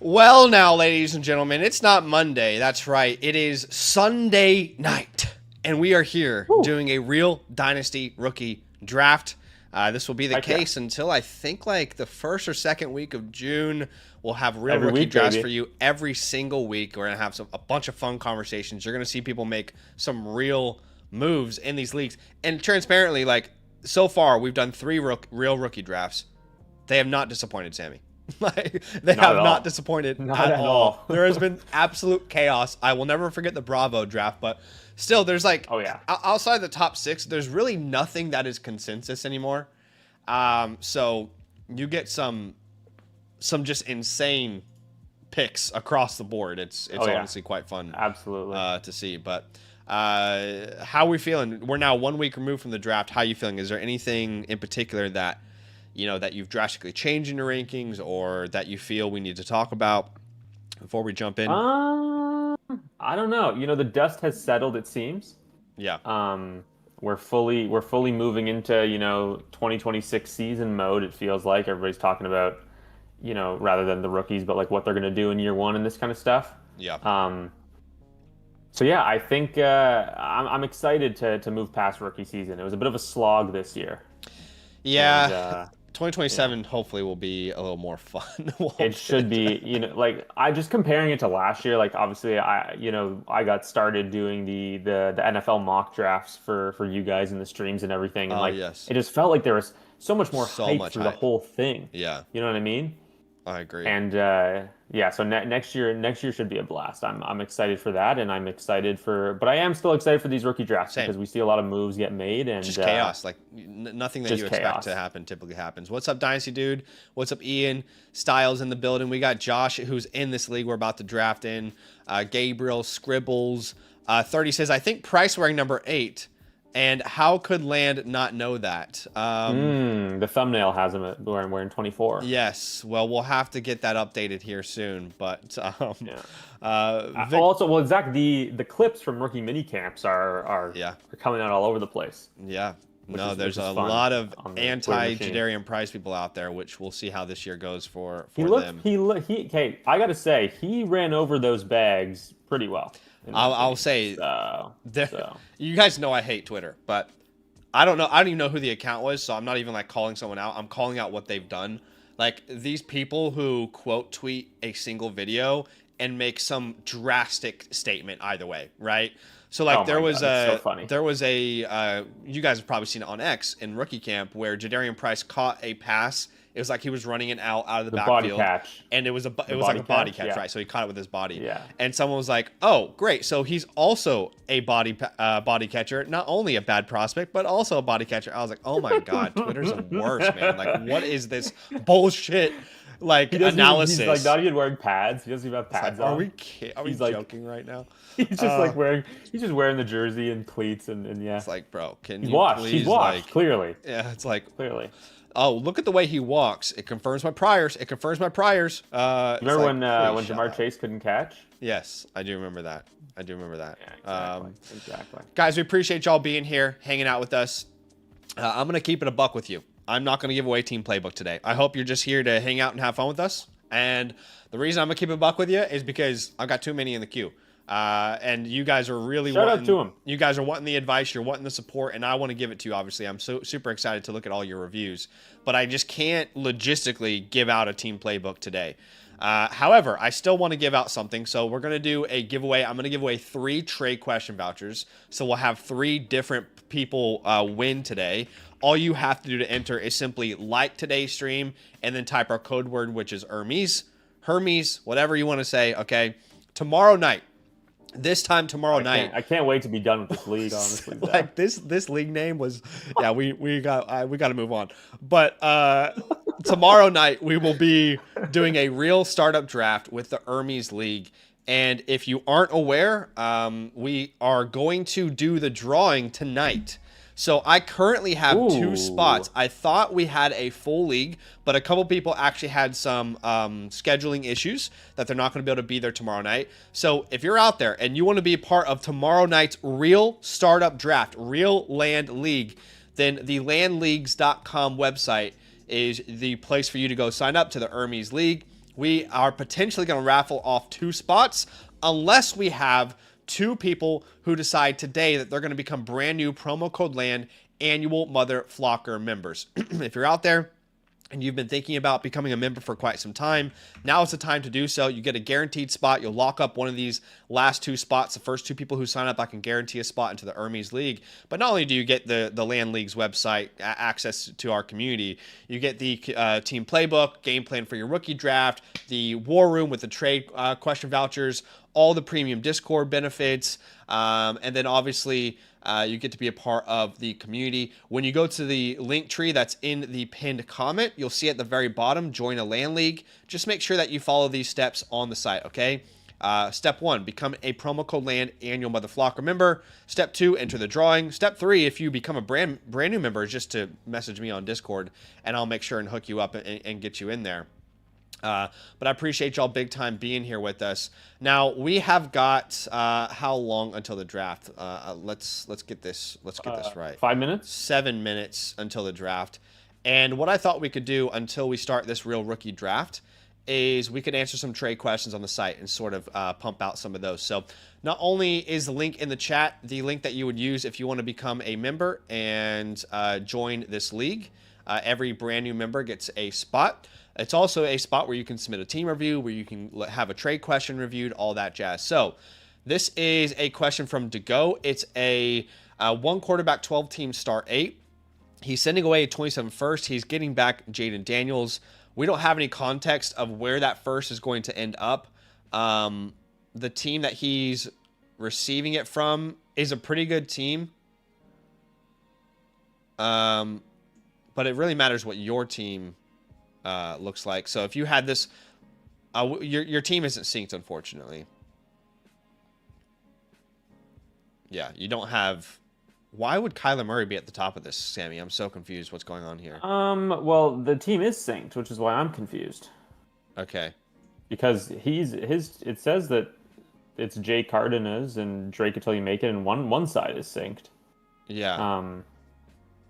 Well, now, ladies and gentlemen, it's not Monday. That's right. It is Sunday night, and we are here doing a real Dynasty rookie draft. This will be the case until I think like the first or second week of June. We'll have real rookie drafts for you every single week. We're going to have a bunch of fun conversations. You're going to see people make some real moves in these leagues. And transparently, like, so far, we've done 3 real rookie drafts. They have not disappointed, Sammy. Like, they have not disappointed at all. There has been absolute chaos. I will never forget the Bravo draft, but still, there's like, outside the top 6, there's really nothing that is consensus anymore. So you get some just insane picks across the board. It's honestly quite fun, to see. But how are we feeling? We're now 1 week removed from the draft. How are you feeling? Is there anything in particular that that you've drastically changed in your rankings, or that you feel we need to talk about before we jump in? I don't know. The dust has settled, it seems. Yeah. We're fully moving into 2026 season mode. It feels like everybody's talking about rather than the rookies, but like what they're gonna do in year 1 and this kind of stuff. Yeah. So yeah, I think I'm excited to move past rookie season. It was a bit of a slog this year. Yeah. 2027 hopefully will be a little more fun. It should be, like I just comparing it to last year. Like obviously, I got started doing the NFL mock drafts for you guys in the streams and everything, and it just felt like there was so much more hype through the whole thing. Yeah, you know what I mean? I agree. And so next year should be a blast. I'm excited for that, and but I am still excited for these rookie drafts because we see a lot of moves get made and just chaos. Like nothing that you expect to happen typically happens. What's up, Dynasty dude? What's up, Ian? Styles in the building. We got Josh, who's in this league we're about to draft in. Gabriel Scribbles 30 says, I think Price wearing number 8. And how could Land not know that? The thumbnail has him wearing 24. Yes. Well, we'll have to get that updated here soon. But also, Zach, the clips from rookie mini camps are coming out all over the place. Yeah. No, there's a lot of anti-Jadarian Price people out there, which we'll see how this year goes for them. I got to say, he ran over those bags pretty well. I'll say, you guys know I hate Twitter, but I don't even know who the account was, so I'm not even like calling someone out. I'm calling out what they've done. Like these people who quote tweet a single video and make some drastic statement either way, right? So like there was a you guys have probably seen it on X in rookie camp where Jadarian Price caught a pass. It was like he was running it out of the backfield, body catch. And it was like a body catch, right? So he caught it with his body. Yeah. And someone was like, "Oh, great! So he's also a body catcher, not only a bad prospect, but also a body catcher." I was like, "Oh my god, Twitter's the worst, man! Like, what is this bullshit?" Like analysis. He's like not even wearing pads. He doesn't even have pads on. Are we joking right now? He's just he's just wearing the jersey and cleats and yeah. It's like, bro, he's washed, clearly. Yeah, it's like clearly. Oh, look at the way he walks. It confirms my priors. Remember when Jamar Chase couldn't catch? Yes, I do remember that. Yeah, exactly. Guys, we appreciate y'all being here, hanging out with us. I'm going to keep it a buck with you. I'm not going to give away Team Playbook today. I hope you're just here to hang out and have fun with us. And the reason I'm going to keep it a buck with you is because I've got too many in the queue. And you guys are really shout out to him. You guys are wanting the advice, you're wanting the support, and I want to give it to you. Obviously, I'm super excited to look at all your reviews, but I just can't logistically give out a Team Playbook today. However, I still want to give out something, so we're going to do a giveaway. I'm going to give away 3 trade question vouchers, so we'll have 3 different people win today. All you have to do to enter is simply like today's stream and then type our code word, which is Hermes, whatever you want to say. Okay, tomorrow night. This time tomorrow night. I can't wait to be done with this league, honestly. Like this league name was, we got to move on. But tomorrow night we will be doing a real startup draft with the Hermes League. And if you aren't aware, we are going to do the drawing tonight. So I currently have 2 spots. I thought we had a full league, but a couple people actually had some scheduling issues that they're not going to be able to be there tomorrow night. So if you're out there and you want to be a part of tomorrow night's real startup draft, real land league, then the landleagues.com website is the place for you to go sign up to the Hermes League. we are potentially going to raffle off 2 spots unless we have 2 people who decide today that they're going to become brand new promo code LAND annual Mother Flocker members. If you're out there and you've been thinking about becoming a member for quite some time, now is the time to do so. You get a guaranteed spot. You'll lock up one of these last 2 spots. The first 2 people who sign up, I can guarantee a spot into the Hermes League. But not only do you get the LAN League's website access to our community, you get the team playbook, game plan for your rookie draft, the war room with the trade question vouchers, all the premium Discord benefits, and then obviously you get to be a part of the community. When you go to the link tree that's in the pinned comment, you'll see at the very bottom, join a LAN League. Just make sure that you follow these steps on the site, okay? Step 1, become a promo code LAND annual Mother Flocker member. Step 2, enter the drawing. Step 3, if you become a brand new member, is just to message me on Discord, and I'll make sure and hook you up and get you in there. But I appreciate y'all big time being here with us. Now we have got how long until the draft? Let's get this right. 5 minutes? 7 minutes until the draft. And what I thought we could do until we start this real rookie draft is we could answer some trade questions on the site and sort of pump out some of those. So not only is the link in the chat the link that you would use if you want to become a member and join this league, every brand new member gets a spot. It's also a spot where you can submit a team review, where you can have a trade question reviewed, all that jazz. So this is a question from Dago. It's a 1 quarterback, 12 team start 8. He's sending away a 27 first. He's getting back Jaden Daniels. We don't have any context of where that first is going to end up. The team that he's receiving it from is a pretty good team. But it really matters what your team looks like. So if you had this, your team isn't synced, unfortunately. Yeah, you don't have. Why would Kyler Murray be at the top of this, Sammy? I'm so confused. What's going on here? Well, the team is synced, which is why I'm confused. Okay. Because it says that it's Jay Cardenas and Drake Until You Make It, and one side is synced. Yeah.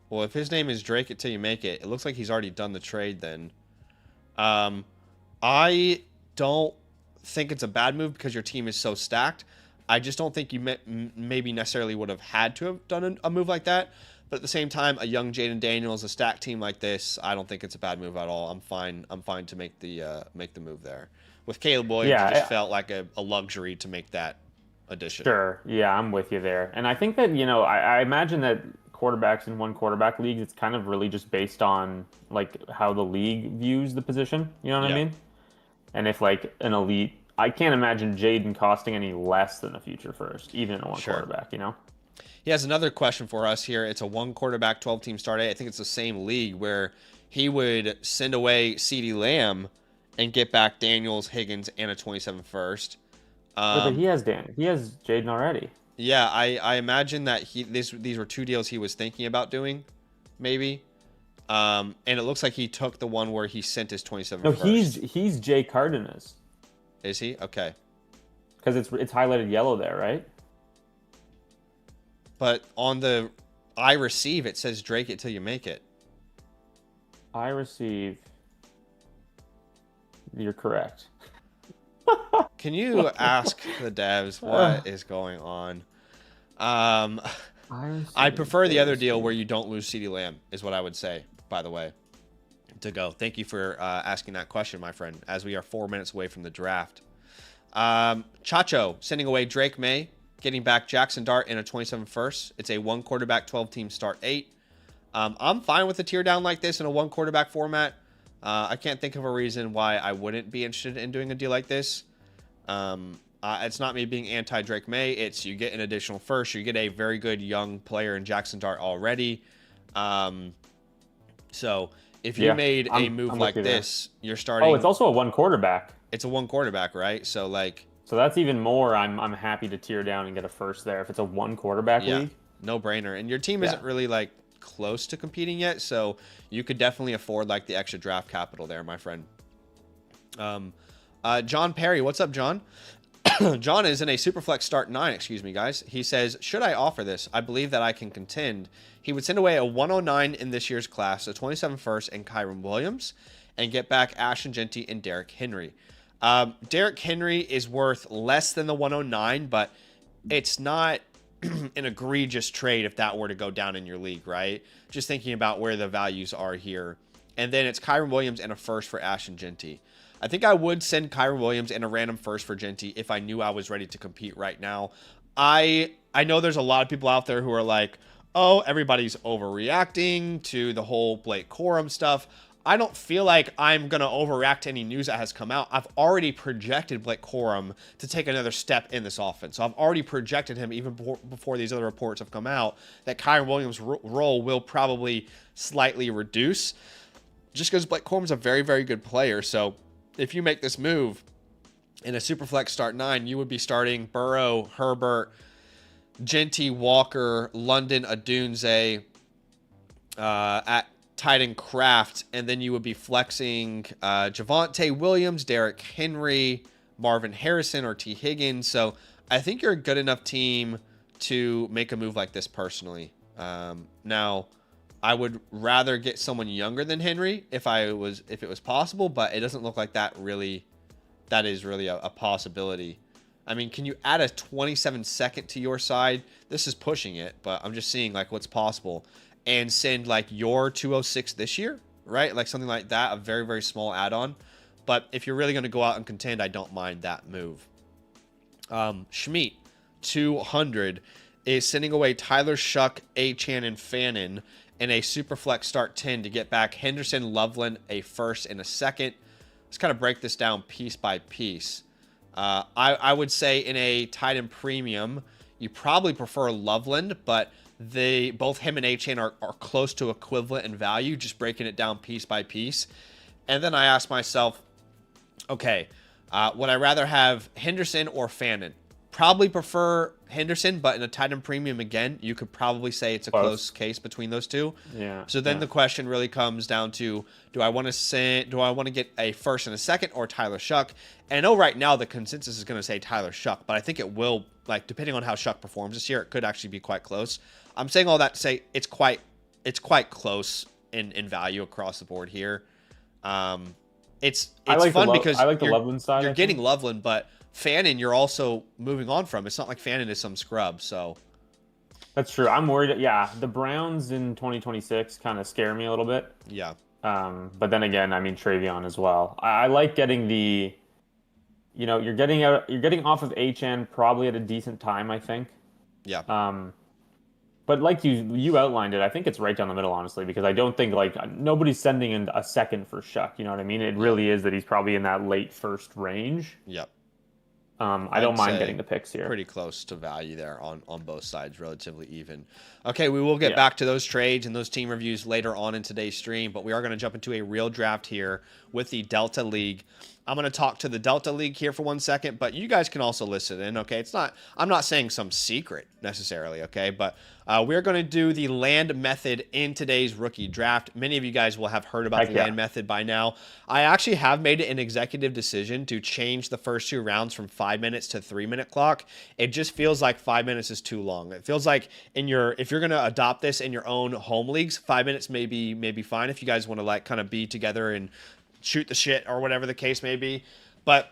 Well, if his name is Drake It Till You Make It, it looks like he's already done the trade then. I don't think it's a bad move because your team is so stacked. I just don't think you maybe necessarily would have had to have done a move like that. But at the same time, a young Jaden Daniels, a stacked team like this, I don't think it's a bad move at all. I'm fine to make the move there. With Caleb Williams, it just felt like a luxury to make that addition. Sure. Yeah, I'm with you there. And I think that, I imagine that quarterbacks in 1 quarterback leagues, it's kind of really just based on like how the league views the position. You know what I mean? And if like an elite, I can't imagine Jaden costing any less than a future first, even in a 1 quarterback, He has another question for us here. It's a 1 quarterback, 12 team start 8. I think it's the same league where he would send away CeeDee Lamb and get back Daniels, Higgins, and a 27 first. But he has Jaden already. Yeah, I imagine that these were 2 deals he was thinking about doing, maybe. And it looks like he took the one where he sent his 27 No, first. he's Jay Cardenas. Is he? Okay. Because it's highlighted yellow there, right? But on the I receive, it says Drake It Till You Make It. I receive. You're correct. Can you ask the devs what is going on? I prefer the other deal where you don't lose CeeDee Lamb, is what I would say, by the way. To go. Thank you for asking that question, my friend, as we are 4 minutes away from the draft. Chacho sending away Drake May, getting back Jackson Dart in a 27 first. It's a 1 quarterback, 12 team start 8. I'm fine with a tear down like this in a 1 quarterback format. I can't think of a reason why I wouldn't be interested in doing a deal like this. It's not me being anti-Drake May. It's you get an additional first. You get a very good young player in Jackson Dart already. So if you made a move like this, you're starting... Oh, it's also a 1 quarterback. It's a 1 quarterback, right? So that's even more. I'm happy to tear down and get a first there if it's a 1 quarterback league. No brainer. And your team isn't really close to competing yet, so you could definitely afford the extra draft capital there, my friend. John Perry, what's up, John? John is in a Superflex start 9, excuse me, guys. He says, should I offer this? I believe that I can contend. He would send away a 109 in this year's class, a 27 first, and Kyron Williams, and get back Ashton Genty and Derrick Henry. Derrick Henry is worth less than the 109, but it's not an egregious trade if that were to go down in your league, right? Just thinking about where the values are here. And then it's Kyren Williams and a first for Ashton Genty. I think I would send Kyren Williams and a random first for Genty if I knew I was ready to compete right now. I know there's a lot of people out there who are like, oh, everybody's overreacting to the whole Blake Corum stuff. I don't feel like I'm going to overreact to any news that has come out. I've already projected Blake Corum to take another step in this offense. So I've already projected him even before these other reports have come out that Kyren Williams' role will probably slightly reduce just because Blake Corum's a very, very good player. So if you make this move in a Superflex start 9, you would be starting Burrow, Herbert, Genty, Walker, London, Adunze, at tight end Kraft, and then you would be flexing Javonte Williams, Derrick Henry, Marvin Harrison, or T. Higgins. So I think you're a good enough team to make a move like this personally. Now, I would rather get someone younger than Henry if it was possible, but it doesn't look like that is really a possibility. I mean, can you add a 27 second to your side? This is pushing it, but I'm just seeing like what's possible. And send like your 206 this year, right? Like something like that, a very, very small add-on. But if you're really going to go out and contend, I don't mind that move. Schmeat, 200, is sending away Tyler Shuck, Achane, and Fannin in a Superflex start 10 to get back Henderson, Loveland, a first and a second. Let's kind of break this down piece by piece. I would say in a tight end premium, you probably prefer Loveland, but both him and Achane are close to equivalent in value, just breaking it down piece by piece. And then I asked myself, okay, would I rather have Henderson or Fannin? Probably prefer Henderson, but in a tight end premium, again, you could probably say it's a close case between those two. Yeah. So then the question really comes down to, do I want to get a first and a second or Tyler Shuck? And I know right now the consensus is going to say Tyler Shuck, but I think it will, like, depending on how Shuck performs this year, it could actually be quite close. I'm saying all that to say it's quite close in value across the board here. It's fun because I like the Loveland side. You're getting Loveland, but Fannin you're also moving on from. It's not like Fannin is some scrub. So that's true. I'm worried. Yeah, the Browns in 2026 kind of scare me a little bit. Yeah. But then again, I mean Travion as well. I like getting the. You're getting off of Achane probably at a decent time, I think. Yeah. But like you outlined it, I think it's right down the middle, honestly, because I don't think like nobody's sending in a second for Shuck. You know what I mean? It really is that he's probably in that late first range. Yep. I don't mind getting the picks here. Pretty close to value there on both sides, relatively even. Okay, we will get back to those trades and those team reviews later on in today's stream, but we are going to jump into a real draft here with the Delta League. I'm going to talk to the Delta League here for 1 second, but you guys can also listen in, okay? I'm not saying some secret necessarily, okay? But we're going to do the land method in today's rookie draft. Many of you guys will have heard about the land method by now. I actually have made it an executive decision to change the first 2 rounds from 5 minutes to 3 minute clock. It just feels like 5 minutes is too long. It feels like if you're going to adopt this in your own home leagues, 5 minutes may be fine if you guys want to like kind of be together and shoot the shit or whatever the case may be. But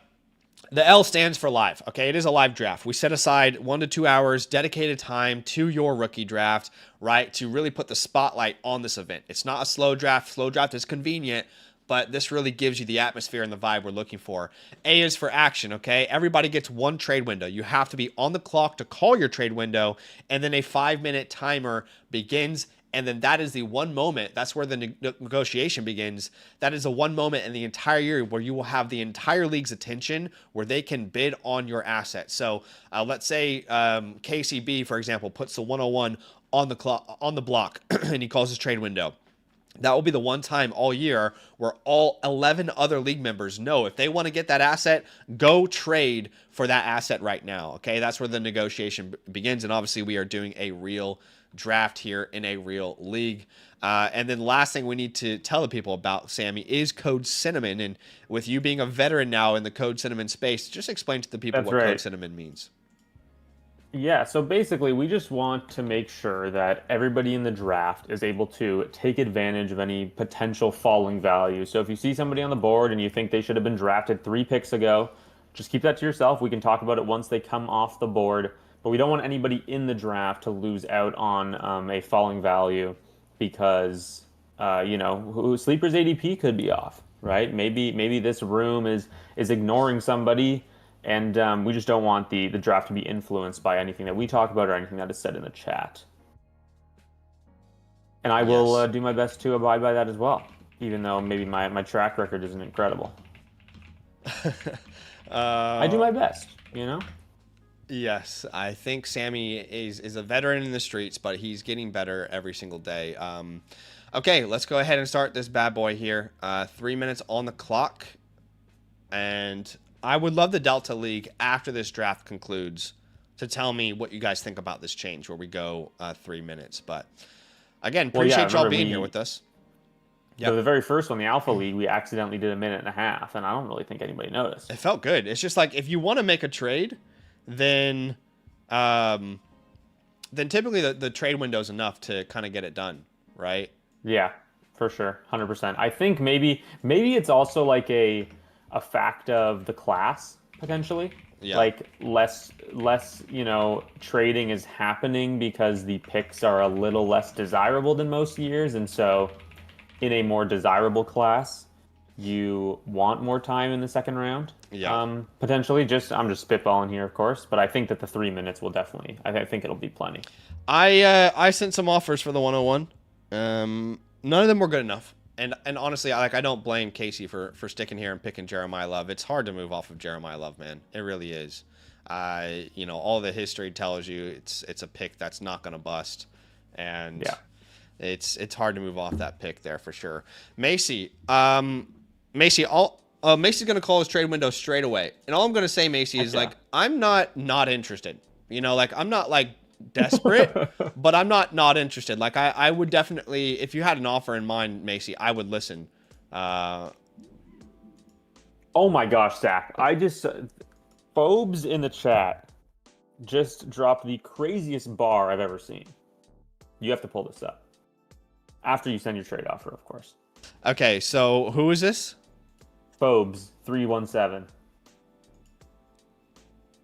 the L stands for live. Okay, it is a live draft. We set aside 1 to 2 hours dedicated time to your rookie draft, right, to really put the spotlight on this event. It's not a slow draft. Slow draft is convenient, but this really gives you the atmosphere and the vibe we're looking for. A is for action, okay? Everybody gets 1 trade window. You have to be on the clock to call your trade window, and then a 5-minute timer begins. And then that is the one moment, that's where the negotiation begins. That is the one moment in the entire year where you will have the entire league's attention, where they can bid on your asset. So let's say KCB, for example, puts the 101 on the block, and he calls his trade window. That will be the one time all year where all 11 other league members know if they want to get that asset, go trade for that asset right now. Okay, that's where the negotiation begins. And obviously, we are doing a real draft here in a real league. And then last thing we need to tell the people about, Sammy, is Code Cinnamon. And with you being a veteran now in the Code Cinnamon space, just explain to the people what Code Cinnamon means. Yeah, so basically, we just want to make sure that everybody in the draft is able to take advantage of any potential falling value. So if you see somebody on the board and you think they should have been drafted 3 picks ago, just keep that to yourself. We can talk about it once they come off the board, but we don't want anybody in the draft to lose out on a falling value because sleeper's ADP could be off, right? Maybe this room is ignoring somebody and we just don't want the draft to be influenced by anything that we talk about or anything that is said in the chat. And I will do my best to abide by that as well, even though maybe my track record isn't incredible. I do my best, you know? Yes, I think Sammy is a veteran in the streets, but he's getting better every single day. Okay, let's go ahead and start this bad boy here. 3 minutes on the clock. And I would love the Delta League after this draft concludes to tell me what you guys think about this change where we go 3 minutes. But again, appreciate y'all being here with us. Yeah, the very first one, the Alpha League, we accidentally did 1.5 minutes, and I don't really think anybody noticed. It felt good. It's just like if you want to make a trade, then typically the trade window is enough to kind of get it done, right? Yeah, for sure, 100%. I think maybe it's also like a fact of the class potentially. Yeah. Like less trading is happening because the picks are a little less desirable than most years, and so in a more desirable class, you want more time in the second round. Yeah. Potentially, I'm just spitballing here, of course, but I think that the 3 minutes will definitely. I think it'll be plenty. I sent some offers for the 101. None of them were good enough. And honestly, I don't blame Casey for sticking here and picking Jeremiah Love. It's hard to move off of Jeremiah Love, man. It really is. All the history tells you it's a pick that's not going to bust. And yeah. It's hard to move off that pick there for sure. Macy, Macy's going to call his trade window straight away. And all I'm going to say, Macy, is like, I'm not interested. I'm not like desperate, but I'm not interested. Like I would definitely, if you had an offer in mind, Macy, I would listen. Oh my gosh, Zach. Phobes in the chat just dropped the craziest bar I've ever seen. You have to pull this up. After you send your trade offer, of course. Okay, so who is this? Phobes 317.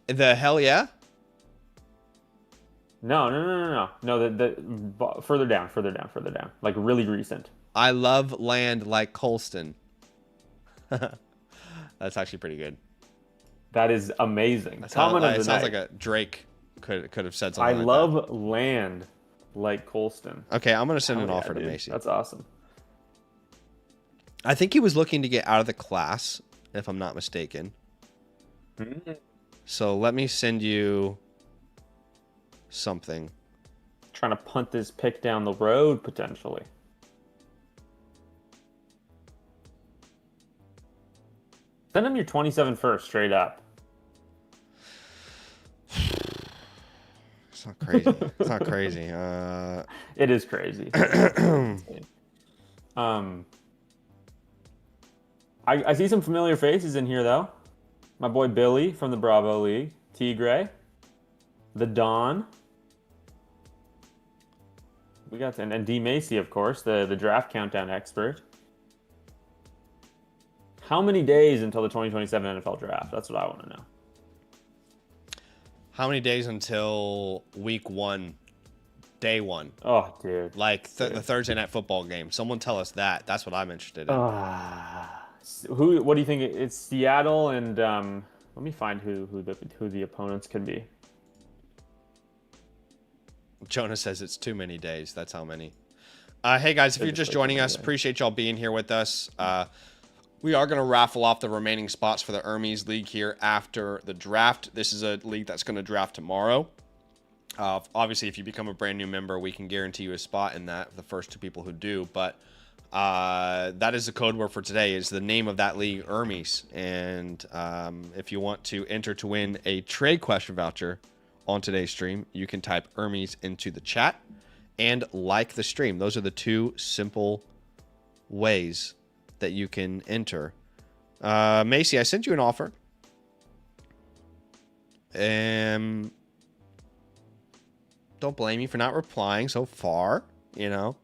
The hell yeah? No. The further down. Like really recent. I love land like Colston. That's actually pretty good. That is amazing. It sounds like a Drake could have said something. I love land like Colston. Okay, I'm gonna send an offer to Macy. That's awesome. I think he was looking to get out of the class, if I'm not mistaken. Mm-hmm. So let me send you something. Trying to punt this pick down the road, potentially. Send him your 27 first, straight up. It's not crazy. It's not crazy. It is crazy. I see some familiar faces in here, though. My boy Billy from the Bravo League. Tigray. The Don. We got and D Macy, of course, the draft countdown expert. How many days until the 2027 NFL draft? That's what I want to know. How many days until week 1, day 1? Oh, dude. Like the Thursday night football game. Someone tell us that. That's what I'm interested in. What do you think? It's Seattle and let me find who the opponents could be. Jonah says it's too many days. That's how many. Hey guys, if you're just joining us, appreciate y'all being here with us. We are going to raffle off the remaining spots for the Hermes League here after the draft. This is a league that's going to draft tomorrow. Obviously, if you become a brand new member, we can guarantee you a spot in that, the first 2 people who do. But that is the code word for today, is the name of that league, Hermes. And if you want to enter to win a trade question voucher on today's stream, you can type Hermes into the chat and like the stream. Those are the 2 simple ways that you can enter. Macy, I sent you an offer. Don't blame me for not replying so far. You know,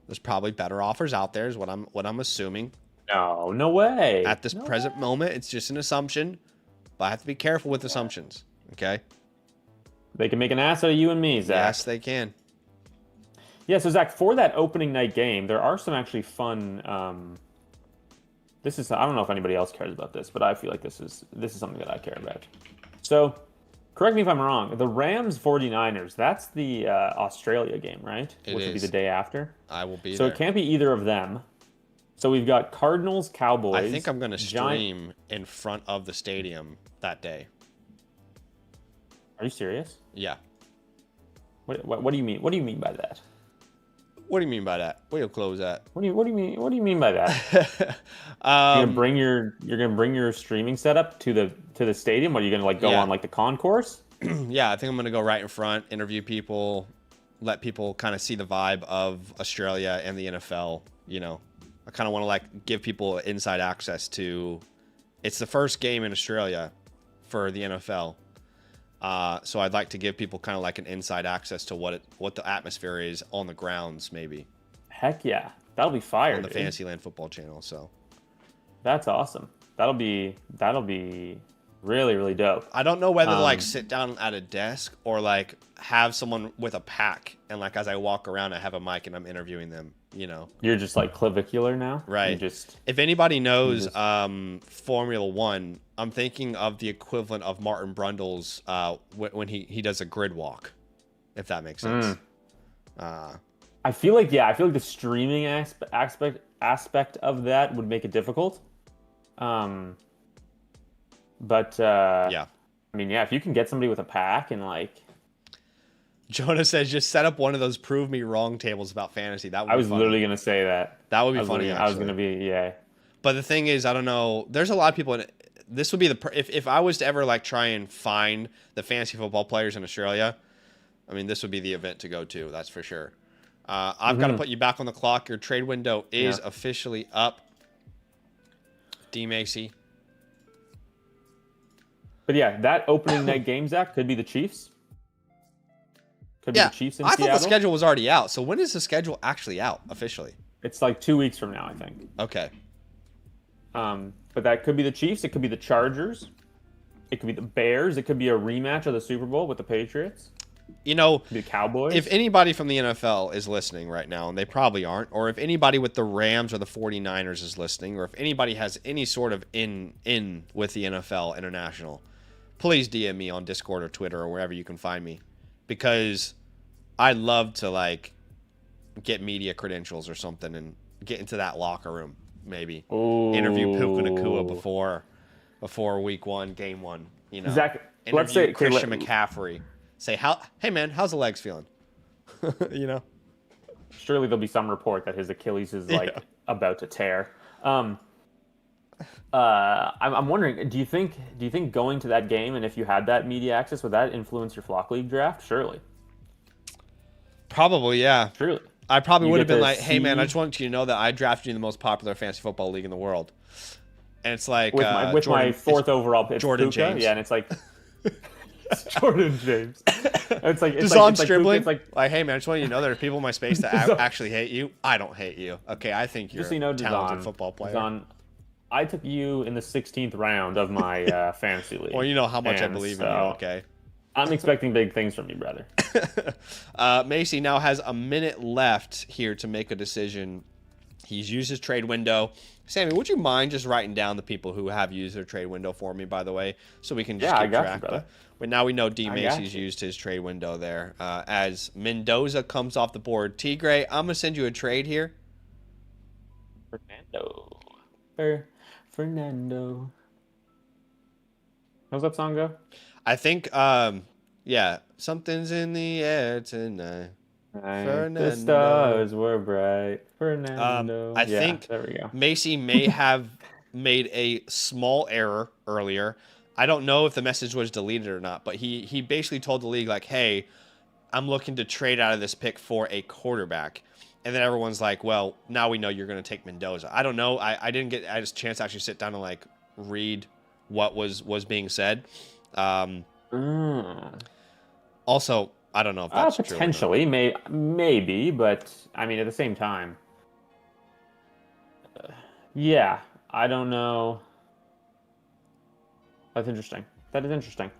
there's probably better offers out there is what I'm assuming. No way. At this present moment, it's just an assumption, but I have to be careful with assumptions. Okay. They can make an ass out of you and me, Zach. Yes, they can. Yeah, so Zach, for that opening night game, there are some actually fun. I don't know if anybody else cares about this, but I feel like this is something that I care about. So, correct me if I'm wrong. The Rams 49ers, that's the Australia game, right? It Which is. will be the day after. I will be so there. So it can't be either of them. So we've got Cardinals, Cowboys. I think I'm going to stream in front of the stadium that day. Are you serious? Yeah. What do you mean? What do you mean by that? What do you mean by that? Where you close at? What do you mean by that? You're gonna bring your streaming setup to the stadium? Or are you gonna go on the concourse? Yeah, I think I'm gonna go right in front, interview people, let people kind of see the vibe of Australia and the NFL. You know, I kind of want to give people inside access to. It's the first game in Australia for the NFL. So I'd like to give people kind of an inside access to what the atmosphere is on the grounds, maybe. Heck yeah, that'll be fire on the Fantasyland Football Channel. So that's awesome. That'll be really, really dope. I don't know whether to sit down at a desk or have someone with a pack and as I walk around, I have a mic and I'm interviewing them. You know, you're just clavicular now, right? If anybody knows Formula One, I'm thinking of the equivalent of Martin Brundle's when he does a grid walk, if that makes sense. I feel like the streaming aspect of that would make it difficult. But yeah, I mean, yeah, if you can get somebody with a pack and Jonah says, just set up one of those prove me wrong tables about fantasy. That would be funny. Literally going to say that. That would be funny. I was going to be, yeah. But the thing is, I don't know. There's a lot of people this would be if I was to ever try and find the fantasy football players in Australia, I mean, this would be the event to go to. That's for sure. I've got to put you back on the clock. Your trade window is officially up. D Macy. But yeah, that opening night game, Zach, could be the Chiefs. Could be the Chiefs in Seattle. I thought the schedule was already out. So when is the schedule actually out officially? It's 2 weeks from now, I think. Okay. But that could be the Chiefs. It could be the Chargers. It could be the Bears. It could be a rematch of the Super Bowl with the Patriots. You know, the Cowboys. If anybody from the NFL is listening right now, and they probably aren't, or if anybody with the Rams or the 49ers is listening, or if anybody has any sort of in with the NFL International, please DM me on Discord or Twitter or wherever you can find me. Because I'd love to get media credentials or something and get into that locker room, maybe. Ooh. Interview Puka Nacua before week 1, game 1. You know, Zach, let's say Christian McCaffrey. Say hey man, how's the legs feeling? You know. Surely there'll be some report that his Achilles is about to tear. I'm wondering, do you think going to that game, and if you had that media access, would that influence your Flock League draft? Surely. Probably, yeah. Surely. I probably would have been hey man, I just want you to know that I drafted you in the most popular fantasy football league in the world. And it's with my 4th overall pick, Jordan James. Yeah, and it's it's Jordan James. It's Deshaun Stribling. Hey man, I just want you to know there are people in my space that actually hate you. I don't hate you. Okay, I think you're a talented football player. Deshaun, I took you in the 16th round of my fantasy league. Well, you know how much I believe in you, okay? I'm expecting big things from you, brother. Macy now has a minute left here to make a decision. He's used his trade window. Sammy, would you mind just writing down the people who have used their trade window for me, by the way, so we can just keep track? Brother. But now we know D. Macy's used his trade window there. As Mendoza comes off the board. Tigre, I'm going to send you a trade here. Fernando. How's that song go? I think, something's in the air tonight. Fernando. The stars were bright. Fernando. I think there we go. Macy may have made a small error earlier. I don't know if the message was deleted or not, but he basically told the league, hey, I'm looking to trade out of this pick for a quarterback. And then everyone's like, well, now we know you're going to take Mendoza. I don't know. I didn't get a chance to actually sit down and read what was being said. Also, I don't know if that's potentially, maybe, but I mean, at the same time, yeah, I don't know. That's interesting. That is interesting.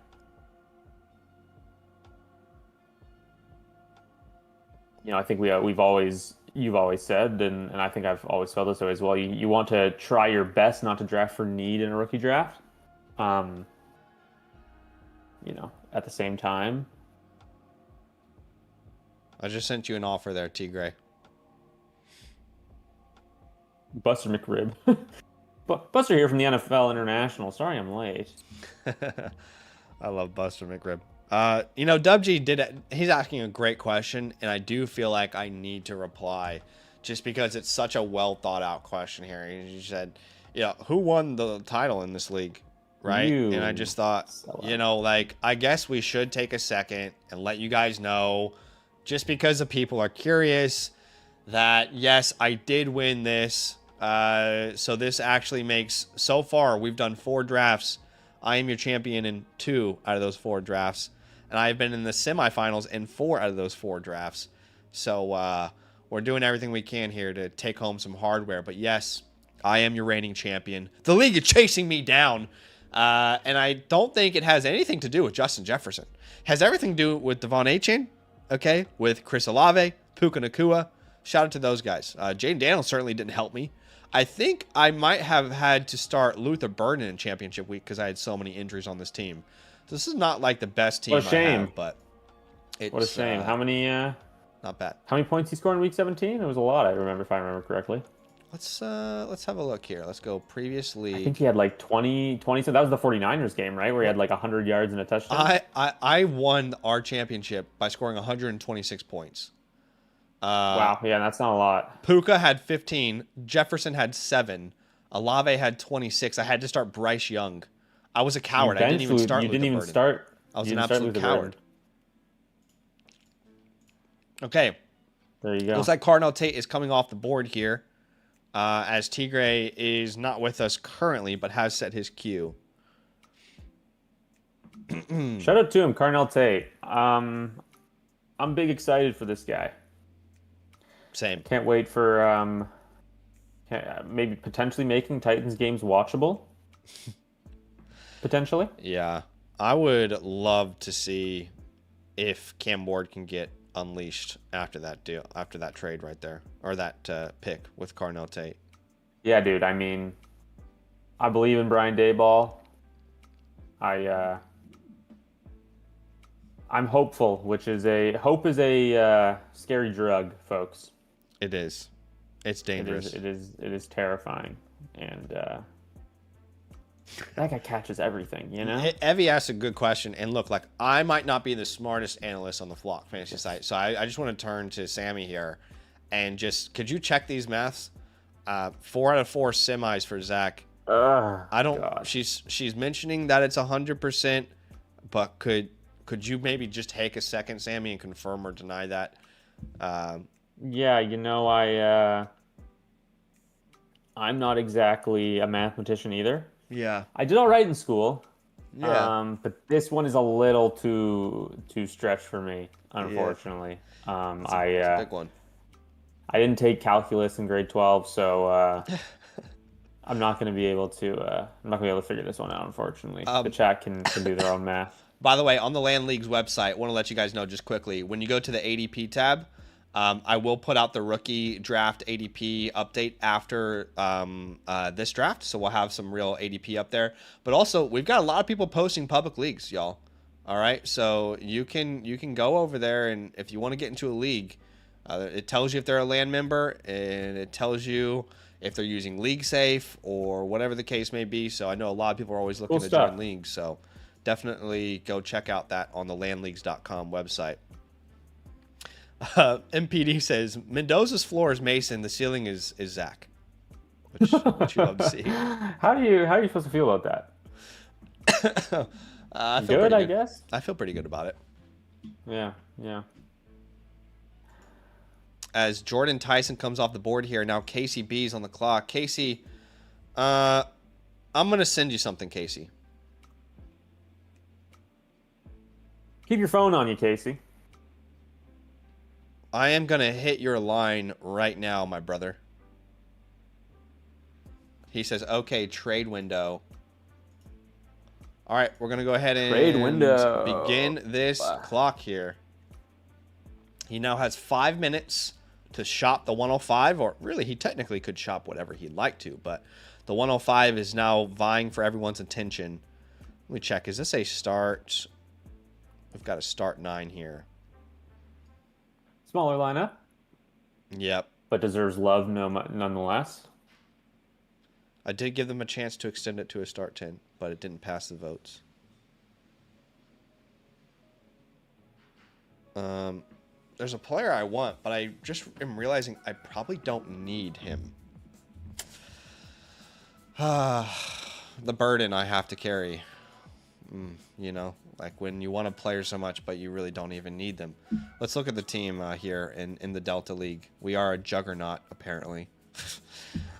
I think you've always said, and I think I've always felt this way as well. You want to try your best not to draft for need in a rookie draft. At the same time. I just sent you an offer there, T. Gray. Buster McRib. Buster here from the NFL International. Sorry I'm late. I love Buster McRib. Dub G he's asking a great question, and I do feel like I need to reply just because it's such a well thought out question here. He said, who won the title in this league? Right? And I just thought, I guess we should take a second and let you guys know, just because the people are curious, that yes, I did win this. So this actually makes, so far, we've done 4 drafts. I am your champion in 2 out of those 4 drafts. And I've been in the semifinals in 4 out of those 4 drafts. So we're doing everything we can here to take home some hardware. But yes, I am your reigning champion. The league is chasing me down. And I don't think it has anything to do with Justin Jefferson. It has everything to do with Devon Achane, okay, with Chris Olave, Puka Nacua. Shout out to those guys. Jaden Daniels certainly didn't help me. I think I might have had to start Luther Burden in championship week because I had so many injuries on this team. So this is not like the best team I have, but it's... What a shame. How many... not bad. How many points he scored in week 17? It was a lot, if I remember correctly. Let's have a look here. Let's go previous league. I think he had like 20. So that was the 49ers game, right? Where he had like 100 yards and a touchdown. I won our championship by scoring 126 points. Wow, yeah, that's not a lot. Puka had 15. Jefferson had 7. Olave had 26. I had to start Bryce Young. I was a coward. I didn't even start. You didn't even start. I was an absolute coward. Okay. There you go. Looks like Cardinal Tate is coming off the board here, as Tigray is not with us currently, but has set his queue. Shout out to him, Cardinal Tate. I'm big excited for this guy. Same. Can't wait for maybe potentially making Titans games watchable. Potentially. Yeah. I would love to see if Cam Ward can get unleashed after that deal, after that trade right there, or that pick with Cardinal Tate. Yeah, dude. I mean, I believe in Brian Daboll. I'm hopeful, which is hope is a scary drug, folks. It is. It's dangerous. It is terrifying, and that guy catches everything, you know? Evie asked a good question, and look, like, I might not be the smartest analyst on the Flock Fantasy site, so I just want to turn to Sammy here, and just, could you check these maths? 4 out of 4 semis for Zach. I don't. God. She's mentioning that it's 100%, but could you maybe just take a second, Sammy, and confirm or deny that? Yeah, I'm not exactly a mathematician either. Yeah, I did all right in school. Yeah, but this one is a little too stretched for me, unfortunately. Yeah. It's a big one. I didn't take calculus in grade 12, so I'm not going to be able to. I'm not going to be able to figure this one out, unfortunately. The chat can do their own math. By the way, on the Land League's website, I want to let you guys know just quickly, when you go to the ADP tab, I will put out the rookie draft ADP update after this draft, so we'll have some real ADP up there. But also, we've got a lot of people posting public leagues, y'all. All right, so you can go over there, and if you want to get into a league, it tells you if they're a land member, and it tells you if they're using League Safe or whatever the case may be. So I know a lot of people are always looking to join leagues, so definitely go check out that on the landleagues.com website. MPD says Mendoza's floor is Mason, the ceiling is Zach, which you love to see. How are you supposed to feel about that? I guess. I feel pretty good about it. Yeah. As Jordan Tyson comes off the board here, now Casey B's on the clock. Casey, I'm gonna send you something, Casey. Keep your phone on you, Casey. I am going to hit your line right now, my brother. He says, okay, trade window. All right, we're going to go ahead and begin this clock here. He now has 5 minutes to shop the 105, or really, he technically could shop whatever he'd like to, but the 105 is now vying for everyone's attention. Let me check. Is this a start? We've got a start 9 here. Smaller lineup. Yep. But deserves love nonetheless. I did give them a chance to extend it to a start 10, but it didn't pass the votes. There's a player I want, but I just am realizing I probably don't need him. The burden I have to carry. You know, like when you want a player so much, but you really don't even need them. Let's look at the team here in the Delta League. We are a juggernaut, apparently.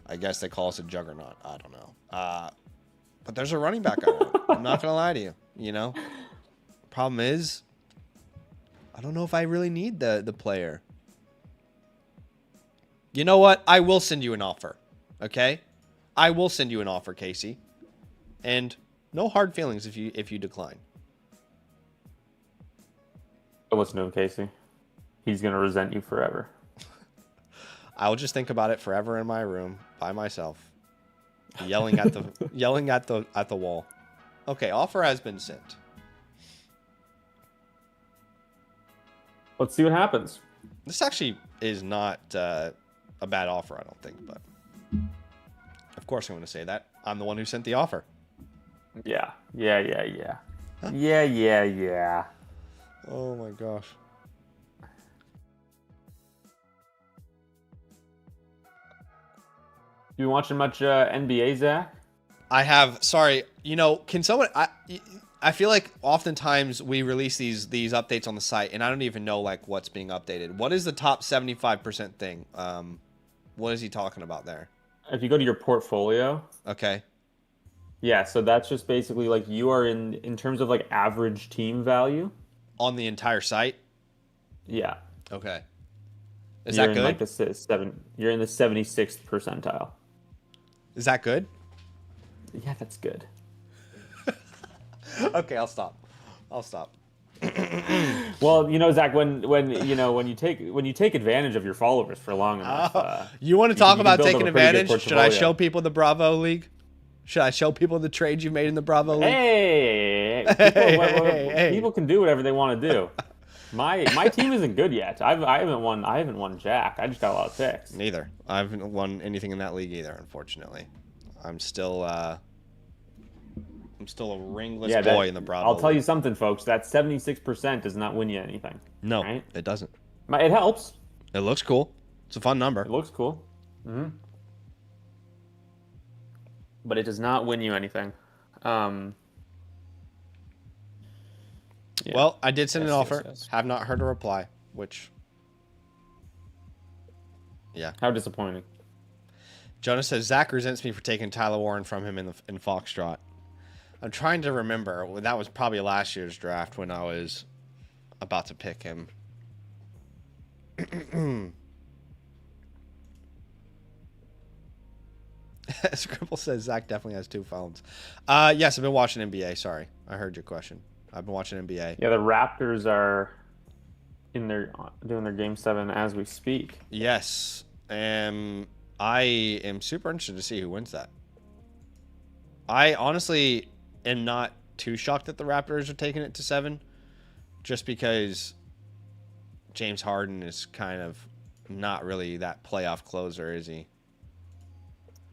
I guess they call us a juggernaut. I don't know. But there's a running back I want. I'm not going to lie to you. You know? Problem is, I don't know if I really need the player. You know what? I will send you an offer. Okay? I will send you an offer, Casey. And no hard feelings if you decline. What's new, Casey? He's going to resent you forever. I'll just think about it forever in my room by myself, yelling at the wall. Okay, offer has been sent. Let's see what happens. This actually is not a bad offer, I don't think, but of course I'm going to say that. I'm the one who sent the offer. Yeah. Huh? Yeah. Oh my gosh. You watching much NBA, Zach? I have. Sorry. You know, can someone... I feel like oftentimes we release these updates on the site, and I don't even know like what's being updated. What is the top 75% thing? What is he talking about there? If you go to your portfolio... Okay. Yeah, so that's just basically like you are in terms of like average team value. On the entire site? Yeah. Okay. Is that good? You're in the 76th percentile. Is that good? Yeah, that's good. Okay, I'll stop. Well, you know, Zach, when you take advantage of your followers for long enough, you want to talk about taking advantage? Should I show people the Bravo League? Should I show people the trades you've made in the Bravo League? Hey, people can do whatever they want to do. My team isn't good yet. I haven't won jack. I just got a lot of picks. Neither. I haven't won anything in that league either, unfortunately. I'm still a ringless boy in the Bravo. I'll tell you something, folks. That 76% does not win you anything. No, right? It doesn't. It helps. It looks cool. It's a fun number. It looks cool. Mm-hmm. But it does not win you anything. Yeah. Well, I did send an offer. Yes. Have not heard a reply, which... Yeah. How disappointing. Jonas says, Zach resents me for taking Tyler Warren from him in Foxtrot. I'm trying to remember. That was probably last year's draft when I was about to pick him. Scribble says Zach definitely has 2 phones. Yes, I've been watching NBA. Sorry, I heard your question. I've been watching NBA. Yeah, the Raptors are doing their Game 7 as we speak. Yes, I am super interested to see who wins that. I honestly am not too shocked that the Raptors are taking it to 7, just because James Harden is kind of not really that playoff closer, is he?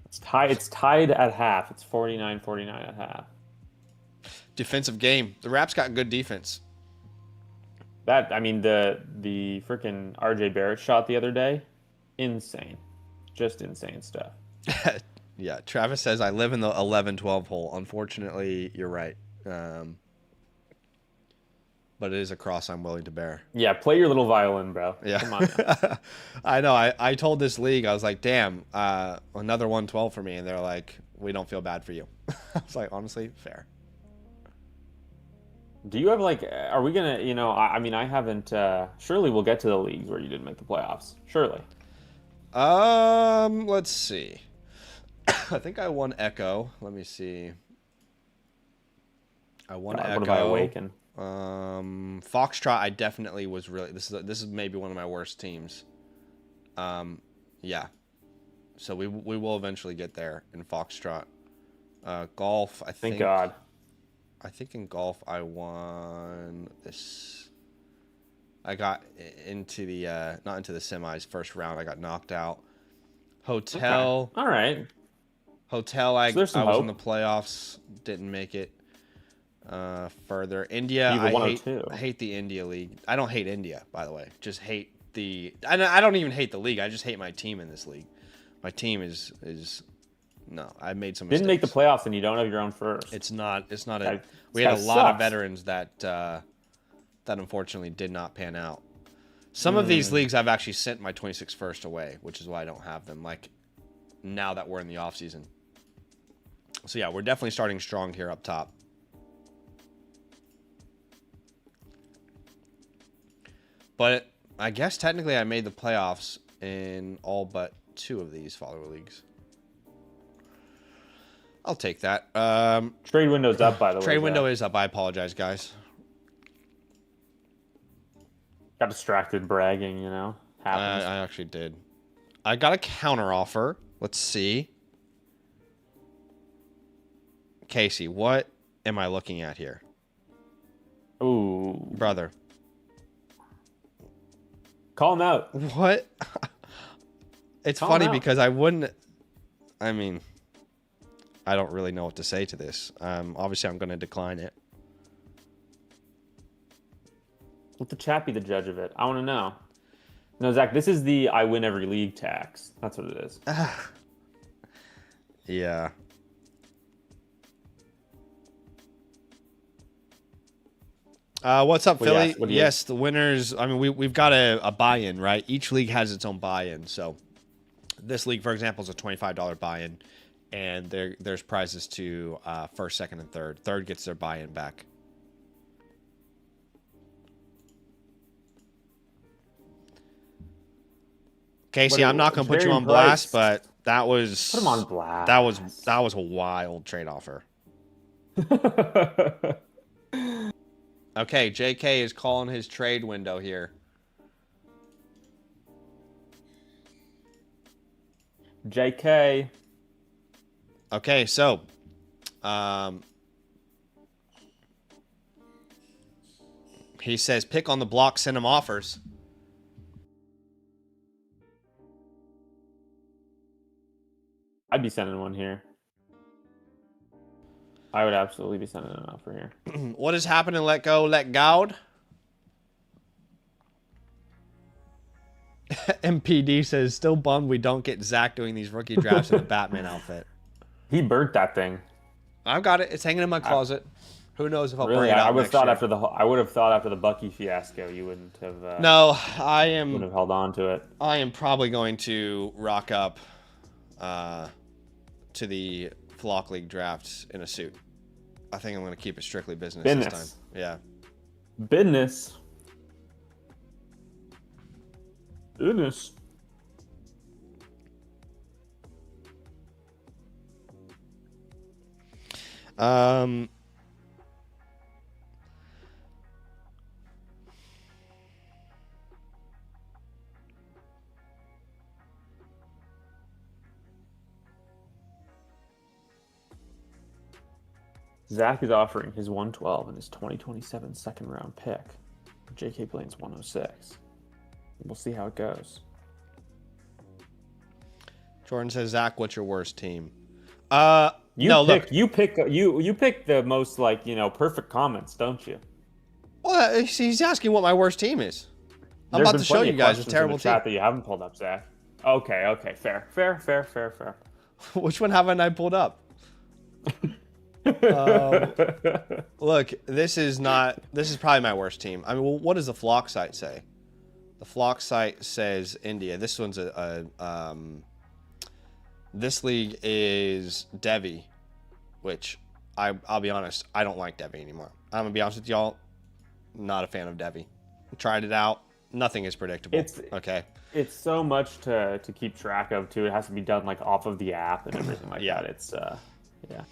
It's tied at half. It's 49-49 at half. Defensive game. The Raps got good defense. The freaking RJ Barrett shot the other day, insane. Just insane stuff. Yeah, Travis says, I live in the 11-12 hole. Unfortunately, you're right. But it is a cross I'm willing to bear. Yeah, play your little violin, bro. Yeah. Come on now. I know. I told this league, I was like, damn, another 112 for me. And they're like, we don't feel bad for you. I was like, honestly, fair. Do you have like, are we gonna, I mean, I haven't, surely we'll get to the leagues where you didn't make the playoffs. Surely. Let's see. I think I won Echo. Let me see. I won God, Echo. what have I awakened? Foxtrot, I definitely was really, this is maybe one of my worst teams. Yeah. So we will eventually get there in Foxtrot. Golf, I think. Thank God. I think in golf I won this. I got into the not into the semis first round. I got knocked out. Hotel. Okay. All right. Hotel. I was hope. in the playoffs. Didn't make it further. India. I hate the India league. I don't hate India, by the way. Just hate the. I don't even hate the league. I just hate my team in this league. My team is no. I made some mistakes. Didn't make the playoffs, and you don't have your own first. It's not. We had a lot of veterans that unfortunately did not pan out. Some of these leagues I've actually sent my 26 first away, which is why I don't have them. Like now that we're in the off season. So yeah, we're definitely starting strong here up top. But I guess technically I made the playoffs in all but 2 of these follower leagues. I'll take that. Trade window's up, by the way. Trade window is up. I apologize, guys. Got distracted bragging, Happens. I actually did. I got a counter offer. Let's see. Casey, what am I looking at here? Ooh. Brother. Call him out. What? It's funny because I wouldn't... I mean... I don't really know what to say to this. Obviously, I'm going to decline it. Let the chat be the judge of it. I want to know. No, Zach, this is the I win every league tax. That's what it is. Yeah. What's up, Philly? Yes, the winners. I mean, we've got a buy-in, right? Each league has its own buy-in. So this league, for example, is a $25 buy-in. And there's prizes to first, second, and third. Third gets their buy-in back. Casey, I'm not going to put you on blast, but that was... Put him on blast. That was a wild trade offer. Okay, JK is calling his trade window here. JK... Okay, so, he says, pick on the block, send him offers. I'd be sending one here. I would absolutely be sending an offer here. What is happening? Let go, let God. MPD says, still bummed we don't get Zach doing these rookie drafts in a Batman outfit. He burnt that thing. I've got it. It's hanging in my closet. Who knows if I'll really, bring it out I would next year. I would have thought after the Bucky fiasco, you wouldn't have. No, I am. Wouldn't have held on to it. I am probably going to rock up to the Flock League drafts in a suit. I think I'm going to keep it strictly business this time. Yeah. Business. Business. Zach is offering his 112 and his 2027 second round pick. JK Blaine's 106. We'll see how it goes. Jordan says, Zach, what's your worst team? You pick the most perfect comments, don't you? Well, he's asking what my worst team is. I'm about to show you guys a terrible team that you haven't pulled up, Zach. Okay, fair. Which one haven't I pulled up? Look, this is probably my worst team. I mean, well, what does the Flock site say? The Flock site says India. This one's this league is Devi, which I'll be honest, I don't like Devi anymore. I'm gonna be honest with y'all. Not a fan of Devi. Tried it out. Nothing is predictable. Okay. It's so much to keep track of too. It has to be done like off of the app and everything like that. It's yeah.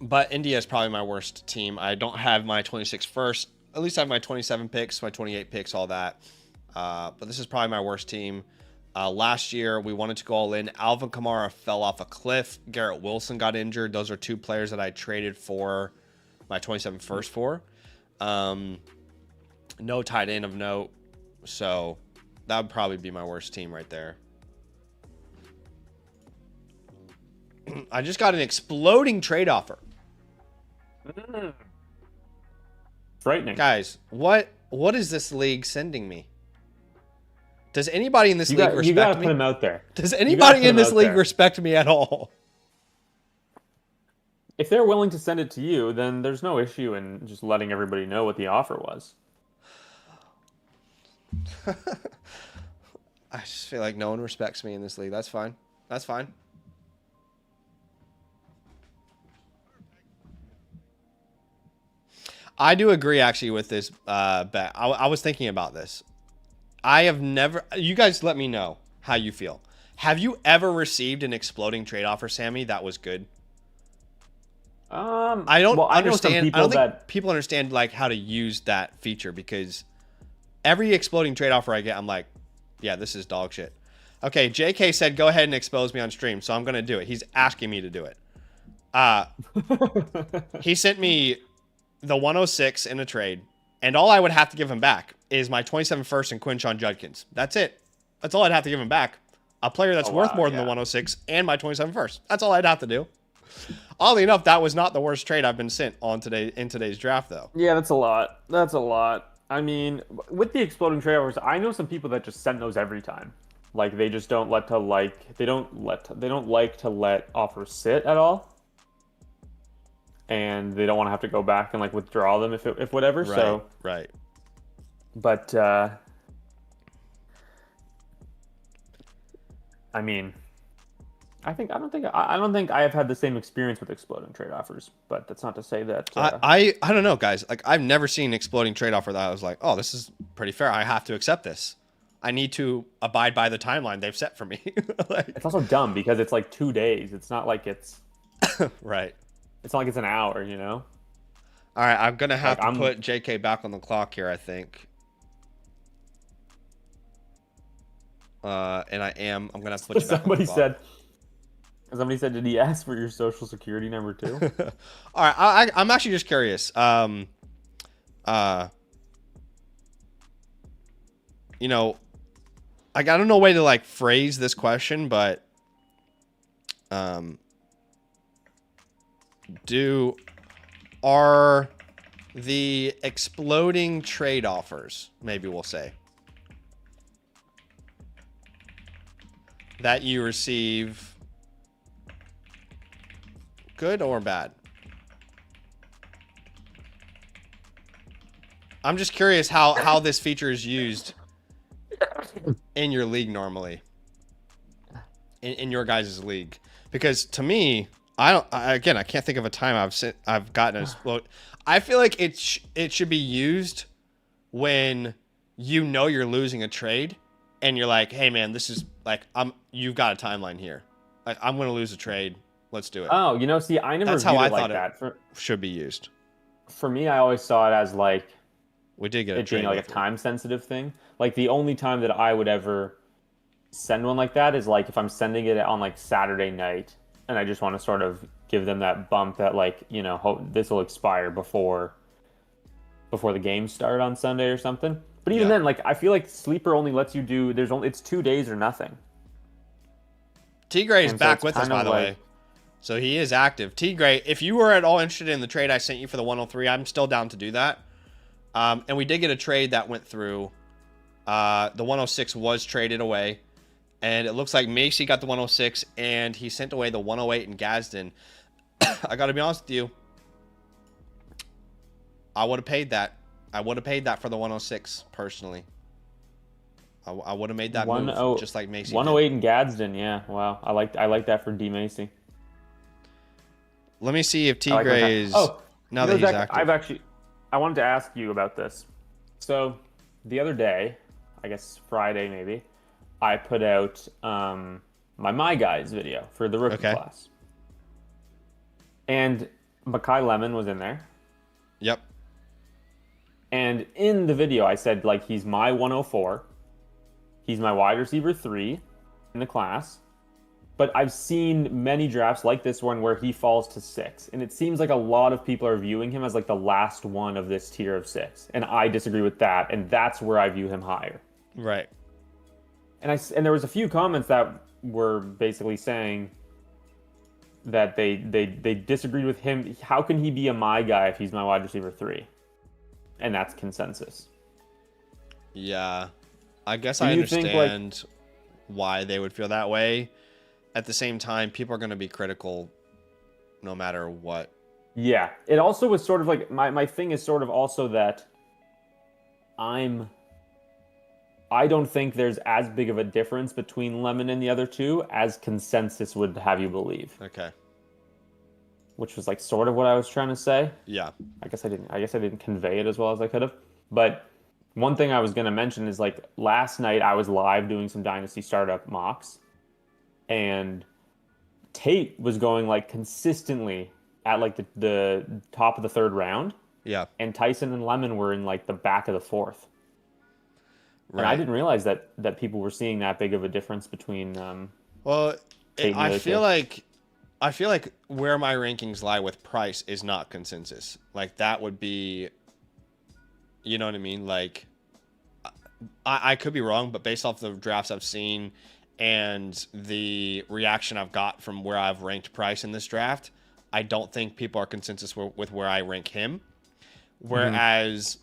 But India is probably my worst team. I don't have my 26 first. At least I have my 27 picks, my 28 picks, all that. But this is probably my worst team. Last year, we wanted to go all in. Alvin Kamara fell off a cliff. Garrett Wilson got injured. Those are two players that I traded for my 27 first for. No tight end of note. So that would probably be my worst team right there. I just got an exploding trade offer. Frightening. Guys, what is this league sending me? Does anybody in this league respect me? You gotta put him out there. Does anybody in this league respect me at all? If they're willing to send it to you, then there's no issue in just letting everybody know what the offer was. I just feel like no one respects me in this league. That's fine. That's fine. I do agree, actually, with this bet. I was thinking about this. I have never... You guys let me know how you feel. Have you ever received an exploding trade offer, Sammy, that was good? I don't understand. I don't think people understand like how to use that feature, because every exploding trade offer I get, I'm like, yeah, this is dog shit. Okay, JK said, go ahead and expose me on stream, so I'm going to do it. He's asking me to do it. He sent me the 106 in a trade, and all I would have to give him back is my 27 first and Quinshon Judkins. That's it. That's all I'd have to give him back. A player that's worth more than the 106 and my 27 first. That's all I'd have to do. Oddly enough, that was not the worst trade I've been sent on in today's draft, though. Yeah, that's a lot. That's a lot. I mean, with the exploding trade offers, I know some people that just send those every time. Like they just don't like to let offers sit at all, and they don't want to have to go back and like withdraw them if whatever. Right, so right. But I mean, I don't think I have had the same experience with exploding trade offers, but that's not to say that I don't know, guys. Like I've never seen an exploding trade offer that I was like, oh, this is pretty fair. I have to accept this. I need to abide by the timeline they've set for me. Like, it's also dumb because it's like 2 days. It's not like it's right. It's not like it's an hour, you know. All right, I'm gonna have to put JK back on the clock here, I think. And I'm gonna have to put you back on the clock. Somebody said, did he ask for your social security number too? All right, I'm actually just curious. You know, I don't know a way to like phrase this question, but are the exploding trade offers, maybe we'll say, that you receive good or bad? I'm just curious how this feature is used in your league normally, in your guys' league, because to me, I can't think of a time I've gotten a explode. I feel like it should be used when you know you're losing a trade and you're like, hey man, this is like you've got a timeline here. Like, I'm gonna lose a trade. Let's do it. Oh, see, I never. That's how I thought it should be used. For me, I always saw it as like we did get it being like a time sensitive thing. Like the only time that I would ever send one like that is like if I'm sending it on like Saturday night and I just want to sort of give them that bump that like, you know, hope this will expire before the games start on Sunday or something. But even then, like I feel like Sleeper only lets you do it's 2 days or nothing. T-Gray is back with us, by the way. So he is active. T-Gray, if you were at all interested in the trade I sent you for the 103, I'm still down to do that. And we did get a trade that went through. The 106 was traded away. And it looks like Macy got the 106, and he sent away the 108 in Gadsden. I got to be honest with you. I would have paid that. I would have paid that for the 106, personally. I would have made that move, just like Macy 108 in Gadsden, yeah. Wow. I like that for D. Macy. Let me see if T-Gray is... Now that he's Zach, active. I wanted to ask you about this. So the other day, I guess Friday maybe, I put out my guys video for the rookie Okay. class, and Makai Lemon was in there. Yep. And in the video, I said like he's my 104, he's my wide receiver 3 in the class. But I've seen many drafts like this one where he falls to 6. And it seems like a lot of people are viewing him as like the last one of this tier of 6. And I disagree with that. And that's where I view him higher. Right. And there was a few comments that were basically saying that they disagreed with him. How can he be a my guy if he's my wide receiver 3? And that's consensus. Yeah. I guess I understand why they would feel that way. At the same time, people are going to be critical no matter what. Yeah. It also was sort of like, my thing is sort of also that I don't think there's as big of a difference between Lemon and the other two as consensus would have you believe. Okay. Which was like sort of what I was trying to say. Yeah. I guess I didn't convey it as well as I could have. But one thing I was going to mention is like last night I was live doing some Dynasty startup mocks. And Tate was going like consistently at like the top of the 3rd round. Yeah. And Tyson and Lemon were in like the back of the 4th. Right. And I didn't realize that people were seeing that big of a difference between I feel like where my rankings lie with price is not consensus. Like that would be, you know what I mean? Like I could be wrong, but based off the drafts I've seen and the reaction I've got from where I've ranked Price in this draft, I don't think people are consensus with where I rank him. Whereas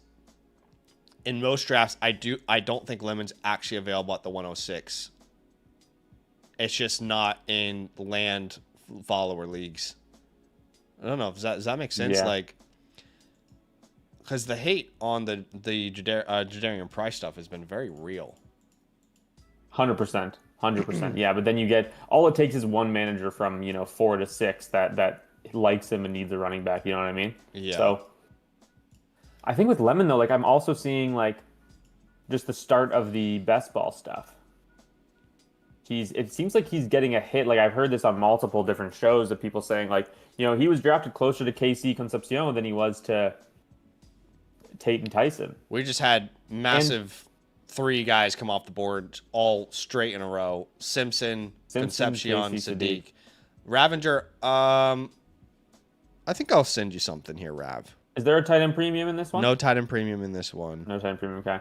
in most drafts, I don't think Lemon's actually available at the 106. It's just not in land follower leagues. I don't know. Does that make sense? Yeah. Like, because the hate on the Jadarian Price stuff has been very real. 100%. 100%. Yeah, but then you get all it takes is one manager from 4 to 6 that likes him and needs a running back. You know what I mean? Yeah. So I think with Lemon though, like I'm also seeing like just the start of the best ball stuff. It seems like he's getting a hit. Like I've heard this on multiple different shows of people saying like he was drafted closer to KC Concepcion than he was to Tate and Tyson. We just had massive. 3 guys come off the board all straight in a row. Simpson Concepcion, Sadiq. Ravenger, I think I'll send you something here, Rav. Is there a tight end premium in this one? No tight end premium in this one. No tight end premium, okay.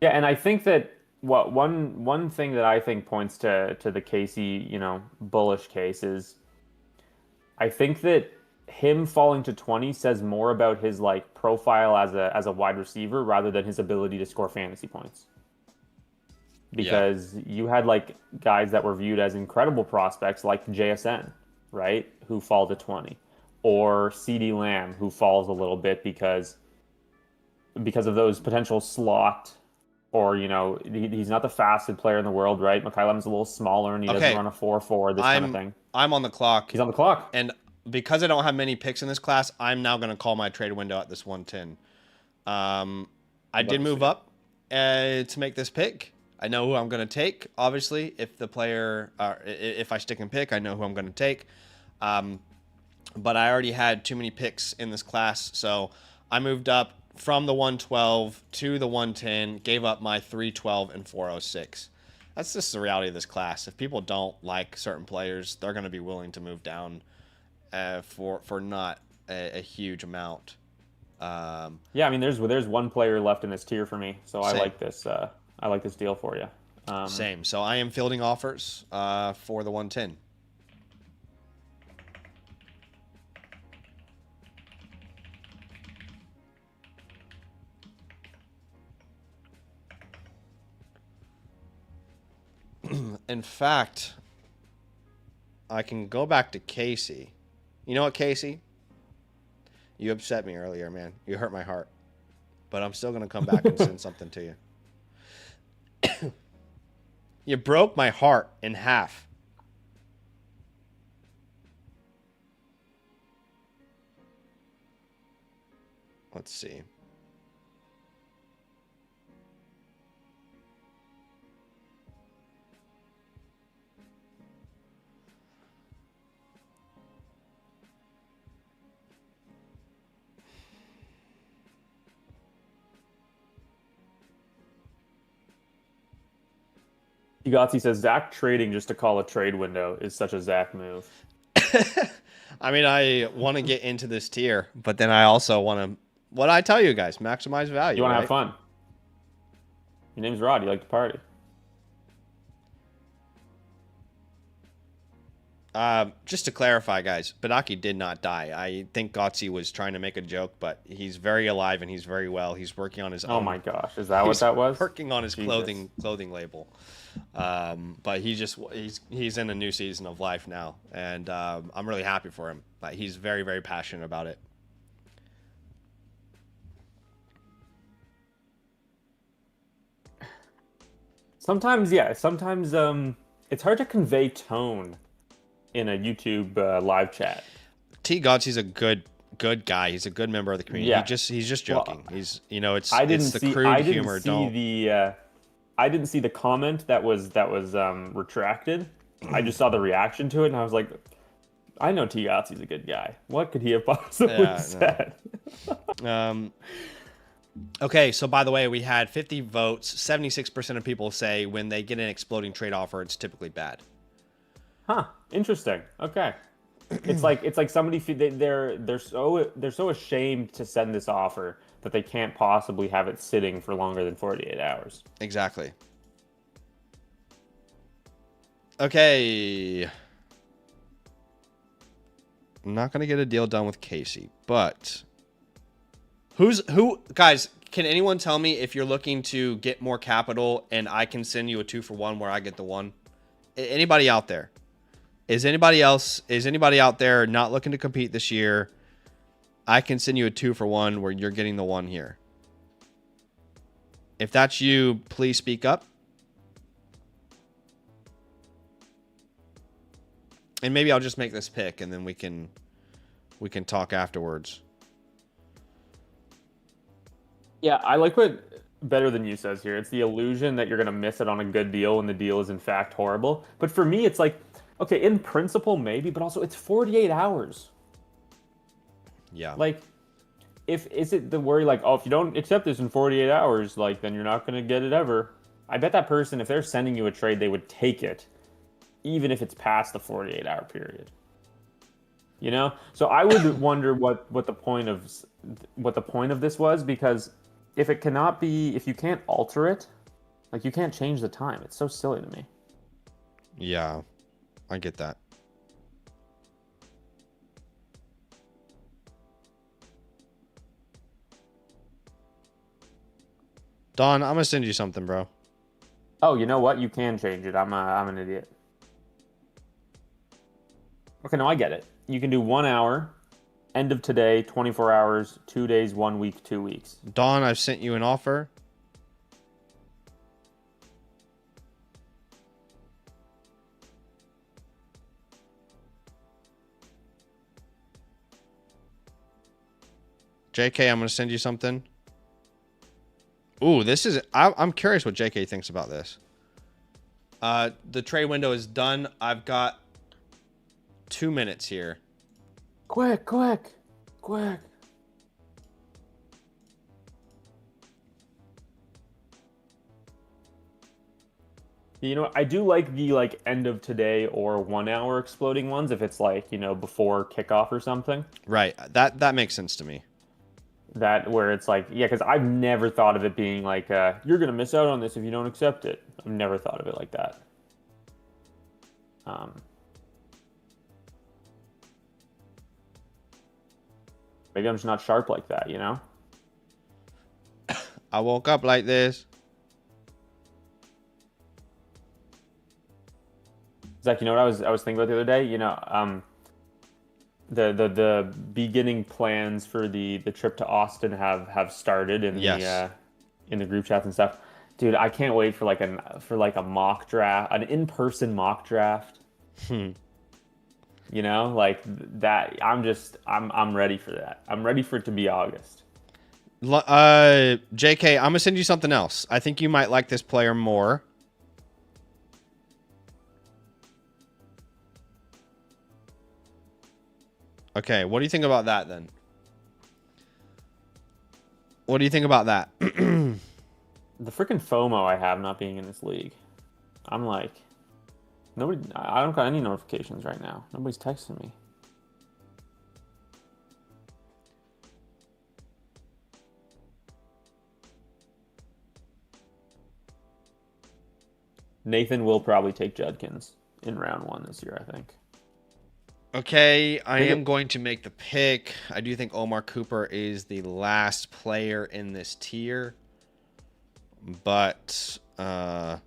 Yeah, and I think that one thing that I think points to the Casey, bullish case is I think that him falling to 20 says more about his like profile as a wide receiver rather than his ability to score fantasy points. Because you had like guys that were viewed as incredible prospects like JSN, right, who fall to 20, or CD Lamb who falls a little bit because of those potential slot, or he's not the fastest player in the world, right? Makai Lem's a little smaller and he doesn't run a 4.4, this kind of thing. I'm on the clock. He's on the clock. And because I don't have many picks in this class, I'm now going to call my trade window at this 110. I did move up to make this pick. I know who I'm going to take. Obviously, if I stick and pick, I know who I'm going to take. But I already had too many picks in this class, so I moved up from the 112 to the 110, gave up my 312 and 406. That's just the reality of this class. If people don't like certain players, they're going to be willing to move down for not a huge amount. Yeah, I mean, there's one player left in this tier for me, so same. I like this deal for you. Same. So I am fielding offers for the 110. In fact, I can go back to Casey. You know what, Casey? You upset me earlier, man. You hurt my heart. But I'm still going to come back and send something to you. You broke my heart in half. Let's see. Yahtzee says Zach trading just to call a trade window is such a Zach move. I mean, I want to get into this tier, but then I also want to, what I tell you guys, maximize value. You want to have fun. Your name's Rod. You like to party. Just to clarify, guys, Badaki did not die. I think Gotzi was trying to make a joke, but he's very alive and he's very well. He's working on his own. Oh my gosh, is that what that was? Working on his clothing label. But he's in a new season of life now, and I'm really happy for him. Like, he's very, very passionate about it. Sometimes, yeah. Sometimes it's hard to convey tone in a YouTube live chat. T. Gotzi's a good guy. He's a good member of the community. Yeah. He's just joking. Well, it's the crude humor. I didn't see the comment that was retracted. I just saw the reaction to it, and I was like, I know T. Gotzi's a good guy. What could he have possibly said? No. Okay, so by the way, we had 50 votes. 76% of people say when they get an exploding trade offer, it's typically bad. Huh. Interesting. Okay. It's like somebody they're so ashamed to send this offer that they can't possibly have it sitting for longer than 48 hours. Exactly. Okay. I'm not gonna get a deal done with Casey, but who guys, can anyone tell me if you're looking to get more capital and I can send you a 2-for-1 where I get the 1? Anybody out there? Is anybody out there not looking to compete this year? I can send you a 2-for-1 where you're getting the 1 here. If that's you, please speak up. And maybe I'll just make this pick and then we can talk afterwards. Yeah, I like what Better Than You says here. It's the illusion that you're going to miss it on a good deal when the deal is in fact horrible. But for me, it's like, okay, in principle, maybe, but also it's 48 hours. Yeah. Like, is it the worry, like, oh, if you don't accept this in 48 hours, like, then you're not going to get it ever. I bet that person, if they're sending you a trade, they would take it, even if it's past the 48-hour period. You know? So I would wonder what the point of this was, because if you can't alter it, like, you can't change the time. It's so silly to me. Yeah. I get that. Don, I'm gonna send you something, bro. Oh, you know what? You can change it. I'm an idiot. Okay, no, I get it. You can do 1 hour, end of today, 24 hours, 2 days, 1 week, 2 weeks. Don, I've sent you an offer. JK, I'm going to send you something. Ooh, I'm curious what JK thinks about this. The trade window is done. I've got 2 minutes here. Quick. You know, I do like the end of today or 1 hour exploding ones if it's before kickoff or something. Right. That makes sense to me. That where it's like, yeah, because I've never thought of it being like, you're going to miss out on this if you don't accept it. I've never thought of it like that. Maybe I'm just not sharp like that, you know? I woke up like this. Zach, you know what I was thinking about the other day? You know, the beginning plans for the trip to Austin have started in the group chats and stuff. Dude, I can't wait for a mock draft, an in-person mock draft. You know, like that. I'm ready for that. I'm ready for it to be August. JK, I'm gonna send you something else. I think you might like this player more. Okay, what do you think about that then? What do you think about that? The freaking FOMO I have not being in this league. I'm like, nobody. I don't got any notifications right now. Nobody's texting me. Nathan will probably take Judkins in round 1 this year, I think. Okay, I am going to make the pick. I do think Omar Cooper is the last player in this tier. But I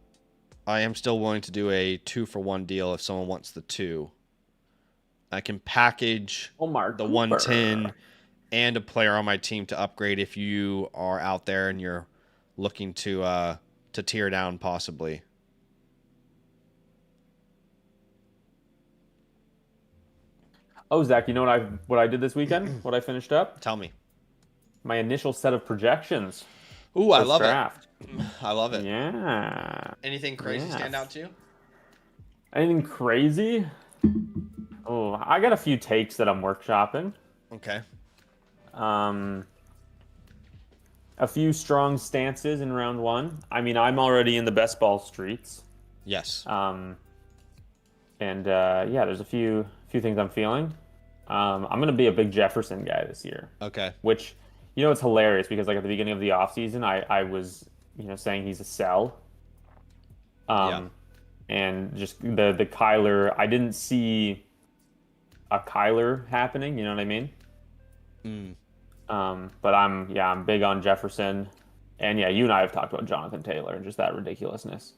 am still willing to do a 2-for-1 deal if someone wants the 2. I can package Omar the Cooper. 110 and a player on my team to upgrade if you are out there and you're looking to tear down possibly. Oh, Zach, you know what I did this weekend? What I finished up? Tell me. My initial set of projections. Ooh, I love draft. it. I love it. Yeah. Anything crazy stand out to you? Anything crazy? Oh, I got a few takes that I'm workshopping. Okay. A few strong stances in round 1. I mean, I'm already in the best ball streets. Yes. And yeah, there's a few things I'm feeling. I'm gonna be a big Jefferson guy this year. Okay. Which, you know, it's hilarious because like at the beginning of the offseason, I was, you know, saying he's a sell. Yeah. And just the Kyler, I didn't see a Kyler happening. You know what I mean? But I'm big on Jefferson, and yeah, you and I have talked about Jonathan Taylor and just that ridiculousness.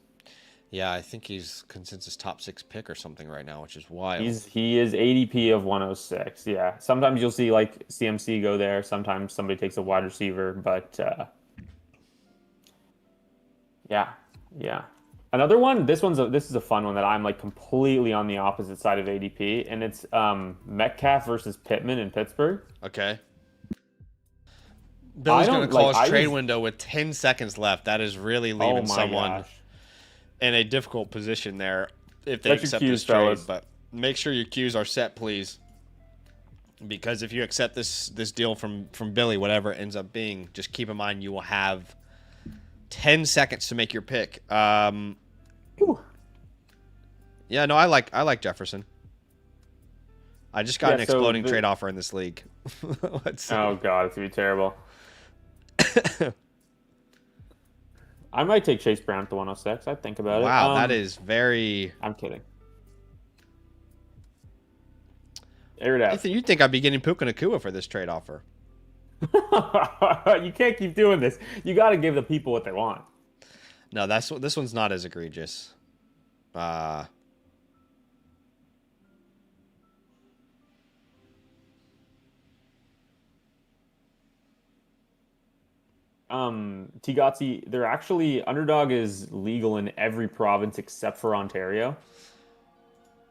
Yeah, I think he's consensus top 6 pick or something right now, which is wild. He is ADP of 106. Yeah, sometimes you'll see like CMC go there. Sometimes somebody takes a wide receiver, but yeah. Another one. This is a fun one that I'm like completely on the opposite side of ADP, and it's Metcalf versus Pittman in Pittsburgh. Okay. Bill's going to call his trade window with 10 seconds left. That is really leaving someone in a difficult position there if they accept this trade. But make sure your cues are set, please. Because if you accept this deal from Billy, whatever it ends up being, just keep in mind you will have 10 seconds to make your pick. Yeah, no, I like Jefferson. I just got an exploding trade offer in this league. Oh, God, it's going to be terrible. I might take Chase Brown at the 106. I'd think about it. Wow, that is very... I'm kidding. You think I'd be getting Puka Nacua for this trade offer? You can't keep doing this. You got to give the people what they want. No, this one's not as egregious. Tigazzi, they're actually Underdog is legal in every province except for Ontario.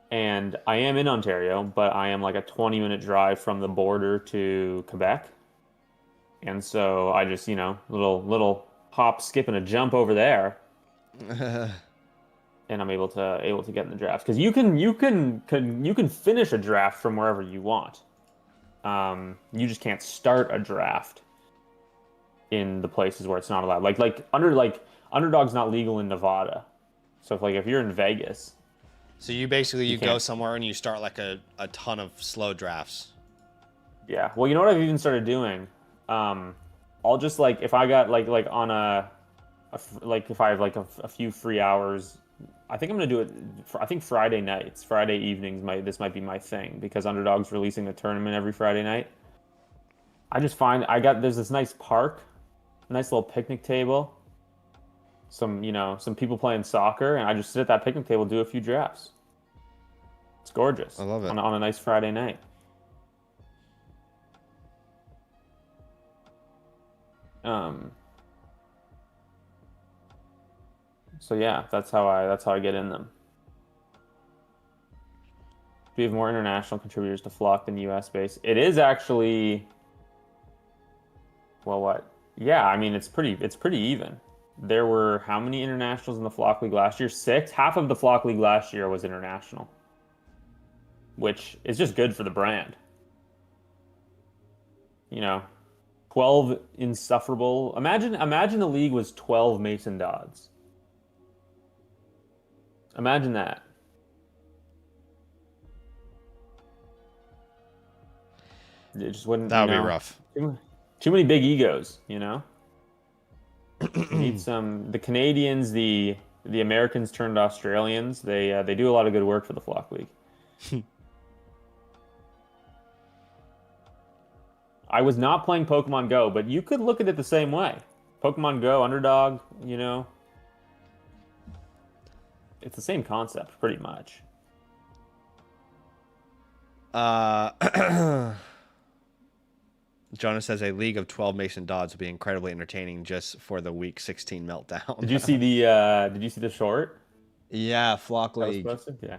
And I am in Ontario, but I am like a 20-minute drive from the border to Quebec. And so I just, little hop, skip, and a jump over there. And I'm able to get in the draft. Because you can finish a draft from wherever you want. You just can't start a draft in the places where it's not allowed. Underdog's not legal in Nevada. So if you're in Vegas. So you basically go somewhere and you start like a ton of slow drafts. Yeah. Well, you know what I've even started doing? I'll just if I got on if I have a few free hours, I think I'm gonna do it. I think Friday nights, Friday evenings this might be my thing because Underdog's releasing the tournament every Friday night. I just find there's this nice park, a nice little picnic table, some people playing soccer, and I just sit at that picnic table, do a few drafts. It's gorgeous. I love it. On a nice Friday night. So yeah, that's how I get in them. We have more international contributors to Flock than US based. It is actually, well, what? Yeah, I mean it's pretty even. There were how many internationals in the Flock League last year? 6. Half of the Flock League last year was international, which is just good for the brand. 12 insufferable. Imagine the league was 12 Mason Dodds. Imagine that. It just wouldn't. That would be rough. Too many big egos. We need some. The Canadians, the Americans turned Australians. They do a lot of good work for the Flock League. I was not playing Pokemon Go, but you could look at it the same way. Pokemon Go, underdog, it's the same concept, pretty much. Jonah says a league of 12 Mason Dodds would be incredibly entertaining just for the Week 16 meltdown. Did you see the short? Yeah, Flock League. Yeah.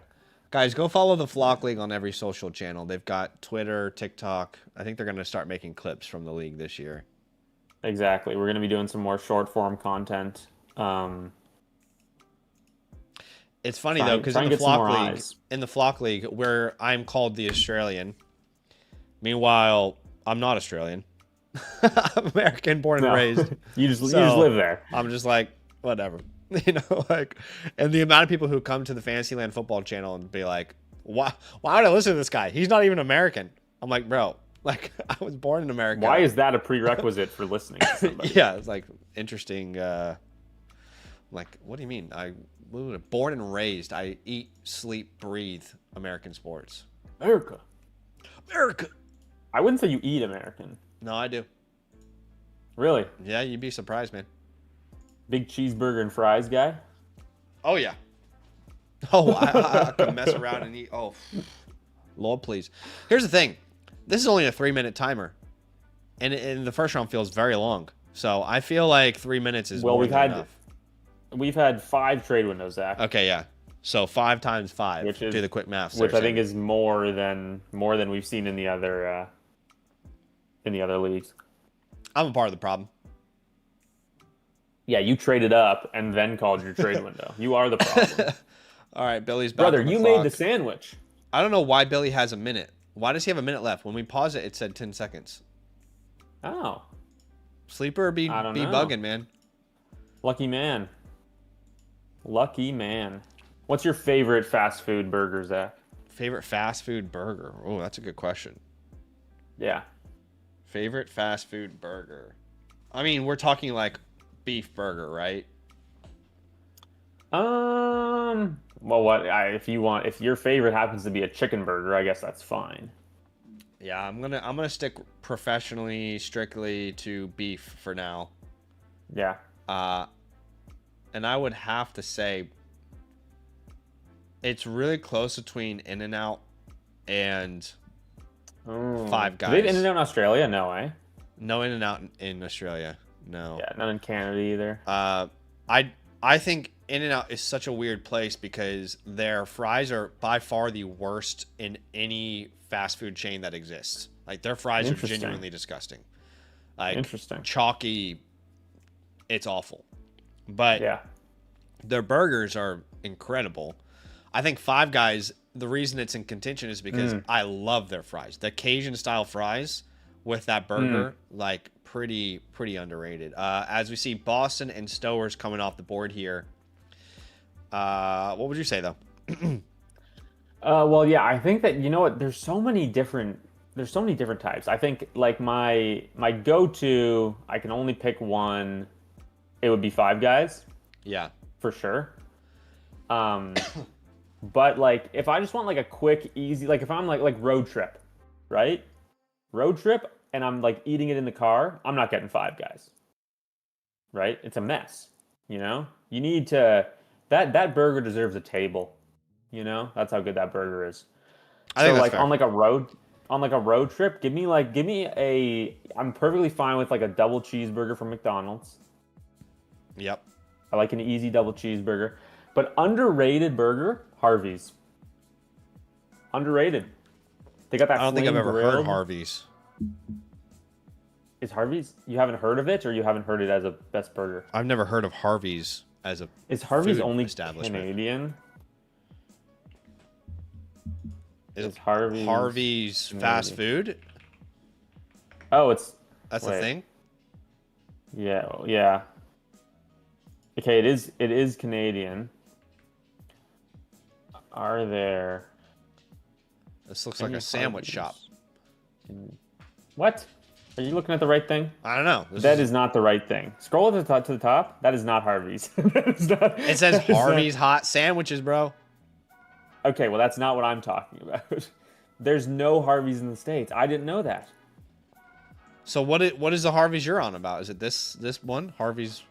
Guys, go follow the Flock League on every social channel. They've got Twitter, TikTok. I think they're going to start making clips from the league this year. Exactly. We're going to be doing some more short form content. It's funny though, because in the Flock League, where I'm called the Australian, meanwhile I'm not Australian. I'm American, born and raised. You just live there. I'm just like, whatever. And the amount of people who come to the Fantasyland football channel and be like, why would I listen to this guy? He's not even American. I'm like, bro, I was born in America. Why is that a prerequisite for listening to somebody? Yeah, it's interesting. What do you mean? Born and raised. I eat, sleep, breathe American sports. America. I wouldn't say you eat American. No, I do. Really? Yeah, you'd be surprised, man. Big cheeseburger and fries guy? Oh, yeah. Oh, I can mess around and eat. Oh, Lord, please. Here's the thing. This is only a 3-minute timer. And the first round feels very long. So I feel like 3 minutes is more than enough. We've had 5 trade windows, Zach. Okay, yeah. So 5 times 5. Do the quick math. Which I think is more than we've seen in the other leagues. I'm a part of the problem. Yeah, you traded up and then called your trade window. You are the problem. All right, Billy's back. Brother, you made the sandwich. I don't know why Billy has a minute. Why does he have a minute left? When we pause it, it said 10 seconds. Oh. Sleeper be bugging, man. Lucky man. What's your favorite fast food burger, Zach? Favorite fast food burger? Oh, that's a good question. Yeah. Favorite fast food burger. I mean, we're talking like beef burger, right? Well, if your favorite happens to be a chicken burger, I guess that's fine. Yeah, I'm gonna stick professionally, strictly to beef for now. Yeah. And I would have to say it's really close between In-N-Out and Five Guys. Do they have In-N-Out in Australia? No, eh? No In-N-Out in Australia. No. Yeah, not in Canada either. I think In-N-Out is such a weird place because their fries are by far the worst in any fast food chain that exists. Like, their fries are genuinely disgusting. Like, chalky. It's awful. But yeah, their burgers are incredible. I think Five Guys, the reason it's in contention is because I love their fries. The Cajun style fries with that burger, pretty underrated. As we see Boston and Stowers coming off the board here. What would you say though? Well, yeah, I think that there's so many different types. I think like my go-to, I can only pick one. It would be Five Guys. Yeah, for sure. But like if I just want like a quick, easy, like if I'm like road trip, right? Road trip, and I'm like eating it in the car, I'm not getting Five Guys. Right? It's a mess. You need to that burger deserves a table. That's how good that burger is. I think that's fair. on like a road trip, give me I'm perfectly fine with like a double cheeseburger from McDonald's. Yep. I like an easy double cheeseburger. But underrated burger, Harvey's. Underrated. They got that. I don't think I've ever heard Harvey's. Is Harvey's? You haven't heard of it, or you haven't heard it as a best burger? I've never heard of Harvey's as a Is Harvey's food only establishment. Canadian? Is Harvey's fast food? Oh, that's a thing. Yeah. Okay, it is Canadian. Are there? This looks like a sandwich shop. What? Are you looking at the right thing? I don't know. That is not the right thing. Scroll to the top. That is not Harvey's. It says Harvey's hot sandwiches, bro. Okay, well, that's not what I'm talking about. There's no Harvey's in the States. I didn't know that. So what is the Harvey's you're on about? Is it this one? Harvey's?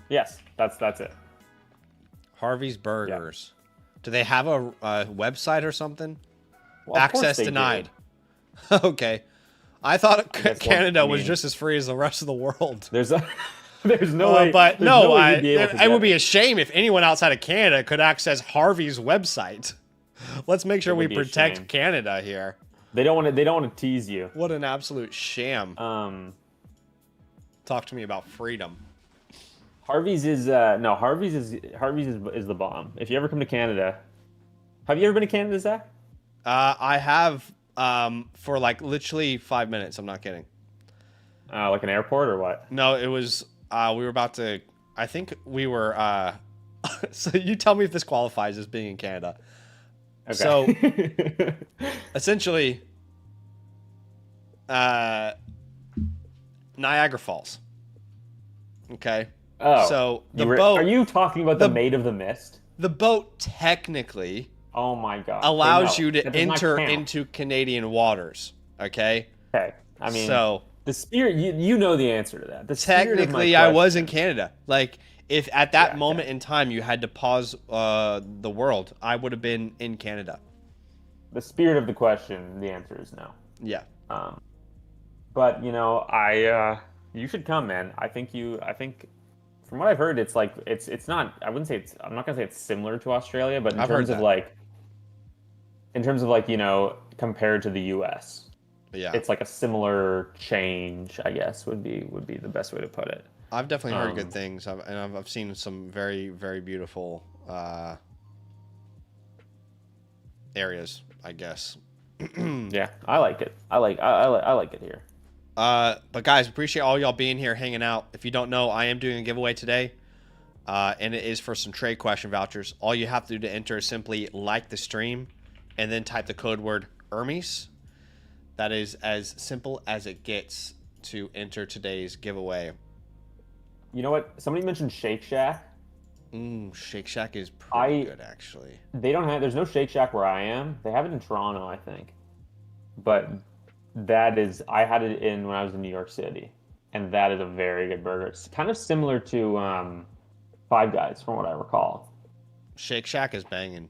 Yes, that's it. Harvey's Burgers. Yeah. Do they have a website or something? Well, access denied. Okay. I thought Canada was just as free as the rest of the world. There's no way. But no, it would be a shame if anyone outside of Canada could access Harvey's website. Let's make sure we protect Canada here. They don't want to tease you. What an absolute sham. Talk to me about freedom. Harvey's is the bomb. If you ever come to Canada, have you ever been to Canada, Zach? I have for like literally 5 minutes. I'm not kidding. Like an airport or what? No, it was we were about to. I think we were. So you tell me if this qualifies as being in Canada. Okay. So essentially, Niagara Falls. Okay. Oh. So the boat. Are you talking about the Maid of the Mist? The boat technically. Oh my God. Allows you to enter into Canadian waters. Okay. Okay. I mean, so the spirit. You know the answer to that. Technically, I was in Canada. Like, if at that moment in time you had to pause the world, I would have been in Canada. The spirit of the question, the answer is no. Yeah. But you should come, man. I think from what I've heard, it's like it's not. I'm not gonna say it's similar to Australia, but in terms of compared to the U.S. Yeah. It's like a similar change, I guess would be the best way to put it. I've definitely heard good things, and I've seen some very, very beautiful areas, I guess. Yeah, I like it. I like it here. But guys, appreciate all y'all being here, hanging out. If you don't know, I am doing a giveaway today, and it is for some trade question vouchers. All you have to do to enter is simply like the stream, and then type the code word Hermes. That is as simple as it gets to enter today's giveaway. You know what? Somebody mentioned Shake Shack. Shake Shack is pretty good, actually. There's no Shake Shack where I am. They have it in Toronto, I think. But I had it when I was in New York City. And that is a very good burger. It's kind of similar to Five Guys, from what I recall. Shake Shack is banging.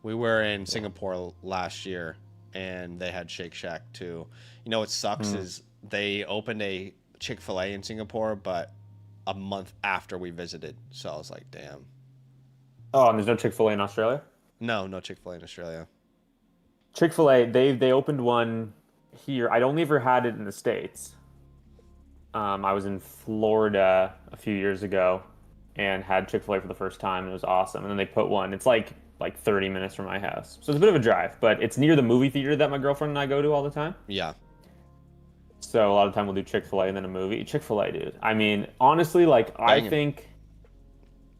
We were in Singapore last year, and they had Shake Shack too. You know what sucks is they opened a Chick-fil-A in Singapore, but a month after we visited. So I was like, damn. Oh, and there's no Chick-fil-A in Australia? No Chick-fil-A in Australia. Chick-fil-A, they opened one here. I'd only ever had it in the States. I was in Florida a few years ago and had Chick-fil-A for the first time, and it was awesome. And then they put one. It's like 30 minutes from my house. So it's a bit of a drive, but it's near the movie theater that my girlfriend and I go to all the time. Yeah. So a lot of time we'll do Chick-fil-A and then a movie. Chick-fil-A, dude. I mean, honestly, I think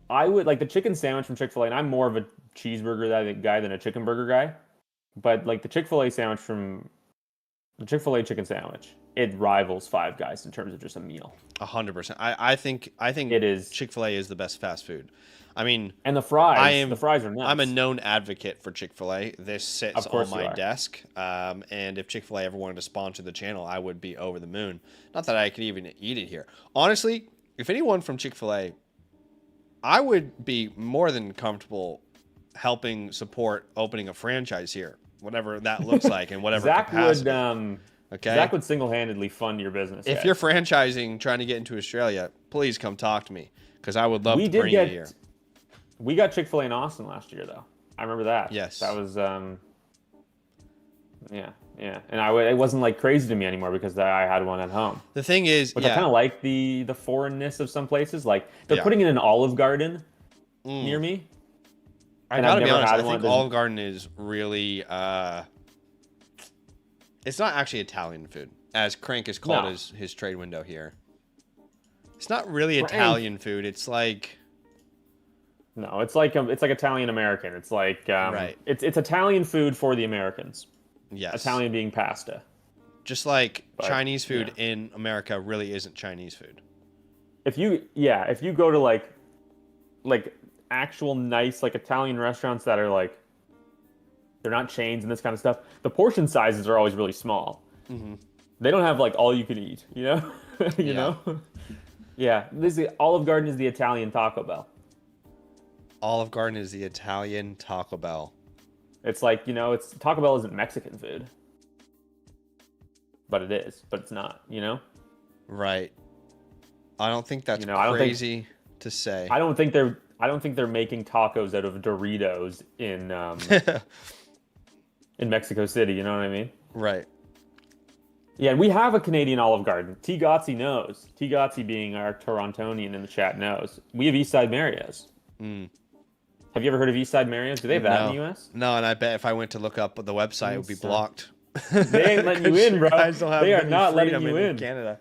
I would like the chicken sandwich from Chick-fil-A, and I'm more of a cheeseburger guy than a chicken burger guy. But the Chick-fil-A sandwich from the Chick-fil-A chicken sandwich, it rivals Five Guys in terms of just a meal. 100%. I think it is. Chick-fil-A is the best fast food. I mean, and the fries. The fries are nuts. I'm a known advocate for Chick-fil-A. This sits on my desk. And if Chick-fil-A ever wanted to sponsor the channel, I would be over the moon. Not that I could even eat it here. Honestly, if anyone from Chick-fil-A, I would be more than comfortable helping support opening a franchise here, whatever that looks like, and whatever capacity. Zach would single-handedly fund your business. If you're franchising, trying to get into Australia, please come talk to me, because I would love to bring you here. We got Chick-fil-A in Austin last year, though. I remember that. Yes. That was, yeah. Yeah, and it wasn't like crazy to me anymore because I had one at home. The thing is, which I kind of like the foreignness of some places. Like they're Yeah. putting in an Olive Garden near me. I gotta be honest. I think Olive Garden is really. It's not actually Italian food, as Crank is called his trade window here. It's not really Italian food. It's like. No, it's like Italian American. It's like right. It's Italian food for the Americans. Yes. Italian being pasta. Just like Chinese food in America really isn't Chinese food. If you go to like actual nice like Italian restaurants that are like they're not chains and this kind of stuff, the portion sizes are always really small. Mm-hmm. They don't have like all you could eat, you know? you know? Yeah. Olive Garden is the Italian Taco Bell. Olive Garden is the Italian Taco Bell. It's like, Taco Bell isn't Mexican food. But it is. But it's not, Right. I don't think that's crazy to say. I don't think they're making tacos out of Doritos in in Mexico City, you know what I mean? Right. Yeah, we have a Canadian Olive Garden. T. Gotzi knows. T. Gotzi being our Torontonian in the chat knows. We have Eastside Mario's. Mm. Have you ever heard of Eastside Mario's? Do they have that in the U.S.? No, and I bet if I went to look up the website, it would be blocked. They ain't letting you in, bro. They are not letting you in. Canada.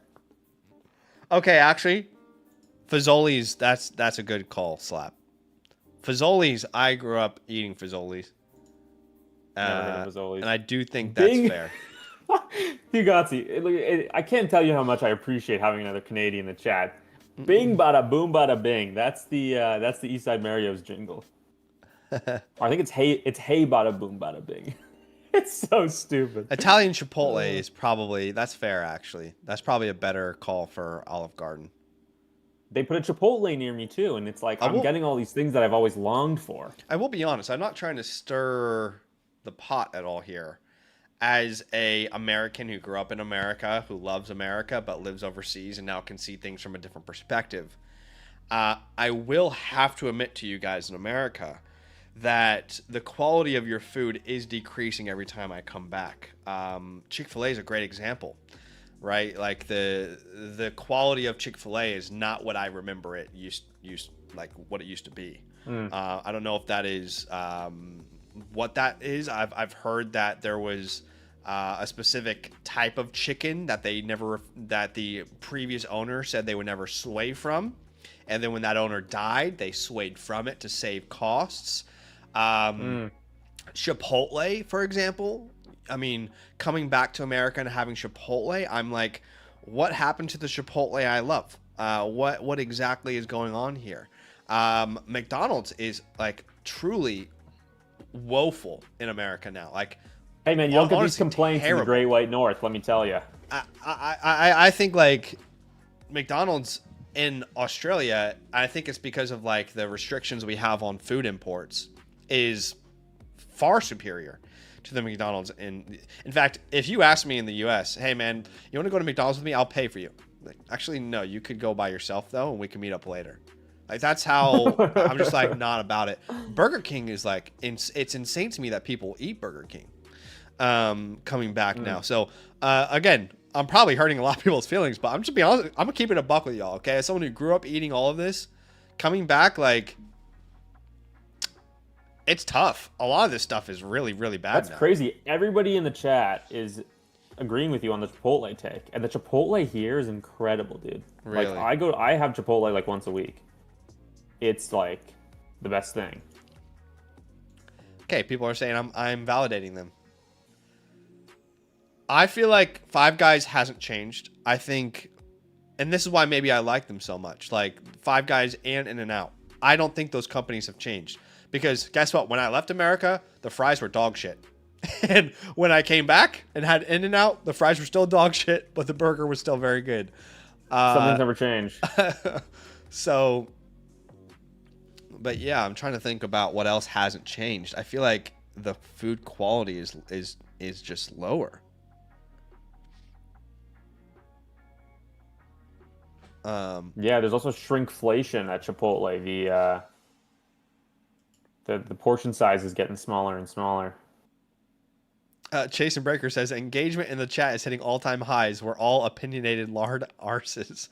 Okay, actually, Fazoli's, that's a good call, Slap. Fazoli's, I grew up eating Fazoli's. Never heard of Fazoli's. And I do think that's fair. Fugazi, I can't tell you how much I appreciate having another Canadian in the chat. Bing bada boom bada bing. That's the Eastside Mario's jingle. I think it's hey bada boom bada bing. It's so stupid. Italian Chipotle is that's fair actually. That's probably a better call for Olive Garden. They put a Chipotle near me too, and it's like I'm getting all these things that I've always longed for. I will be honest, I'm not trying to stir the pot at all here. As a American who grew up in America, who loves America but lives overseas and now can see things from a different perspective, I will have to admit to you guys in America that the quality of your food is decreasing every time I come back. Chick-fil-A is a great example, right? Like the quality of Chick-fil-A is not what I remember it used like what it used to be. I don't know if that is what that is. I've heard that there was a specific type of chicken that that the previous owner said they would never sway from, and then when that owner died, they swayed from it to save costs. Chipotle, for example. I mean, coming back to America and having Chipotle, I'm like, what happened to the Chipotle I love? What exactly is going on here? McDonald's is like truly woeful in America now. Like, hey man, you don't get these complaints in the Great White North. Let me tell you. I think like McDonald's in Australia, I think it's because of like the restrictions we have on food imports, is far superior to the McDonald's in fact, if you ask me in the US, hey man, you want to go to McDonald's with me? I'll pay for you. Like, actually, no, you could go by yourself though, and we can meet up later. Like, that's how I'm just like not about it. Burger King is like, it's insane to me that people eat Burger King coming back now. So again, I'm probably hurting a lot of people's feelings, but I'm just being honest. I'm gonna keep it a buck with y'all, okay? As someone who grew up eating all of this, coming back, like, it's tough. A lot of this stuff is really, really bad. That's crazy. Everybody in the chat is agreeing with you on the Chipotle take, and the Chipotle here is incredible, dude. Really? Like, I have Chipotle like once a week. It's like the best thing. Okay, people are saying I'm validating them. I feel like Five Guys hasn't changed. I think, and this is why maybe I like them so much, like Five Guys and In-N-Out. I don't think those companies have changed. Because guess what? When I left America, the fries were dog shit. And when I came back and had In-N-Out, the fries were still dog shit, but the burger was still very good. Something's never changed. So, but yeah, I'm trying to think about what else hasn't changed. I feel like the food quality is just lower. Yeah, there's also shrinkflation at Chipotle. The portion size is getting smaller and smaller. Chase and Breaker says engagement in the chat is hitting all-time highs. We're all opinionated lard arses.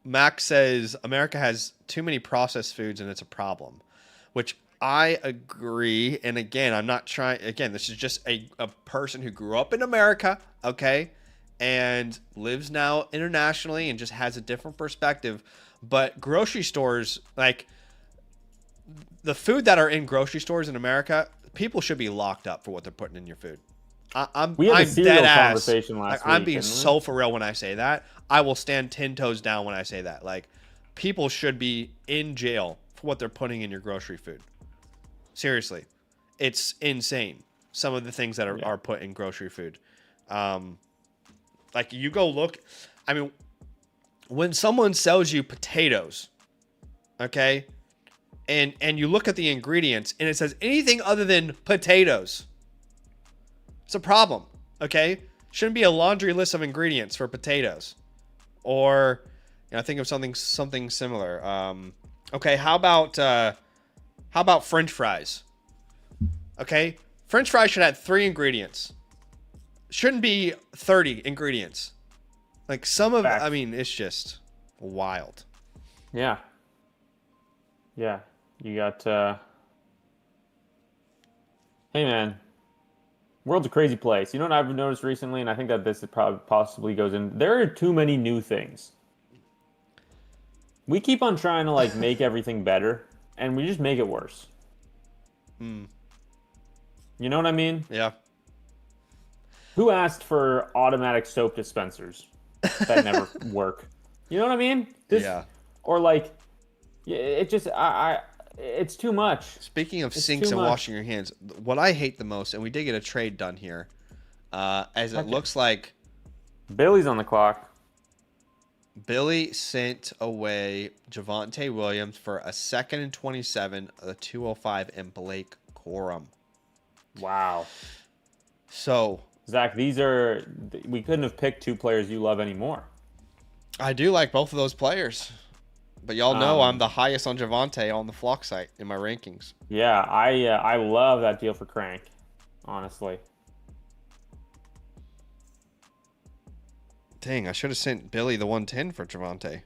Max says America has too many processed foods and it's a problem, which I agree. And again, I'm not trying. Again, this is just a person who grew up in America, okay, and lives now internationally and just has a different perspective. But grocery stores, like the food that are in grocery stores in America, people should be locked up for what they're putting in your food. I'm dead ass. I'm being so for real when I say that. I will stand 10 toes down when I say that. Like, people should be in jail for what they're putting in your grocery food. Seriously, it's insane. Some of the things that are put in grocery food. Like, you go look. I mean, when someone sells you potatoes, okay, and you look at the ingredients and it says anything other than potatoes, it's a problem, okay? Shouldn't be a laundry list of ingredients for potatoes. Or, you know, think of something similar. Okay, how about French fries? Okay, French fries should have 3 ingredients. Shouldn't be 30 ingredients. Like I mean, it's just wild. Yeah. Yeah. You got, hey man, world's a crazy place. You know what I've noticed recently, and I think that this probably possibly goes in. There are too many new things. We keep on trying to like make everything better, and we just make it worse. You know what I mean? Yeah. Who asked for automatic soap dispensers that never work? You know what I mean? Yeah. Or like, it just it's too much. Speaking of sinks and washing your hands, what I hate the most, and we did get a trade done here, as it looks like Billy's on the clock. Billy sent away Javonte Williams for a 2nd and 27, a 205, and Blake Corum. Wow. So, Zach, we couldn't have picked 2 players you love anymore. I do like both of those players. But y'all know I'm the highest on Javonte on the Flock site in my rankings. Yeah, I love that deal for Crank, honestly. Dang, I should have sent Billy the 110 for Javonte.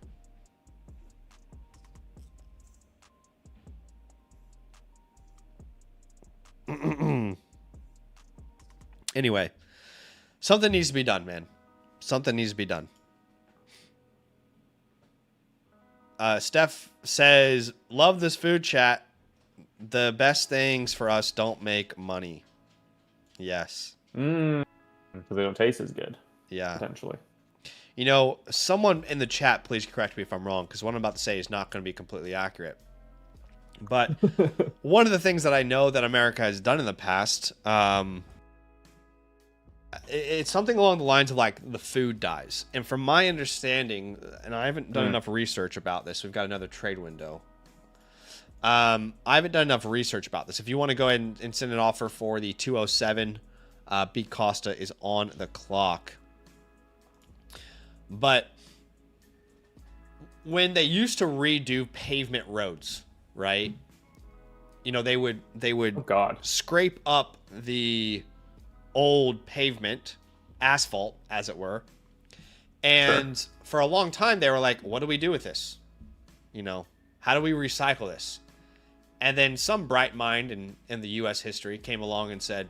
Anyway, something needs to be done, man. Something needs to be done. Steph says, love this food chat. The best things for us don't make money. Yes. Because they don't taste as good. Yeah. Potentially. You know, someone in the chat, please correct me if I'm wrong, because what I'm about to say is not going to be completely accurate. But one of the things that I know that America has done in the past, it's something along the lines of like the food dies. And from my understanding, and I haven't done enough research about this. We've got another trade window. I haven't done enough research about this. If you want to go ahead and send an offer for the 207, B Costa is on the clock. But when they used to redo pavement roads, right? You know, they would scrape up the old pavement, asphalt, as it were. And for a long time, they were like, what do we do with this? You know, how do we recycle this? And then some bright mind in the U.S. history came along and said,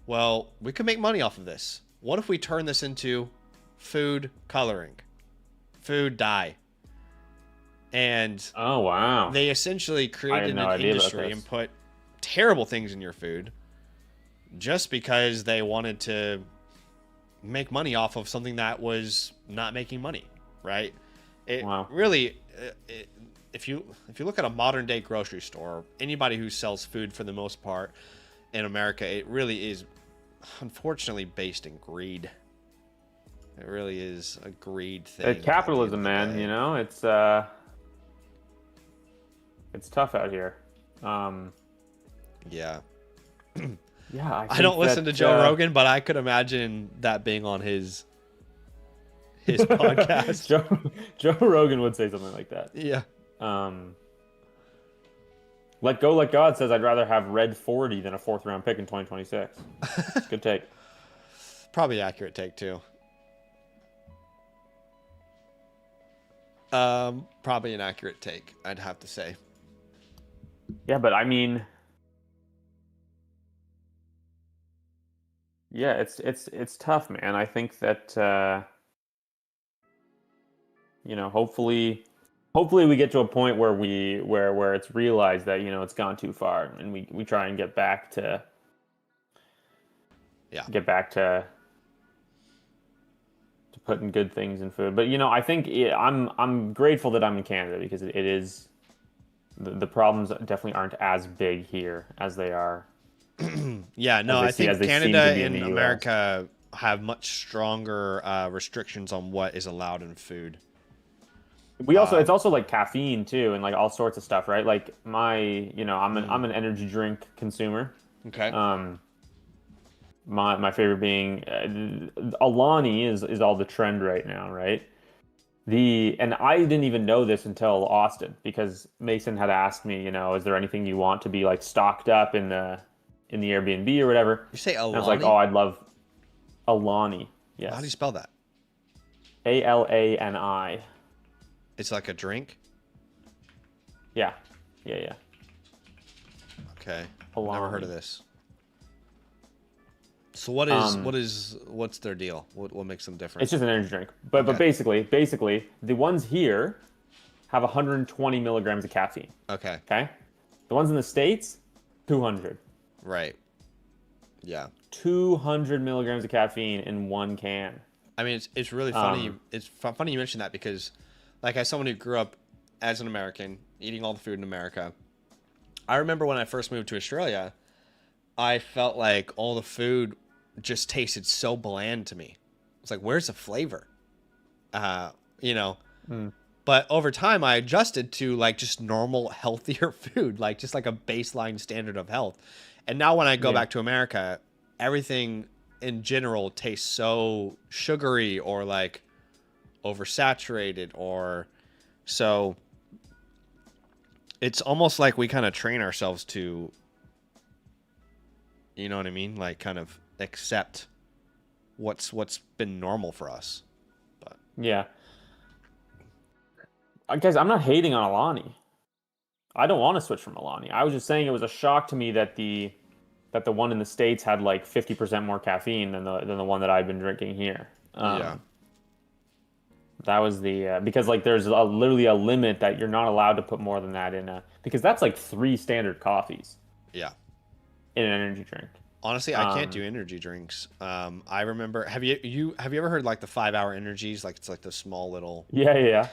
well, we could make money off of this. What if we turn this into food coloring, food dye? And oh, wow. They essentially created an industry and put terrible things in your food just because they wanted to make money off of something that was not making money, right? Really, if you look at a modern day grocery store, anybody who sells food for the most part in America, it really is unfortunately based in greed. It really is a greed thing. It's capitalism, man. You know, it's tough out here. Yeah. Yeah, I don't listen to Joe Rogan, but I could imagine that being on his podcast. Joe Rogan would say something like that. Yeah. Let Go Let God says I'd rather have red 40 than a fourth round pick in 2026. It's a good take. Probably accurate take too. Probably an accurate take, I'd have to say. Yeah, but I mean, yeah, it's tough, man. I think that hopefully we get to a point where where it's realized that it's gone too far, and we try and get back to putting good things in food. But I think I'm grateful that I'm in Canada, because it is the problems definitely aren't as big here as they are. Yeah, no, I think Canada and America have much stronger restrictions on what is allowed in food. It's also like caffeine too, and like all sorts of stuff, right? Like I'm an energy drink consumer. Okay. My favorite being Alani is all the trend right now, right? And I didn't even know this until Austin, because Mason had asked me, is there anything you want to be like stocked up in the Airbnb or whatever? You say Alani? And I was like, oh, I'd love Alani. Yes. How do you spell that? Alani. It's like a drink? Yeah. Okay. Alani. Never heard of this. So what's their deal? What makes them different? It's just an energy drink. But basically, the ones here have 120 milligrams of caffeine. Okay. Okay? The ones in the States, 200. Right. Yeah. 200 milligrams of caffeine in one can. I mean, it's really funny. It's funny you mention that, because, like, as someone who grew up as an American, eating all the food in America, I remember when I first moved to Australia, I felt like all the food just tasted so bland to me. It's like, where's the flavor? But over time I adjusted to like just normal, healthier food, like just like a baseline standard of health. And now when I go back to America, everything in general tastes so sugary or like oversaturated, or so it's almost like we kind of train ourselves to, you know what I mean? Like kind of accept what's been normal for us. But yeah. Guys, I'm not hating on Alani. I don't want to switch from Alani. I was just saying it was a shock to me that the one in the States had like 50% more caffeine than the one that I've been drinking here. Yeah. That was because like there's literally a limit that you're not allowed to put more than that in because that's like 3 standard coffees. Yeah. In an energy drink. Honestly, I can't do energy drinks. I remember. Have you ever heard like the 5-hour energies? Like it's like the small little. Yeah.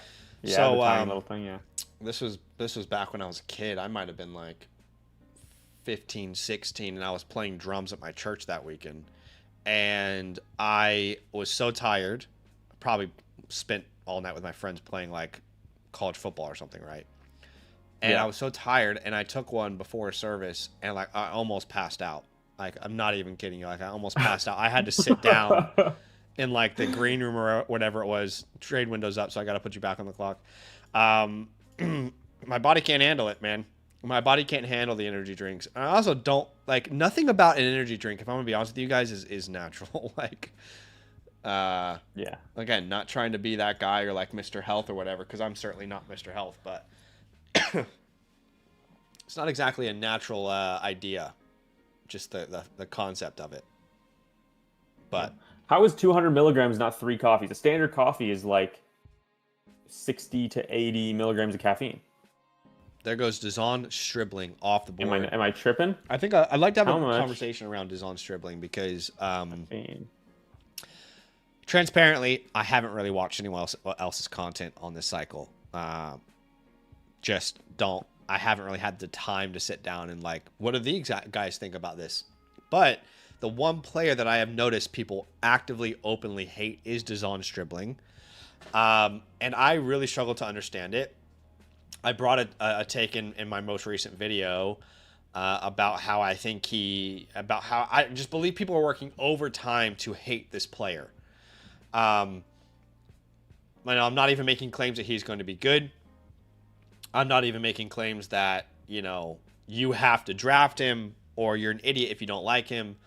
So the tiny little thing. Yeah. This was back when I was a kid. I might have been like 15, 16, and I was playing drums at my church that weekend, and I was so tired. Probably spent all night with my friends playing like college football or something, right? And I was so tired, and I took one before service, and like I almost passed out. Like, I'm not even kidding you. Like, I almost passed out. I had to sit down in like the green room or whatever it was. Trade windows up, so I got to put you back on the clock. My body can't handle it, man. My body can't handle the energy drinks. I also don't like nothing about an energy drink. If I'm gonna be honest with you guys, is natural. Like, Again, not trying to be that guy or like Mr. Health or whatever, because I'm certainly not Mr. Health, but it's not exactly a natural idea. Just the concept of it. But how is 200 milligrams not 3 coffees? A standard coffee is like 60 to 80 milligrams of caffeine. There goes Dazon Stribling off the board. Am I tripping? I think I'd like to have a conversation around Dazon Stribling because transparently, I haven't really watched anyone else's content on this cycle. I haven't really had the time to sit down and like, what do these guys think about this? But the one player that I have noticed people actively, openly hate is Dazon Stribling. And I really struggle to understand it. I brought a take in my most recent video about how I just believe people are working overtime to hate this player. I'm not even making claims that he's going to be good. I'm not even making claims that, you have to draft him or you're an idiot if you don't like him.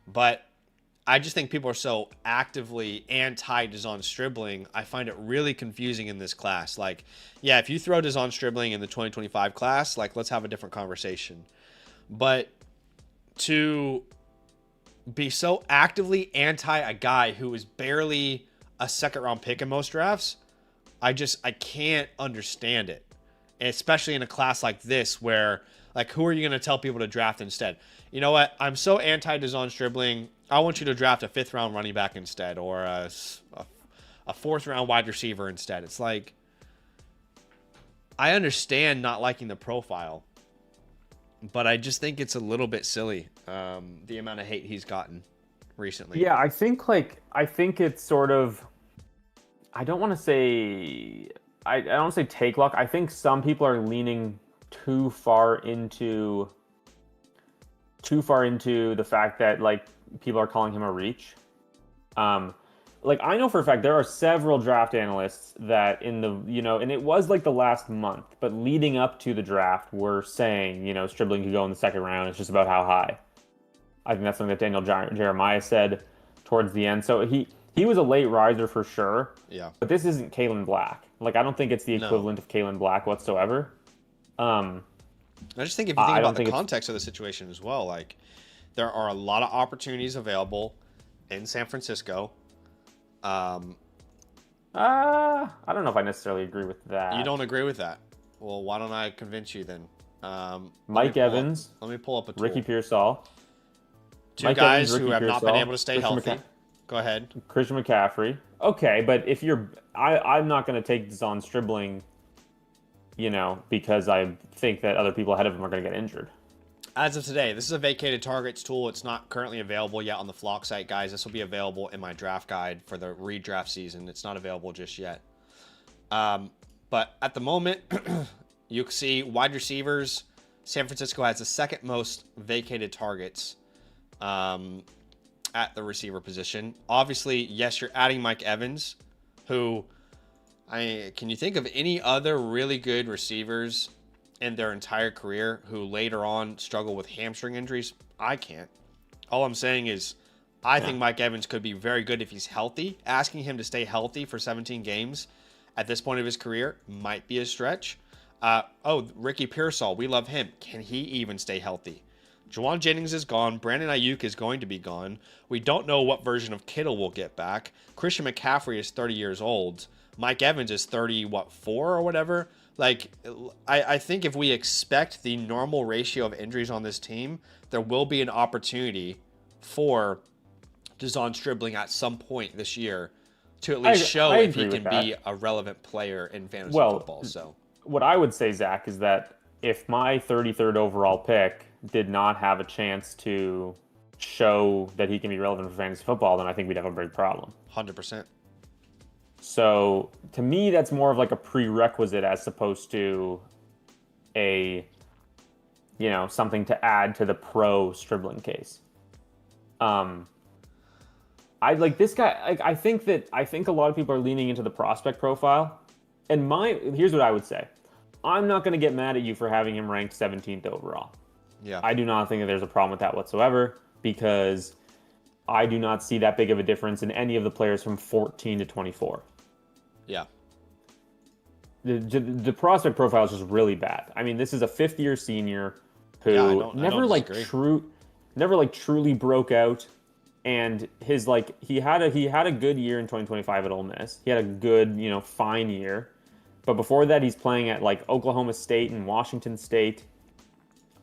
But I just think people are so actively anti-Dazon Stribling. I find it really confusing in this class. Like, yeah, if you throw Dazon Stribling in the 2025 class, like, let's have a different conversation. But to be so actively anti a guy who is barely a second-round pick in most drafts, I can't understand it. And especially in a class like this where, like, who are you going to tell people to draft instead? You know what? I'm so anti-Dazon Stribling. I want you to draft a 5th-round running back instead, or a 4th-round wide receiver instead. It's like, I understand not liking the profile, but I just think it's a little bit silly, the amount of hate he's gotten recently. Yeah, I think it's sort of, I don't want to say take luck. I think some people are leaning too far into the fact that, like, people are calling him a reach. Like, I know for a fact there are several draft analysts that in the, and it was like the last month, but leading up to the draft were saying, Stribling could go in the 2nd round. It's just about how high. I think that's something that Daniel Jeremiah said towards the end. So he was a late riser for sure. Yeah. But this isn't Kalen Black. Like, I don't think it's the equivalent of Kalen Black whatsoever. I just think if you think about the context of the situation as well, like, there are a lot of opportunities available in San Francisco. I don't know if I necessarily agree with that. You don't agree with that? Well, why don't I convince you then? Mike Evans. Let me pull up a tool. Ricky Pearsall. Two guys who have not been able to stay healthy. Go ahead. Christian McCaffrey. Okay, but if I'm not going to take Dazon Stribling, because I think that other people ahead of him are going to get injured. As of today, this is a vacated targets tool. It's not currently available yet on the Flock site, guys. This will be available in my draft guide for the redraft season. It's not available just yet. But at the moment, you can see wide receivers. San Francisco has the 2nd most vacated targets at the receiver position. Obviously, yes, you're adding Mike Evans, who, can you think of any other really good receivers in their entire career who later on struggle with hamstring injuries? I can't. All I'm saying is I think Mike Evans could be very good if he's healthy. Asking him to stay healthy for 17 games at this point of his career might be a stretch. Ricky Pearsall, we love him. Can he even stay healthy? Juwan Jennings is gone. Brandon Ayuk is going to be gone. We don't know what version of Kittle we'll get back. Christian McCaffrey is 30 years old. Mike Evans is 4 or whatever. Like, I think if we expect the normal ratio of injuries on this team, there will be an opportunity for Dazon Stribling at some point this year to at least show if he can be a relevant player in fantasy football. So, what I would say, Zach, is that if my 33rd overall pick did not have a chance to show that he can be relevant for fantasy football, then I think we'd have a big problem. 100%. So to me, that's more of like a prerequisite as opposed to something to add to the pro Stribling case. I like this guy. I think a lot of people are leaning into the prospect profile. And here's what I would say. I'm not going to get mad at you for having him ranked 17th overall. Yeah. I do not think that there's a problem with that whatsoever because I do not see that big of a difference in any of the players from 14 to 24. Yeah. The prospect profile is just really bad. I mean, this is a 5th-year senior who never truly broke out, and his he had a good year in 2025 at Ole Miss. He had a good, fine year, but before that, he's playing at Oklahoma State and Washington State.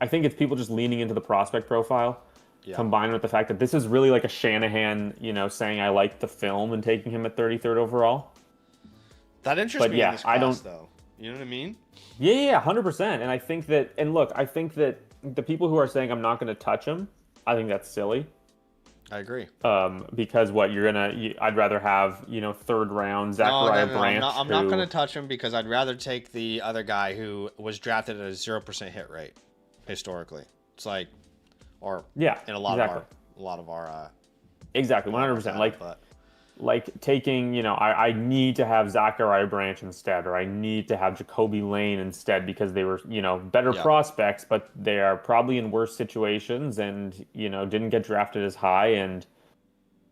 I think it's people just leaning into the prospect profile. Yeah. Combined with the fact that this is really like a Shanahan, saying I like the film and taking him at 33rd overall. That interests me in this class, though. You know what I mean? Yeah, 100%. And I think that the people who are saying I'm not going to touch him, I think that's silly. I agree. Because I'd rather have, 3rd round Zachariah Branch. I'm not going to touch him because I'd rather take the other guy who was drafted at a 0% hit rate historically. It's like, in a lot of our exactly 100%. like taking, I need to have Zachariah Branch instead, or I need to have Jacoby Lane instead because they were, better prospects, but they are probably in worse situations and, didn't get drafted as high and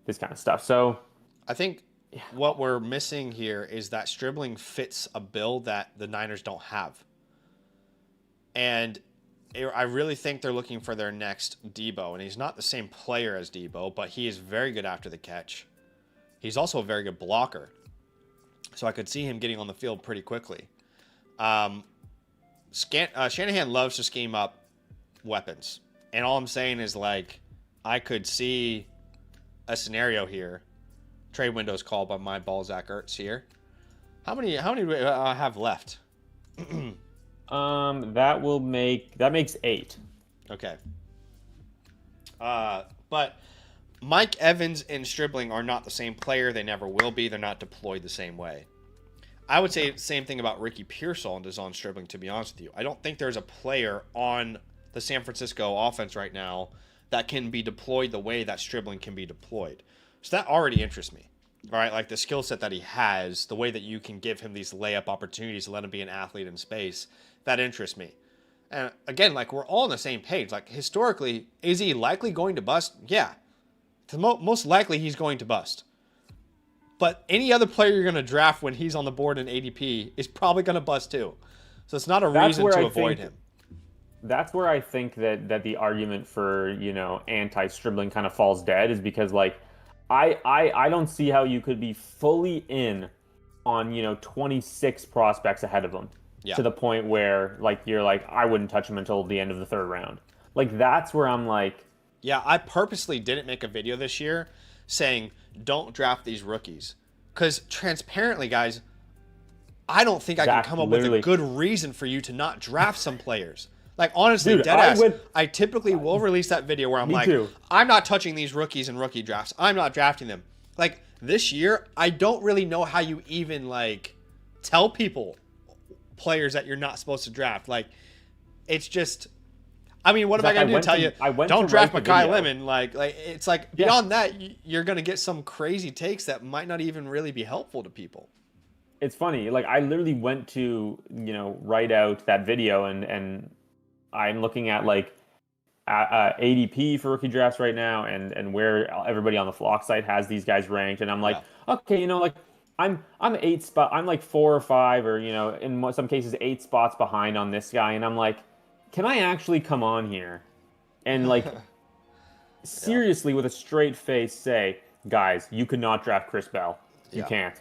this kind of stuff. So I think what we're missing here is that Stribling fits a bill that the Niners don't have. And I really think they're looking for their next Debo, and he's not the same player as Debo, but he is very good after the catch. He's also a very good blocker. So I could see him getting on the field pretty quickly. Shanahan loves to scheme up weapons. And all I'm saying is, like, I could see a scenario here. Trade windows called by my ball, Zach Ertz here. How many do we have left? That makes 8. Okay. But Mike Evans and Stribling are not the same player. They never will be. They're not deployed the same way. I would say the same thing about Ricky Pearsall and Deshaun Stribling, to be honest with you. I don't think there's a player on the San Francisco offense right now that can be deployed the way that Stribling can be deployed. So that already interests me. All right, like the skill set that he has, the way that you can give him these layup opportunities to let him be an athlete in space, that interests me. And again, like, we're all on the same page. Like, historically, is he likely going to bust? Yeah. Most likely he's going to bust. But any other player you're going to draft when he's on the board in ADP is probably going to bust too. So it's not a reason to avoid him. That's where I think that the argument for, anti-Stribling kind of falls dead, is because, like, I don't see how you could be fully in on, 26 prospects ahead of him to the point where, like, you're like, I wouldn't touch him until the end of the 3rd round. Like, that's where I'm like... Yeah, I purposely didn't make a video this year saying, don't draft these rookies. Because transparently, guys, I don't think I can come up with a good reason for you to not draft some players. Like, honestly, dude, deadass, I typically will release that video where I'm like, too. I'm not touching these rookies in rookie drafts. I'm not drafting them. Like, this year, I don't really know how you even, like, tell people players that you're not supposed to draft. Like, it's just... I mean, what am I going to do? Tell you, don't draft Mekhi Lemon. Like, it's like, beyond that, you're going to get some crazy takes that might not even really be helpful to people. It's funny. Like, I literally went to, write out that video, and I'm looking at, like, ADP for rookie drafts right now, and where everybody on the Flock site has these guys ranked, and I'm like, okay, like, I'm 8 spot, I'm like 4 or 5, or in some cases 8 spots behind on this guy, and I'm like, can I actually come on here and, like, seriously with a straight face say, guys, you cannot draft Chris Bell. You can't.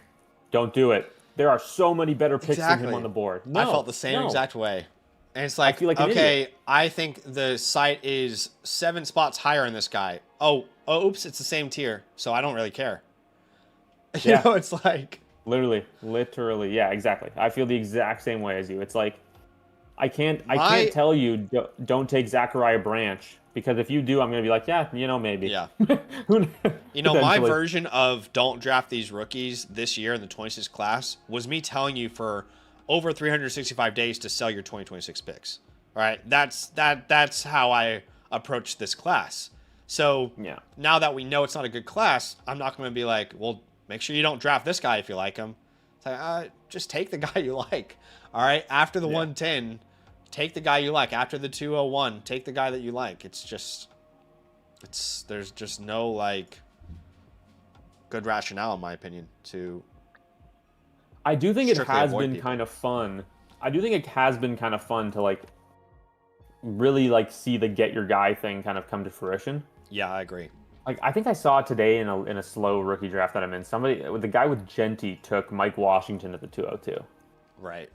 Don't do it. There are so many better picks than him on the board. No, I felt the same exact way. And it's like, okay, I think the site is 7 spots higher in this guy. Oh, oops, it's the same tier, so I don't really care. You know, it's like... Literally, yeah, exactly. I feel the exact same way as you. It's like, I can't tell you don't take Zachariah Branch, because if you do, I'm going to be like, yeah, maybe. Yeah. My version of don't draft these rookies this year in the 26 class was me telling you for over 365 days to sell your 2026 picks. All right? That's how I approach this class. So now that we know it's not a good class, I'm not going to be like, well, make sure you don't draft this guy if you like him. It's like, just take the guy you like. All right? After the 110... take the guy you like. After the 201, take the guy that you like. There's just no, like, good rationale, in my opinion, to... I do think it has been kind of fun. I do think it has been kind of fun to, like, really, like, see the get your guy thing kind of come to fruition. Yeah, I agree. Like, I think I saw today in a slow rookie draft that I'm in, the guy with Genty took Mike Washington at the 202. Right.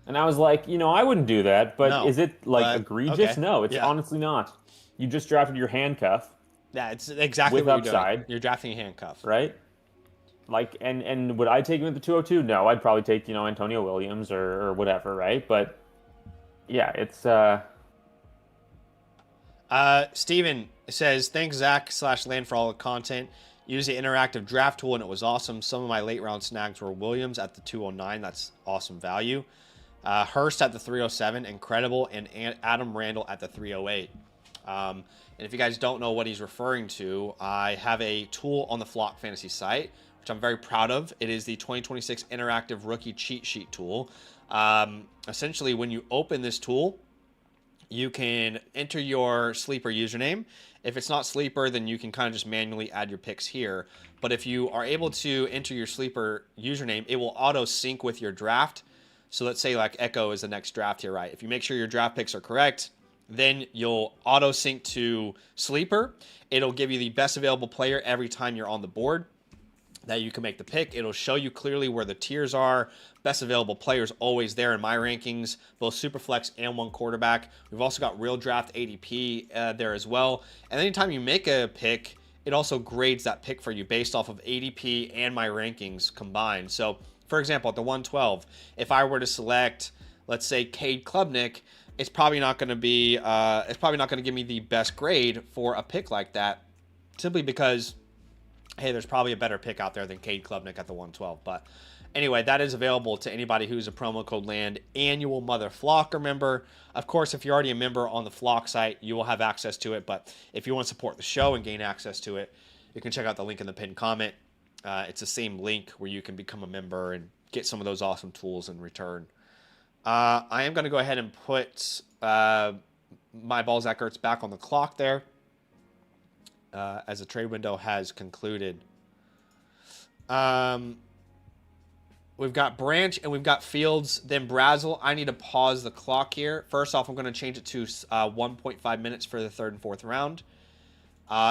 And I was like, I wouldn't do that, but is it, like, egregious? Okay. No, it's honestly not. You just drafted your handcuff. Yeah, it's exactly what you're doing. You're drafting a handcuff. Right? Like, and would I take him at the 202? No, I'd probably take, Antonio Williams or whatever, right? But, yeah, it's... Steven says, thanks, Zach/Land, for all the content. Use the interactive draft tool, and it was awesome. Some of my late-round snags were Williams at the 209. That's awesome value. Hurst at the 307, incredible, and Adam Randall at the 308. And And if you guys don't know what he's referring to, I have a tool on the Flock Fantasy site, which I'm very proud of. It is the 2026 Interactive Rookie Cheat Sheet tool. Essentially, when you open this tool, you can enter your sleeper username. If it's not sleeper, then you can kind of just manually add your picks here. But if you are able to enter your sleeper username, it will auto sync with your draft. So let's say like Echo is the next draft here, right? If you make sure your draft picks are correct, then you'll auto sync to sleeper. It'll give you the best available player every time you're on the board that you can make the pick. It'll show you clearly where the tiers are. Best available players always there in my rankings, both Superflex and one quarterback. We've also got Real Draft ADP there as well. And anytime you make a pick, it also grades that pick for you based off of ADP and my rankings combined. So, for example, at the 112, if I were to select, let's say, Cade Klubnik, it's probably not going to be, give me the best grade for a pick like that, simply because, hey, there's probably a better pick out there than Cade Klubnik at the 112. But anyway, that is available to anybody who's a promo code LAND annual Mother Flocker member. Of course, if you're already a member on the Flock site, you will have access to it. But if you want to support the show and gain access to it, you can check out the link in the pinned comment. It's the same link where you can become a member and get some of those awesome tools in return. I am going to go ahead and put my Balzac Ertz back on the clock there. As the trade window has concluded. We've got Branch and we've got Fields, then Brazel. I need to pause the clock here. First off, I'm going to change it to 1.5 minutes for the third and fourth round.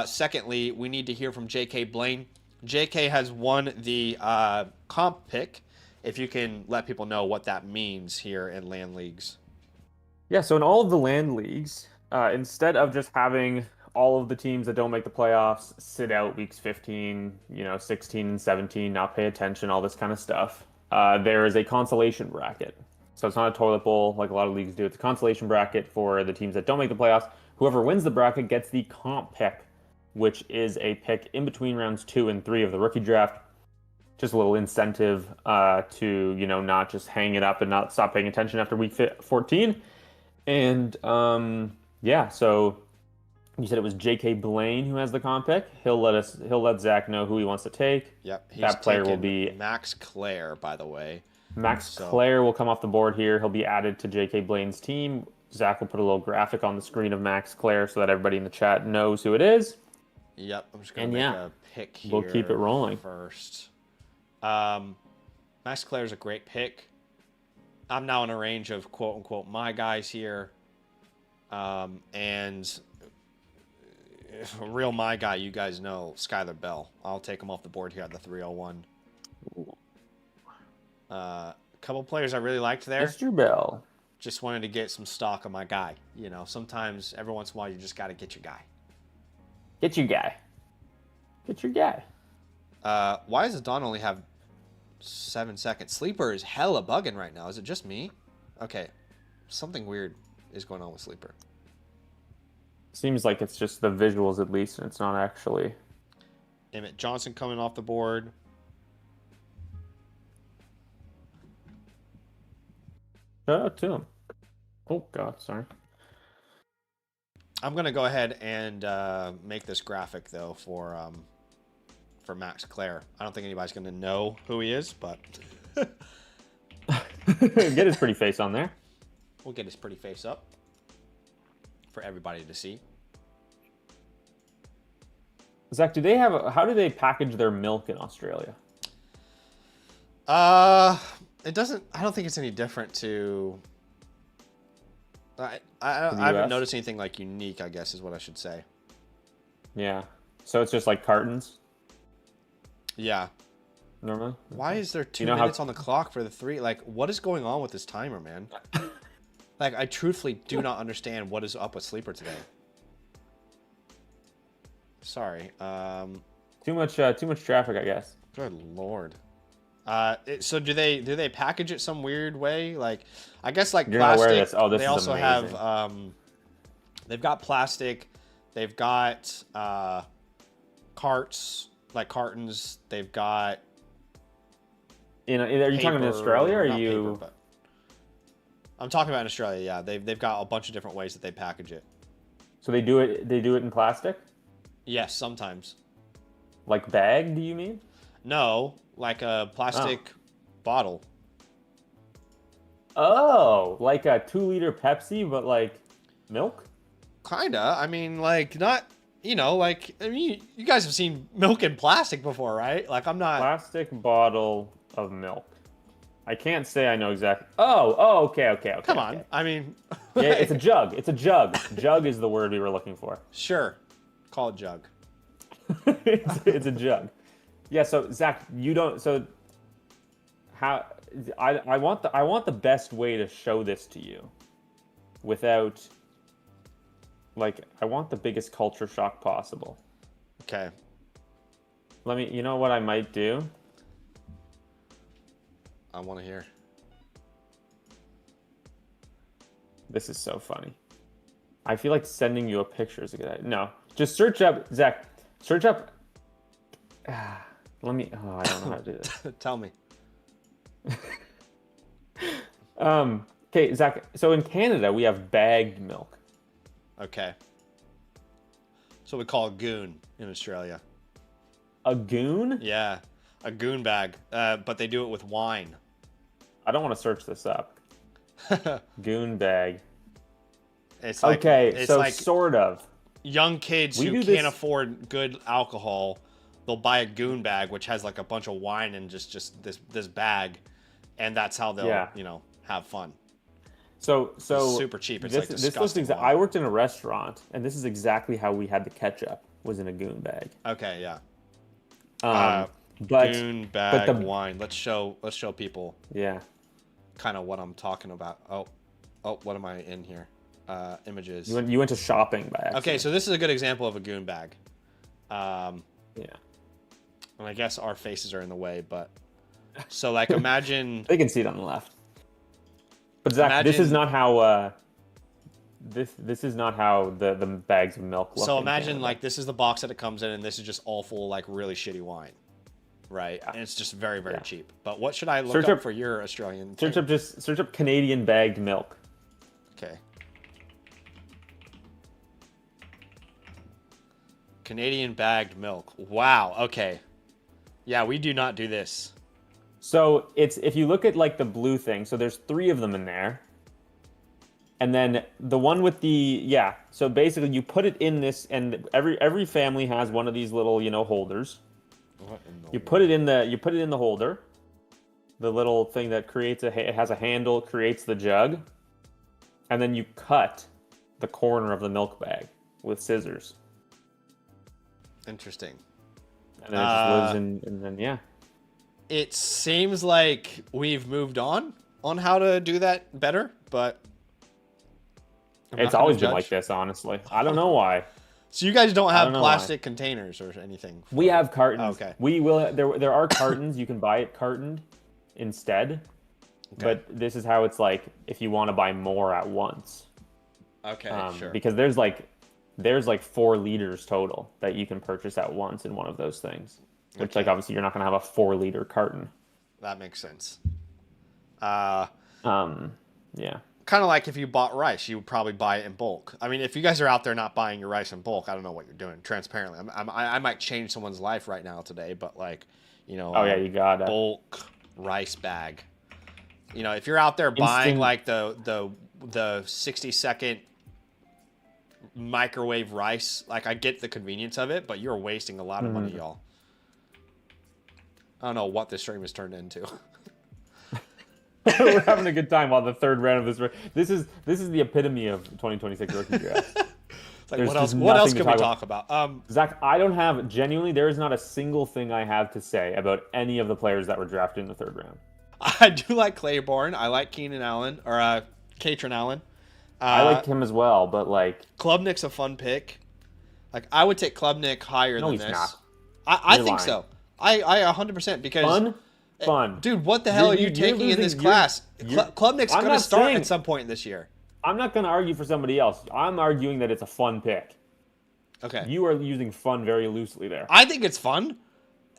Secondly, we need to hear from J.K. Blaine. J.K. has won the comp pick. If you can let people know what that means here in land leagues. Yeah, so in all of the land leagues, instead of just having all of the teams that don't make the playoffs sit out weeks 15, 16 and 17, not pay attention, all this kind of stuff. There is a consolation bracket. So it's not a toilet bowl like a lot of leagues do. It's a consolation bracket for the teams that don't make the playoffs. Whoever wins the bracket gets the comp pick, which is a pick in between rounds 2 and 3 of the rookie draft. Just a little incentive to, not just hang it up and not stop paying attention after week 14. And yeah, so you said it was J.K. Blaine who has the comp pick. He'll let Zach know who he wants to take. Yep, that player will be Max Clare, by the way. Clare will come off the board here. He'll be added to J.K. Blaine's team. Zach will put a little graphic on the screen of Max Clare so that everybody in the chat knows who it is. Yep, I'm just gonna make a pick here. We'll keep it rolling first. Max Clare is a great pick. I'm now in a range of quote unquote my guys here, and real my guy, you guys know, Skylar Bell. I'll take him off the board here at the 301. A couple players I really liked there. Mr. Bell. Just wanted to get some stock on my guy. Sometimes every once in a while you just got to get your guy. Get your guy. Get your guy. Why does the Dawn only have 7 seconds? Sleeper is hella bugging right now. Is it just me? Okay. Something weird is going on with Sleeper. Seems like it's just the visuals at least, and it's not actually. Emmett Johnson coming off the board. Shout out to him. Oh, God, sorry. I'm going to go ahead and make this graphic, though, for Max Clare. I don't think anybody's going to know who he is, but... Get his pretty face on there. We'll get his pretty face up for everybody to see. Zach, how do they package their milk in Australia? It doesn't. I don't think it's any different to. I haven't noticed anything like unique, I guess is what I should say. Yeah. So it's just like cartons. Yeah. Normally. Why is there 2 minutes on the clock for the 3? Like, what is going on with this timer, man? Like, I truthfully do not understand what is up with Sleeper today. Sorry. Too much traffic, I guess. Good Lord. So do they package it some weird way? Like, I guess like You're plastic. Not aware of this. Oh, this they is also amazing. have they've got plastic. They've got carts, like cartons. They've got. Are you talking in Australia or are you? I'm talking about in Australia. Yeah, they've got a bunch of different ways that they package it. So they do it in plastic? Yes, sometimes. Like bag, do you mean? No, like a plastic bottle. Oh, like a 2-liter Pepsi, but like milk? Kinda. I mean, like, not, like, I mean, you guys have seen milk in plastic before, right? Like, I'm not. Plastic bottle of milk. I can't say I know exactly. Okay. Come on. I mean. Yeah, it's a jug. It's a jug. Jug is the word we were looking for. Sure. Call it jug. It's a jug. Yeah, so Zach, you don't, so how, I want the best way to show this to you without, like, I want the biggest culture shock possible. Okay. You know what I might do? I want to hear. This is so funny. I feel like sending you a picture is a good idea. No, just search up, Zach, search up, I don't know how to do this. Tell me. Okay, Zach, so in Canada, we have bagged milk. Okay. So we call it goon in Australia. A goon? Yeah, a goon bag, but they do it with wine. I don't want to search this up. Goon bag. It's like, okay, it's so like sort of. Young kids who can't afford good alcohol, they'll buy a goon bag, which has like a bunch of wine and just this bag, and that's how they'll have fun. So it's super cheap. It's I worked in a restaurant, and this is exactly how we had the ketchup, was in a goon bag. Okay, yeah. But goon bag wine. Let's show people. Yeah. Kind of what I'm talking about. Oh, what am I in here? Images. You went to shopping by accident. Okay, so this is a good example of a goon bag. Yeah. And I guess our faces are in the way, but so like imagine they can see it on the left. But Zach, this is not how this is not how the bags of milk look. So imagine like this is the box that it comes in, and this is just all full of like really shitty wine, right? Yeah. And it's just very cheap. But what should I look up for your Australian? Search up Canadian bagged milk. Okay. Canadian bagged milk. Wow. Okay. Yeah, we do not do this. So it's, if you look at like the blue thing, so there's 3 of them in there. And then the one with so basically you put it in this, and every family has one of these little, holders. You put it in the holder. The little thing that it has a handle, creates the jug. And then you cut the corner of the milk bag with scissors. Interesting. And then it just lives in, and then It seems like we've moved on how to do that better, but it's always been like this, honestly. I don't know why. So you guys don't have plastic containers or anything? We have cartons. Oh, okay. We will. There are cartons. You can buy it cartoned instead. Okay. But this is how it's like if you want to buy more at once. Okay, sure. Because there's like 4 liters total that you can purchase at once in one of those things. Which, like, obviously you're not going to have a 4-liter carton. That makes sense. Yeah. Kind of like if you bought rice, you would probably buy it in bulk. I mean, if you guys are out there not buying your rice in bulk, I don't know what you're doing. Transparently, I might change someone's life right now today, but like, Oh yeah, you got it. Bulk rice bag. If you're out there buying like the 60-second microwave rice, like I get the convenience of it, but you're wasting a lot of money, y'all. I don't know what this stream has turned into. We're having a good time on the 3rd round of this. This is the epitome of 2026 rookie draft. Like, what else can we talk about? Zach, there is not a single thing I have to say about any of the players that were drafted in the 3rd round. I do like Claiborne. I like Keenan Allen, or Katrin Allen. I like him as well, but like Klubnik's a fun pick. Like I would take Klubnik higher than this. Not. I think so. I 100% because fun. Dude, what the hell are you taking in this class? Klubnik's going to start at some point this year. I'm not going to argue for somebody else. I'm arguing that it's a fun pick. Okay. You are using fun very loosely there. I think it's fun.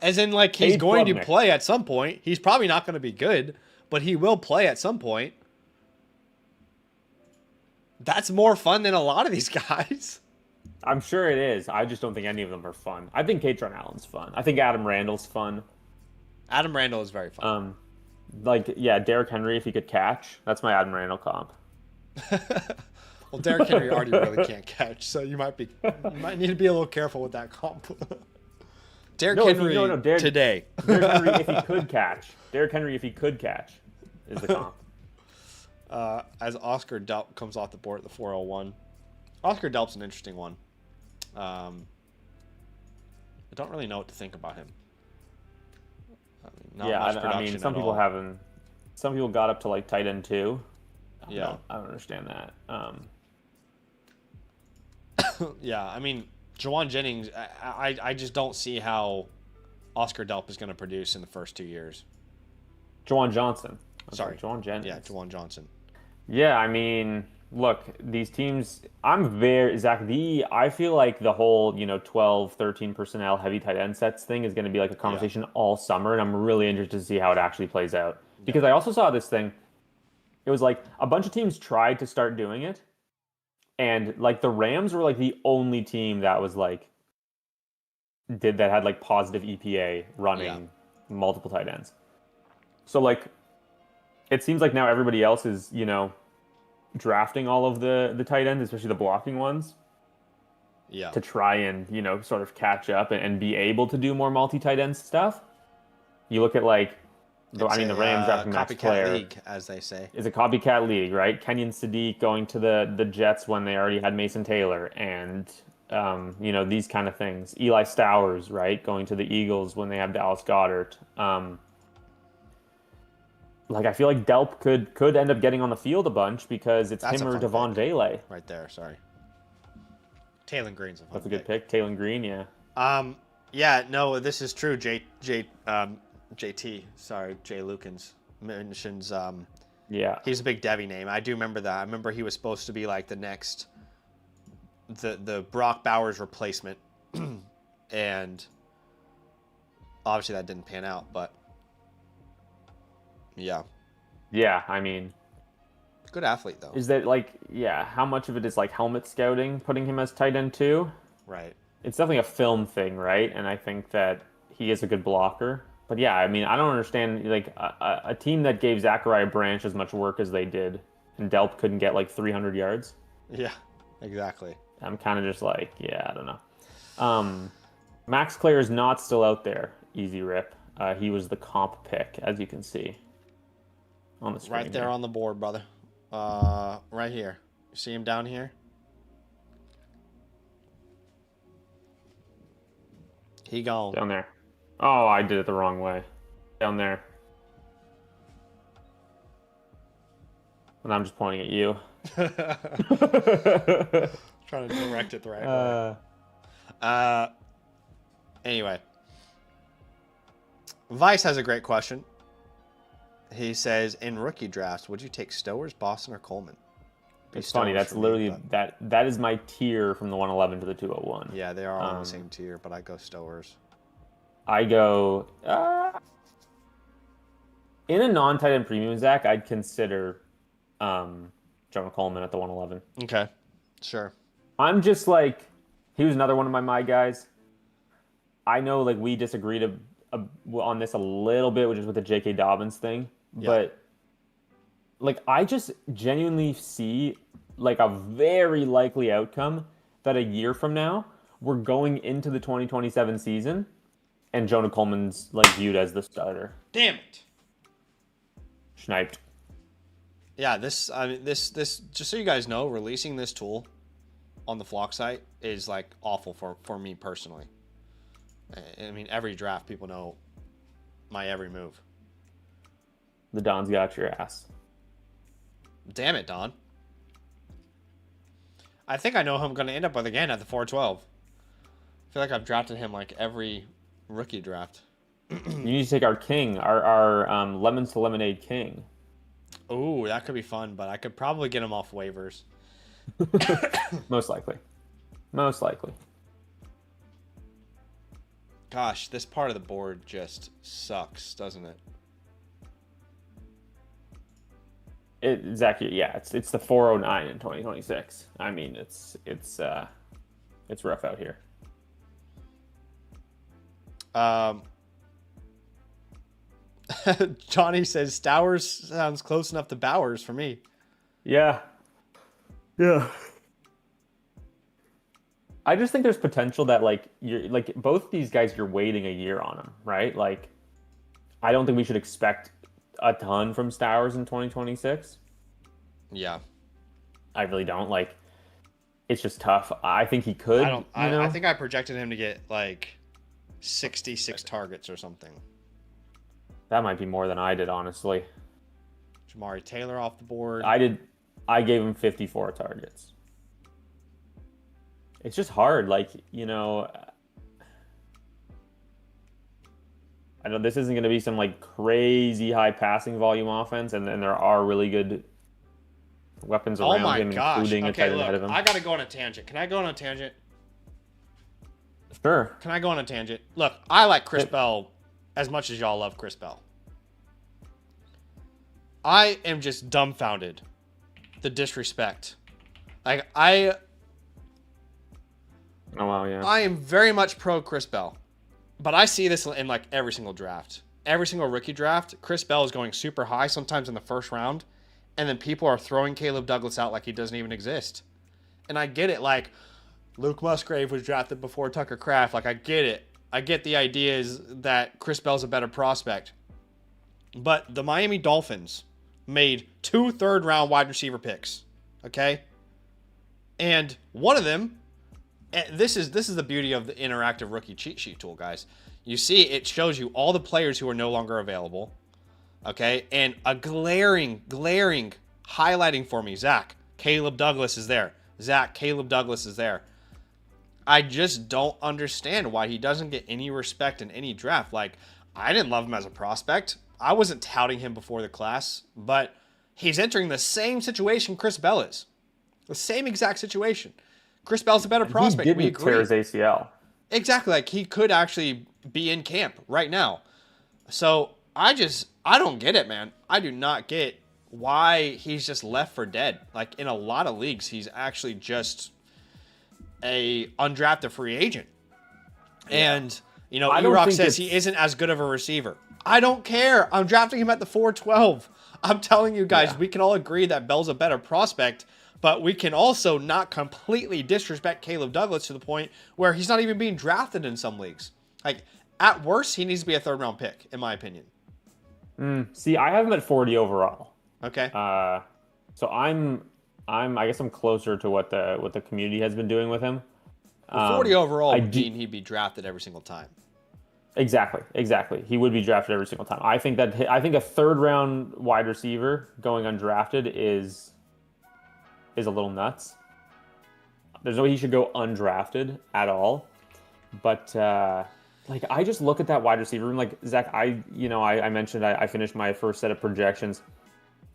As in, like, he's going to play at some point. He's probably not going to be good, but he will play at some point. That's more fun than a lot of these guys. I'm sure it is. I just don't think any of them are fun. I think Katron Allen's fun. I think Adam Randall's fun. Adam Randall is very fun. Yeah, Derrick Henry if he could catch. That's my Adam Randall comp. Well, Derrick Henry already really can't catch, so you might need to be a little careful with that comp. Derrick Henry today. Derrick Henry if he could catch. Derrick Henry if he could catch is the comp. As Oscar Delp comes off the board at the 401. Oscar Delp's an interesting one. I don't really know what to think about him. I mean, some people haven't. Some people got up to like tight end 2. I don't understand that. Yeah, I mean, Jawan Jennings. I just don't see how Oscar Delp is going to produce in the first 2 years. Jawan Johnson. Jawan Jennings. Yeah, Jawan Johnson. Yeah, I mean, look, these teams. I feel like the whole 12, 13 personnel heavy tight end sets thing is going to be like a conversation all summer, and I'm really interested to see how it actually plays out. Because I also saw this thing. It was like a bunch of teams tried to start doing it, and like the Rams were like the only team that was like had like positive EPA running multiple tight ends. So like it seems like now everybody else is, drafting all of the tight ends, especially the blocking ones. Yeah. To try and, sort of catch up and be able to do more multi-tight end stuff. You look at like the Rams drafting Max Clare, league, as they say. Is a copycat league, right? Kenyon Sadiq going to the Jets when they already had Mason Taylor, and these kind of things. Eli Stowers, right, going to the Eagles when they have Dallas Goedert. I feel like Delp could end up getting on the field a bunch because it's him or Devon Vele. Right there, sorry. Taylon Green's a fun That's a good pick. Taylon Green, yeah. Yeah, no, this is true. JT, sorry, Jay Lukens mentions he's a big Devy name. I do remember that. I remember he was supposed to be like the next the Brock Bowers replacement. And obviously that didn't pan out, but yeah. Yeah, I mean, good athlete though. Is that how much of it is like helmet scouting putting him as tight end 2? Right. It's definitely a film thing, right? And I think that he is a good blocker. But yeah, I mean, I don't understand a team that gave Zachariah Branch as much work as they did, and Delp couldn't get like 300 yards. Yeah, exactly. I'm kind of just I don't know. Max Clare is not still out there. Easy rip. He was the comp pick, as you can see on the screen. Right there on the board, brother. Right here. You see him down here? He gone. Down there. Oh, I did it the wrong way. Down there. And I'm just pointing at you. Trying to direct it the right way. Anyway. Vice has a great question. He says, in rookie drafts, would you take Stowers, Boston, or Coleman? It's funny. That's literally that is my tier from the 111 to the 201. Yeah, they are all in the same tier, but I go Stowers. I go in a non-tight end premium, Zach. I'd consider Jonah Coleman at the 111. Okay, sure. I'm just he was another one of my guys. I know we disagreed on this a little bit, which is with the J.K. Dobbins thing, but I just genuinely see a very likely outcome that a year from now we're going into the 2027 season and Jonah Coleman's viewed as the starter. Damn it. Sniped. Yeah, this just so you guys know, releasing this tool on the Flock site is awful for me personally. I mean, every draft people know my every move. The Don's got your ass. Damn it, Don. I think I know who I'm going to end up with again at the 412. I feel like I've drafted him every rookie draft. You need to take our king, our lemons to lemonade king. Ooh, that could be fun, but I could probably get him off waivers. Most likely. Gosh, this part of the board just sucks, doesn't it? Exactly. Yeah, it's the 409 in 2026. I mean, it's It's rough out here. Johnny says Stowers sounds close enough to Bowers for me. Yeah. I just think there's potential that like you're like both these guys, you're waiting a year on them, right? Like, I don't think we should expect a ton from Stowers in 2026. Yeah, I really don't. Like, it's just tough. I think he could. I think I projected him to get like 66 targets or something. That might be more than I did, honestly. Jamari Taylor off the board. I gave him 54 targets. It's just hard. Like, I know this isn't going to be some like crazy high passing volume offense, and there are really good weapons around him, including a tight end ahead of him. I got to go on a tangent. Can I go on a tangent? Sure. Can I go on a tangent? Look, I like Chris Bell as much as y'all love Chris Bell. I am just dumbfounded. The disrespect. Like, Oh, wow, yeah. I am very much pro Chris Bell. But I see this in like every single draft. Every single rookie draft, Chris Bell is going super high, sometimes in the first round. And then people are throwing Caleb Douglas out like he doesn't even exist. And I get it. Like, Luke Musgrave was drafted before Tucker Kraft. Like, I get it. I get the idea is that Chris Bell's a better prospect. But the Miami Dolphins made 2 third-round wide receiver picks. Okay? And one of them, and this is the beauty of the interactive rookie cheat sheet tool, guys. You see, it shows you all the players who are no longer available. Okay? And a glaring highlighting for me, Zach, Caleb Douglas is there. Zach, Caleb Douglas is there. I just don't understand why he doesn't get any respect in any draft. Like, I didn't love him as a prospect. I wasn't touting him before the class, but he's entering the same situation Chris Bell is. The same exact situation. Chris Bell's a better prospect. He didn't tear his ACL. Exactly. Like, he could actually be in camp right now. So I don't get it, man. I do not get why he's just left for dead. Like, in a lot of leagues, he's actually just a undrafted free agent. Yeah. And, E-Rock says he isn't as good of a receiver. I don't care. I'm drafting him at the 412. I'm telling you guys, we can all agree that Bell's a better prospect, but we can also not completely disrespect Caleb Douglas to the point where he's not even being drafted in some leagues. Like, at worst, he needs to be a third-round pick, in my opinion. See, I have him at 40 overall. Okay. So I guess I'm closer to what the community has been doing with him. 40 overall would mean he'd be drafted every single time. Exactly. He would be drafted every single time. I think a third round wide receiver going undrafted is a little nuts. There's no way he should go undrafted at all. But like, I just look at that wide receiver room. Like, Zach, I mentioned I finished my first set of projections.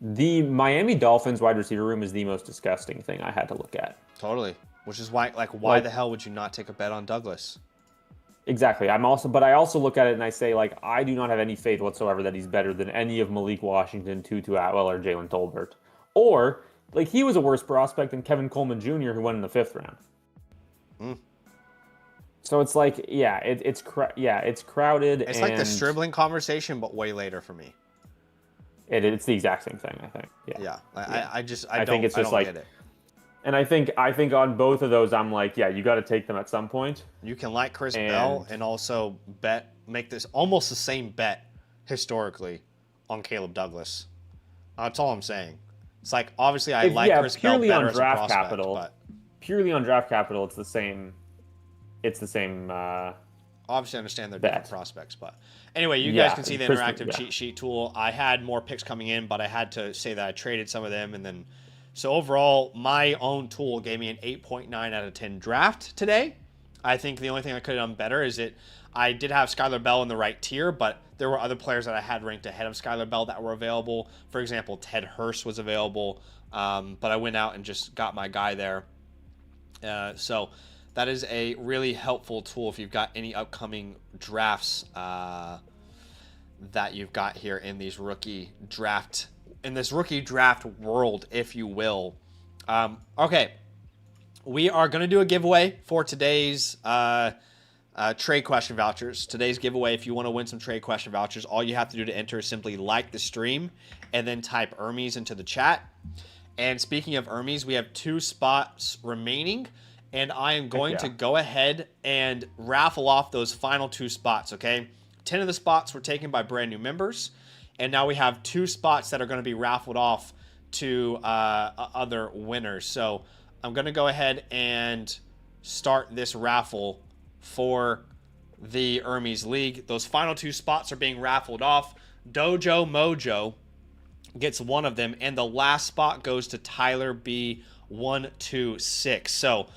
The Miami Dolphins wide receiver room is the most disgusting thing I had to look at. Totally. Which is why the hell would you not take a bet on Douglas? Exactly. But I also look at it and I say, like, I do not have any faith whatsoever that he's better than any of Malik Washington, Tutu Atwell, or Jalen Tolbert. Or, like, he was a worse prospect than Kevin Coleman Jr., who went in the 5th round. So it's like, it's crowded. It's like the Stribling conversation, but way later for me. It's the exact same thing, I think. Yeah. I don't get it. And I think on both of those, I'm like, you got to take them at some point. You can like Chris Bell and also make this almost the same bet historically on Caleb Douglas. That's all I'm saying. It's like, obviously, I like Chris Bell better as a prospect, but purely on draft capital, it's the same. It's the same. Obviously, I understand they're different prospects, but anyway, you guys can see the interactive cheat sheet tool. I had more picks coming in, but I had to say that I traded some of them, and then so overall, my own tool gave me an 8.9 out of 10 draft today. I think the only thing I could have done better is I did have Skylar Bell in the right tier, but there were other players that I had ranked ahead of Skylar Bell that were available. For example, Ted Hurst was available, but I went out and just got my guy there. So that is a really helpful tool if you've got any upcoming drafts that you've got here in these rookie draft. In this rookie draft world, if you will. Okay, we are going to do a giveaway for today's trade question vouchers. Today's giveaway, if you want to win some trade question vouchers, all you have to do to enter is simply like the stream and then type Hermes into the chat. And speaking of Hermes, we have 2 spots remaining, and I am going to go ahead and raffle off those final 2 spots, okay? 10 of the spots were taken by brand new members, and now we have 2 spots that are going to be raffled off to other winners. So I'm going to go ahead and start this raffle for the Hermes League. Those final 2 spots are being raffled off. Dojo Mojo gets one of them, and the last spot goes to Tyler B126. So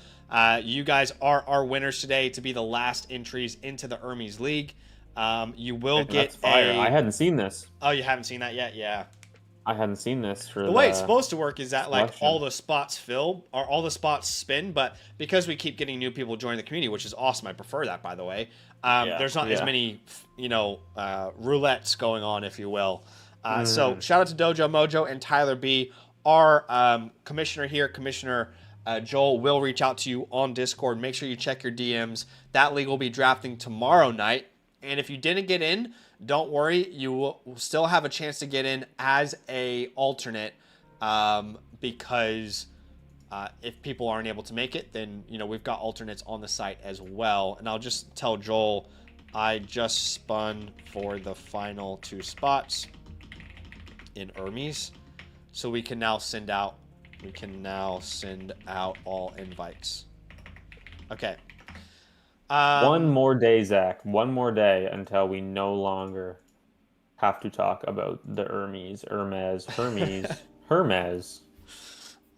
you guys are our winners today to be the last entries into the Hermes League. You will get fire. I hadn't seen this. Oh, you haven't seen that yet? Yeah. I hadn't seen this. For the way it's supposed to work is that like all the spots fill or all the spots spin, but because we keep getting new people joining the community, which is awesome, I prefer that, by the way. There's not as many, roulettes going on, if you will. So shout out to Dojo Mojo and Tyler B. Our commissioner here, Commissioner Joel, will reach out to you on Discord. Make sure you check your DMs. That league will be drafting tomorrow night, and if you didn't get in, don't worry, you will still have a chance to get in as a alternate, because if people aren't able to make it, then we've got alternates on the site as well. And I'll just tell Joel I just spun for the final 2 spots in Hermes, so we can now send out all invites. Okay. One more day, Zach. One more day until we no longer have to talk about the Hermes.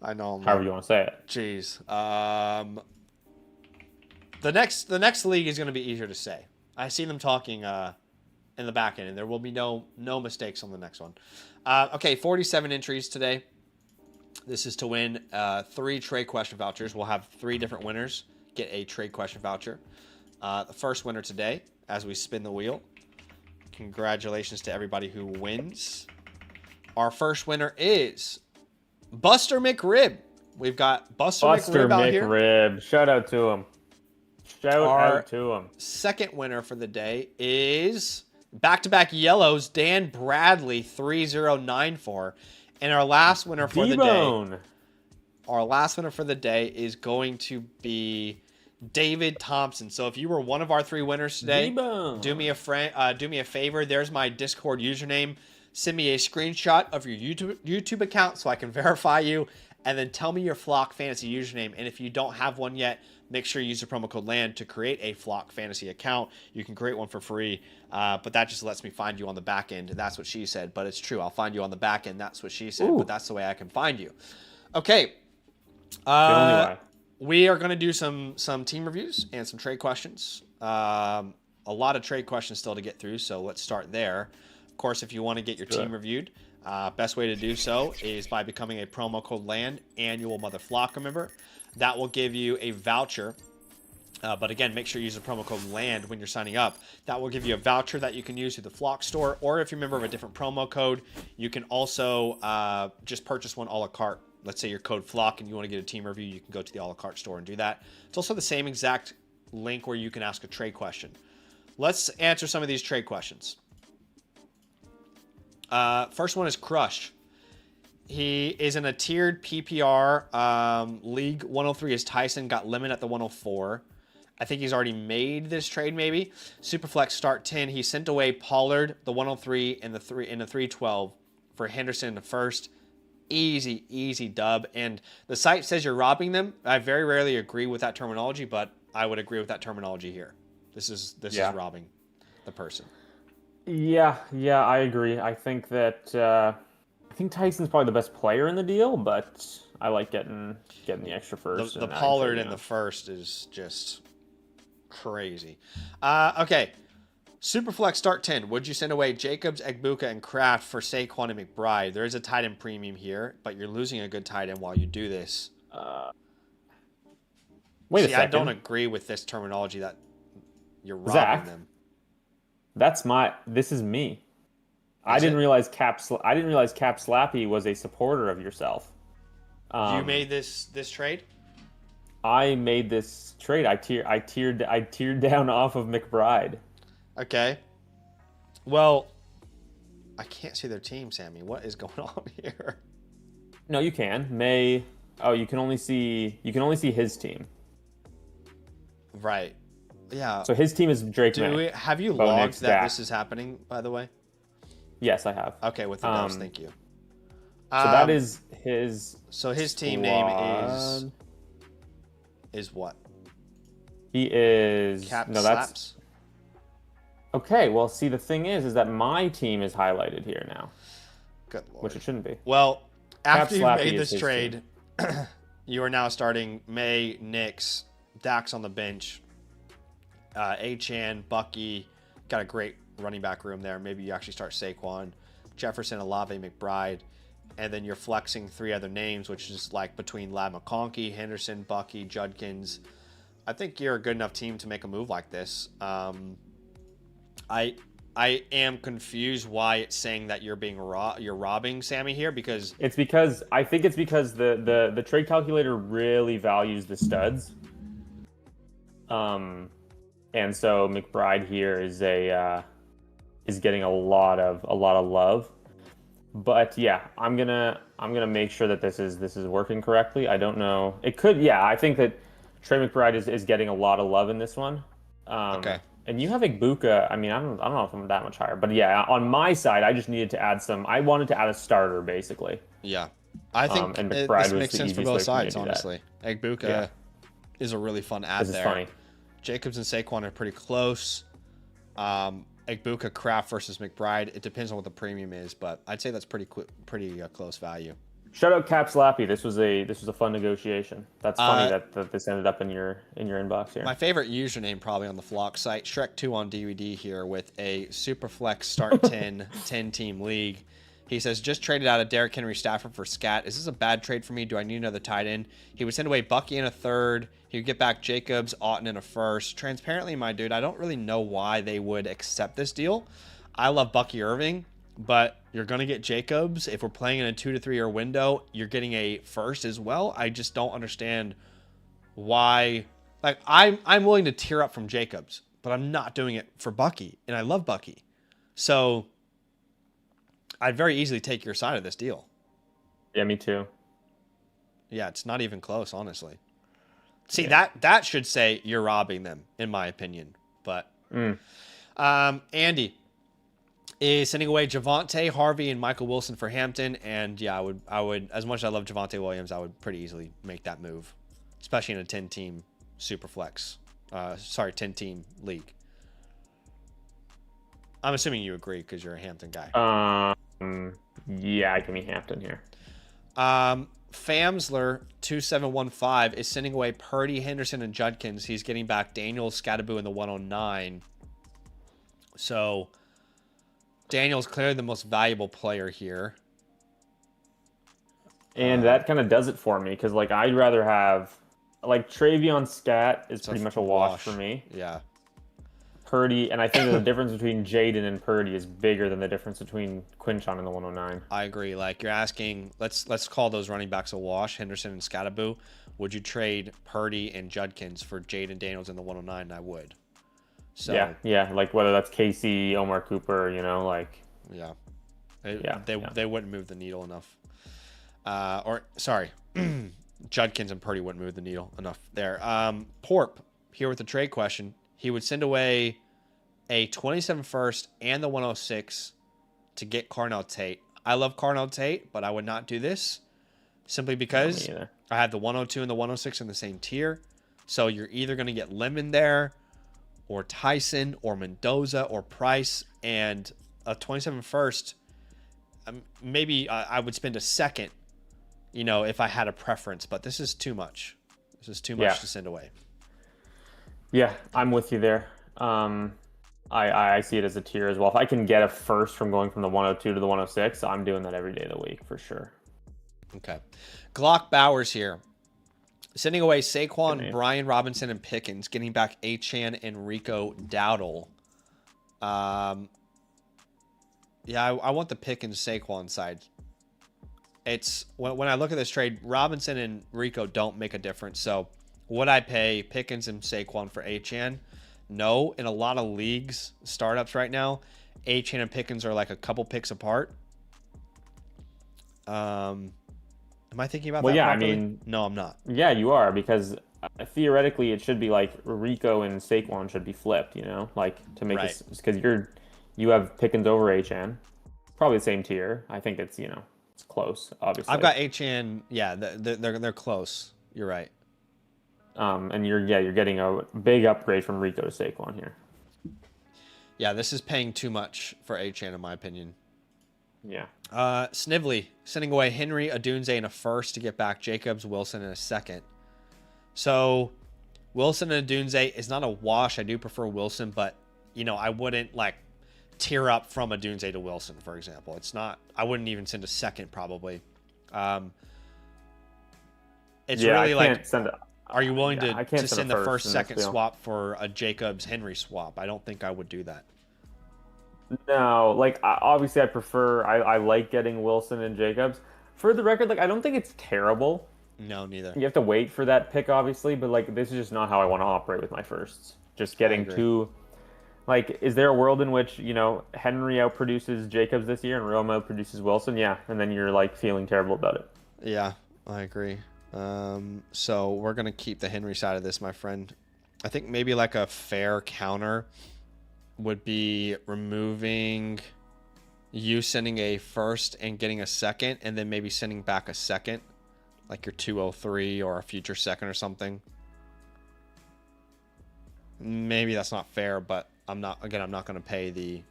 I know. However you want to say it. Jeez. The next league is going to be easier to say. I see them talking in the back end, and there will be no mistakes on the next one. Okay, 47 entries today. This is to win 3 trade question vouchers. We'll have 3 different winners get a trade question voucher. The first winner today, as we spin the wheel. Congratulations to everybody who wins. Our first winner is Buster McRib. We've got Buster McRib out here. Shout out to him. Second winner for the day is back-to-back yellows, Dan Bradley, 3094. And our last winner for the day is going to be David Thompson. So if you were one of our 3 winners today, do me a favor. There's my Discord username. Send me a screenshot of your YouTube account so I can verify you, and then tell me your Flock Fantasy username. And if you don't have one yet, make sure you use the promo code LAND to create a Flock Fantasy account. You can create one for free, but that just lets me find you on the back end. That's what she said, but it's true. I'll find you on the back end. That's what she said, but that's the way I can find you. Okay. We are going to do some team reviews and some trade questions. A lot of trade questions still to get through, so let's start there. Of course, if you want to get your team reviewed, best way to do so is by becoming a promo code LAND annual Mother Flocker member. That will give you a voucher. But again, make sure you use the promo code LAND when you're signing up. That will give you a voucher that you can use through the Flock store, or if you're a member of a different promo code, you can also just purchase one a la carte. Let's say your code Flock and you want to get a team review, you can go to the a la carte store and do that. It's also the same exact link where you can ask a trade question. Let's answer some of these trade questions. First one is Crush. He is in a tiered PPR league. 103 is Tyson, got limit at the 104. I think he's already made this trade, maybe. Superflex start 10. He sent away Pollard, the 103, and the 312 for Henderson in the first. Easy dub. And the site says you're robbing them. I very rarely agree with that terminology, but I would agree with that terminology here. This is robbing the person. Yeah, I agree. I think that I think Tyson's probably the best player in the deal, but I like getting the extra first. The Pollard in the first is just crazy. Okay. Superflex start 10. Would you send away Jacobs, Egbuka, and Kraft for Saquon and McBride? There is a tight end premium here, but you're losing a good tight end while you do this. Wait a second. I don't agree with this terminology that you're robbing them. This is me. I didn't realize Cap Slappy was a supporter of yourself. You made this trade? I made this trade. I tiered down off of McBride. Okay. Well, I can't see their team, Sammy. What is going on here? No, you can. Oh, you can only see his team. Right. Yeah. So his team is Drake May. Have you logged that this is happening, by the way? Yes, I have. Okay, with the notes, thank you. So that is his. So his team name is what? He is Cap no, Slaps? that's okay. Well, see, the thing is that my team is highlighted here now. Good Lord. Which it shouldn't be. Well, after you Slappy made this his trade, you are now starting May, Knicks, Dax on the bench, Achan, Bucky. Got a great running back room there. Maybe you actually start Saquon, Jefferson, Olave, McBride, and then you're flexing 3 other names, which is like between Lab McConkey, Henderson, Bucky, Judkins. I think you're a good enough team to make a move like this. I am confused why it's saying that you're robbing Sammy here, because I think it's because the trade calculator really values the studs. And so McBride here is getting a lot of love. But yeah, I'm gonna make sure that this is working correctly. I don't know. It could, yeah. I think that Trey McBride is getting a lot of love in this one. Okay. And you have Igbuka. I mean, I don't know if I'm that much higher, but yeah, on my side, I just needed to add some. I wanted to add a starter, basically. Yeah, I think and McBride this makes sense for both sides. Honestly, that. Igbuka is a really fun add there. This is funny. Jacobs and Saquon are pretty close. Igbuka, Kraft versus McBride. It depends on what the premium is, but I'd say that's pretty close value. Shout out Cap Slappy. This was a fun negotiation. That's funny that this ended up in your inbox here. My favorite username probably on the Flock site, Shrek2 on DVD here with a Superflex Start 10 10-team league. He says, just traded out of Derrick Henry Stafford for Scat. Is this a bad trade for me? Do I need another tight end? He would send away Bucky in a third. He would get back Jacobs, Auten in a first. Transparently, my dude, I don't really know why they would accept this deal. I love Bucky Irving, but you're going to get Jacobs. If we're playing in a 2 to 3 year window, you're getting a first as well. I just don't understand why. Like, I'm willing to tear up from Jacobs, but I'm not doing it for Bucky, and I love Bucky. So I'd very easily take your side of this deal. Yeah, me too. Yeah, it's not even close, honestly. See, that should say you're robbing them, in my opinion. But Andy is sending away Javonte, Harvey, and Michael Wilson for Hampton. And yeah, I would as much as I love Javonte Williams, I would pretty easily make that move, especially in a 10-team Superflex. 10-team league. I'm assuming you agree because you're a Hampton guy. Yeah, give me Hampton here. Famsler 2715 is sending away Purdy, Henderson, and Judkins. He's getting back Daniel, Scattaboo in the 109. So Daniel's clearly the most valuable player here. And that kind of does it for me, because like I'd rather have like Travion Scat is pretty much a wash for me. Yeah. Purdy, and I think the difference between Jaden and Purdy is bigger than the difference between Quinchon and the 109. I agree. Like, you're asking, let's call those running backs a wash, Henderson and Scattaboo. Would you trade Purdy and Judkins for Jaden Daniels in the 109? I would. So yeah, like whether that's Casey, Omar Cooper, like they wouldn't move the needle enough. Judkins and Purdy wouldn't move the needle enough there. Porp here with the trade question. He would send away a 27 first and the 106 to get Carnell Tate. I love Carnell Tate, but I would not do this simply because I have the 102 and the 106 in the same tier. So you're either going to get Lemon there or Tyson or Mendoza or Price, and a 27 first. Maybe I would spend a second, if I had a preference, but this is too much. This is too much to send away. Yeah, I'm with you there. I see it as a tier as well. If I can get a first from going from the 102 to the 106, I'm doing that every day of the week for sure. Okay. Glock Bowers here. Sending away Saquon, Brian Robinson, and Pickens. Getting back Achan and Rico Dowdle. I want the Pickens Saquon side. It's when I look at this trade, Robinson and Rico don't make a difference. So Would I pay Pickens and Saquon for Achane? No. In a lot of leagues, startups right now, Achane and Pickens are like a couple picks apart. Am I thinking about that properly? I mean, no, I'm not. Yeah, you are, because theoretically it should be like Rico and Saquon should be flipped, like to make this, because you have Pickens over Achane, probably the same tier. I think it's it's close, obviously. I've got Achane. Yeah, they're close. You're right. And you're getting a big upgrade from Rico to Saquon here. Yeah, this is paying too much for Achane, in my opinion. Yeah. Snively sending away Henry, Odunze, and a first to get back Jacobs, Wilson, and a second. So Wilson and Odunze is not a wash. I do prefer Wilson, but I wouldn't like tear up from Odunze to Wilson, for example. It's not. I wouldn't even send a second, probably. It's really like. Are you willing to send the first second swap for a Jacobs Henry swap? I don't think I would do that. No, like obviously I like getting Wilson and Jacobs. For the record, like I don't think it's terrible. No, neither. You have to wait for that pick, obviously, but like this is just not how I want to operate with my firsts. Just getting two. Like, is there a world in which Henry outproduces Jacobs this year and Roma outproduces Wilson? Yeah, and then you're like feeling terrible about it. Yeah, I agree. So we're gonna keep the Henry side of this, my friend. I think maybe like a fair counter would be removing you sending a first and getting a second, and then maybe sending back a second, like your 203 or a future second or something. Maybe that's not fair, but I'm not going to pay the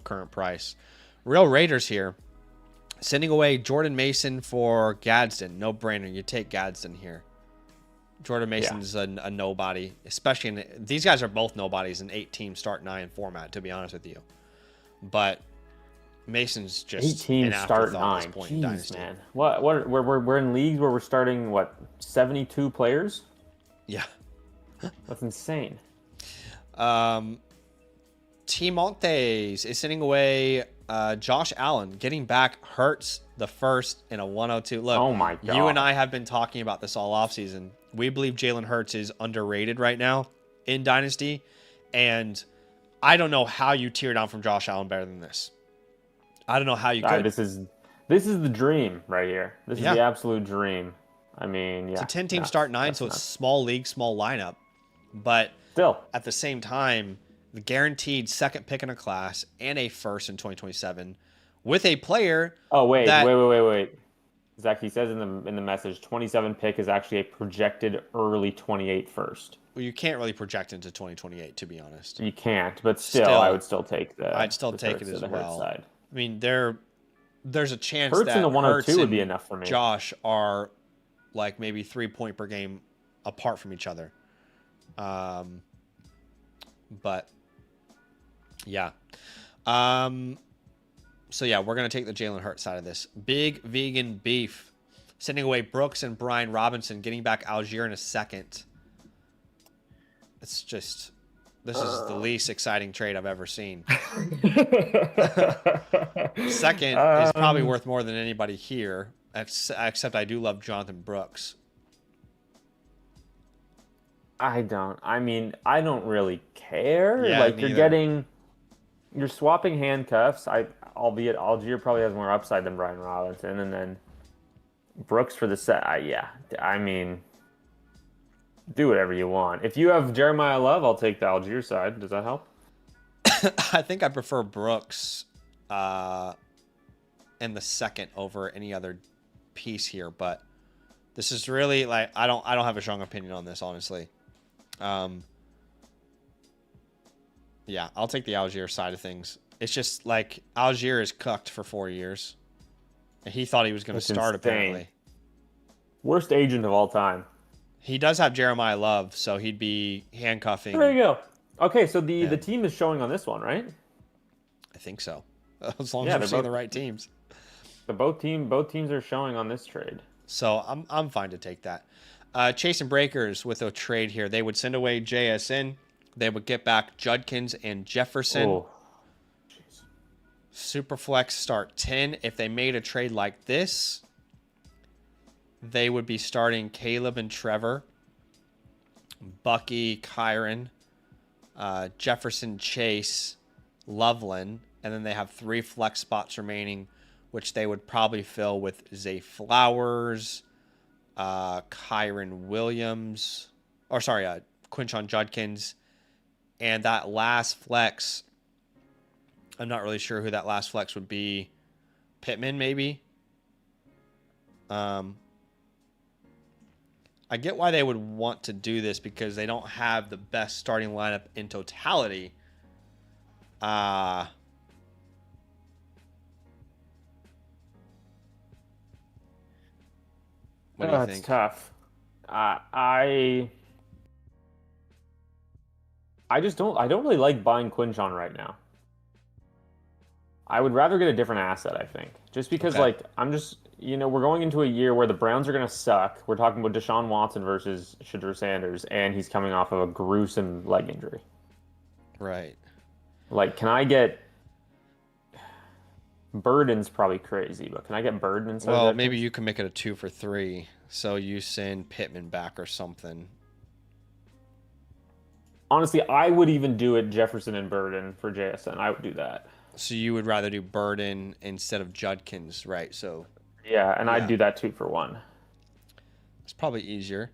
current price. Real Raiders here. Sending away Jordan Mason for Gadsden. No brainer. You take Gadsden here. Jordan Mason's a nobody, especially these guys are both nobodies in 8-team start 9 format, to be honest with you. But Mason's just 8-team start 9. Jeez, man. What we're in leagues where we're starting 72 players? Yeah. That's insane. Team Montes is sending away Josh Allen, getting back Hurts the first in a 102. Look, oh my God. You and I have been talking about this all offseason. We believe Jalen Hurts is underrated right now in Dynasty, and I don't know how you tear down from Josh Allen better than this. I don't know how you could. This is the dream right here. This is the absolute dream. I mean, it's a 10-team start 9, so it's small league, small lineup. But still, at the same time, the guaranteed second pick in a class and a first in 2027 with a player. Oh, wait. Zach, he says in the message, 27 pick is actually a projected early 28 first. Well, you can't really project into 2028, to be honest. You can't, but still I would still take the. I'd still take it as well. Side. I mean, there's a chance Hurts that in the 102 Hurts would be enough for me. Josh are like maybe 3 point per game apart from each other. But yeah. So yeah, we're going to take the Jalen Hurts side of this. Big vegan beef. Sending away Brooks and Brian Robinson, getting back Algier in a second. It's just, this is the least exciting trade I've ever seen. Second is probably worth more than anybody here, except I do love Jonathan Brooks. I don't really care. Yeah, like you're swapping handcuffs. Albeit Algier probably has more upside than Brian Robinson, and then Brooks for the set. Do whatever you want. If you have Jeremiah Love, I'll take the Algier side. Does that help? I think I prefer Brooks in the second over any other piece here, but this is really like I don't have a strong opinion on this, honestly. Yeah, I'll take the Algier side of things. It's just like Algier is cooked for 4 years. And he thought he was going to start, apparently. Worst agent of all time. He does have Jeremiah Love, so he'd be handcuffing. There you go. Okay, so the team is showing on this one, right? I think so. As long as we're seeing the right teams. Both teams are showing on this trade. So I'm fine to take that. Chase and Breakers with a trade here. They would send away JSN. They would get back Judkins and Jefferson. Oh. Superflex start 10. If they made a trade like this, they would be starting Caleb and Trevor Bucky, Kyron, Jefferson, Chase, Loveland, and then they have 3 flex spots remaining, which they would probably fill with Zay Flowers, Kyron Williams, Quinshon Judkins, and that last flex, I'm not really sure who that last flex would be. Pittman, maybe? I get why they would want to do this because they don't have the best starting lineup in totality. What do you think? It's tough. I don't really like buying Quinshon right now. I would rather get a different asset, I think. Just because, we're going into a year where the Browns are going to suck. We're talking about Deshaun Watson versus Shedeur Sanders, and he's coming off of a gruesome leg injury. Right. Like, can I get... Burden's probably crazy, but can I get Burden instead of Judkins? Maybe you can make it a 2 for 3, so you send Pittman back or something. Honestly, I would even do it Jefferson and Burden for JSN. I would do that. So you would rather do Burden instead of Judkins, right? So I'd do that 2 for 1. It's probably easier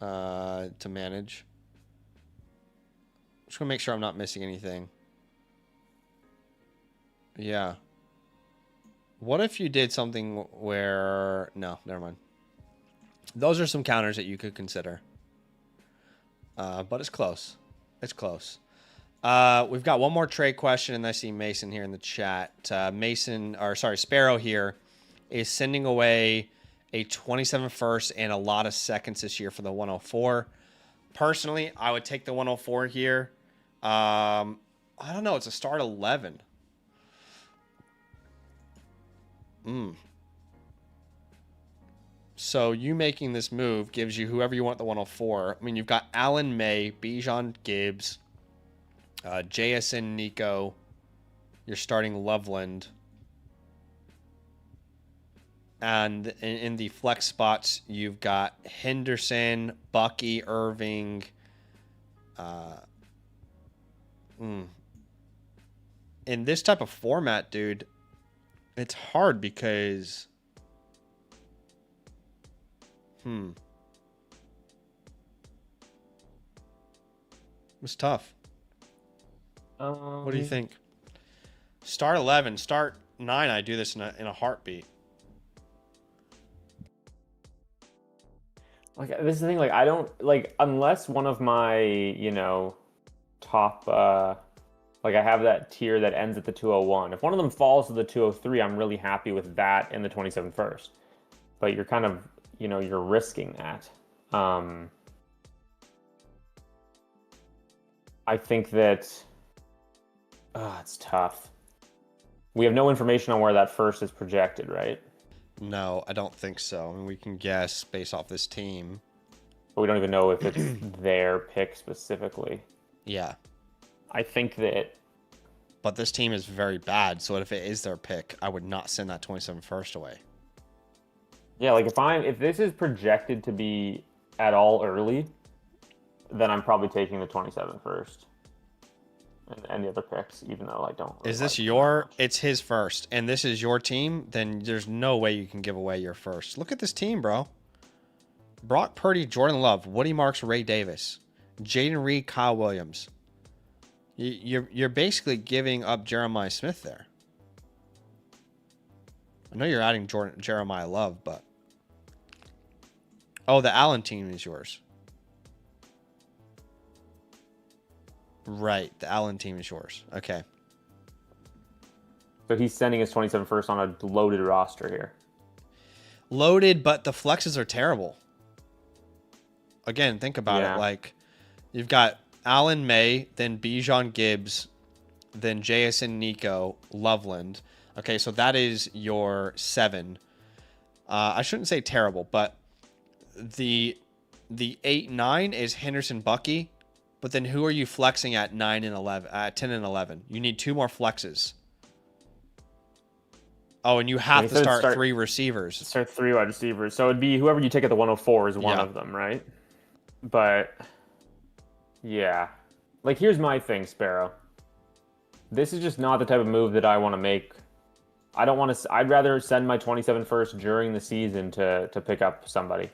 to manage. Just gonna make sure I'm not missing anything. Yeah. What if you did something where... No, never mind. Those are some counters that you could consider. But it's close. It's close. We've got one more trade question, and I see Mason here in the chat. Sparrow here is sending away a 27 first and a lot of seconds this year for the 104. Personally, I would take the 104 here. I don't know. It's a start 11. So you making this move gives you whoever you want the 104. I mean, you've got Alan May, Bijan Gibbs, JSN Nico. You're starting Loveland. And in the flex spots, you've got Henderson, Bucky, Irving. In this type of format, dude, it's hard because... It's tough. What do you think? Start 11, start 9. I do this in a heartbeat. Like, this is the thing. Like, I don't like unless one of my top like I have that tier that ends at the 201. If one of them falls to the 203, I'm really happy with that in the 27 first. But you're kind of you're risking that. I think that it's tough. We have no information on where that first is projected, right? No, I don't think so. I mean, we can guess based off this team. But we don't even know if it's their pick specifically. Yeah. I think that... But this team is very bad, so if it is their pick, I would not send that 27 first away. Yeah, like if this is projected to be at all early, then I'm probably taking the 27 first. And the other picks, even though I don't. Really is this your... It's his first, and this is your team, then there's no way you can give away your first. Look at this team, bro. Brock Purdy, Jordan Love, Woody Marks, Ray Davis, Jaden Reed, Kyle Williams. You're basically giving up Jeremiah Smith there. I know you're adding Jeremiah Love, but... Oh, the Allen team is yours. Right, the Allen team is yours. Okay. So he's sending his 27 first on a loaded roster here. Loaded, but the flexes are terrible. Again, think about it. Like, you've got Alan May, then Bijan Gibbs, then JSN Nico, Loveland. Okay, so that is your 7. I shouldn't say terrible, but the 8-9 is Henderson Bucky. But then who are you flexing at 9 and 11? 10 and 11. You need 2 more flexes. Oh, and you have to start 3 receivers. Start 3 wide receivers. So it'd be whoever you take at the 104 is one of them, right? But Yeah. Like, here's my thing, Sparrow. This is just not the type of move that I want to make. I don't want to. I'd rather send my 27 first during the season to pick up somebody,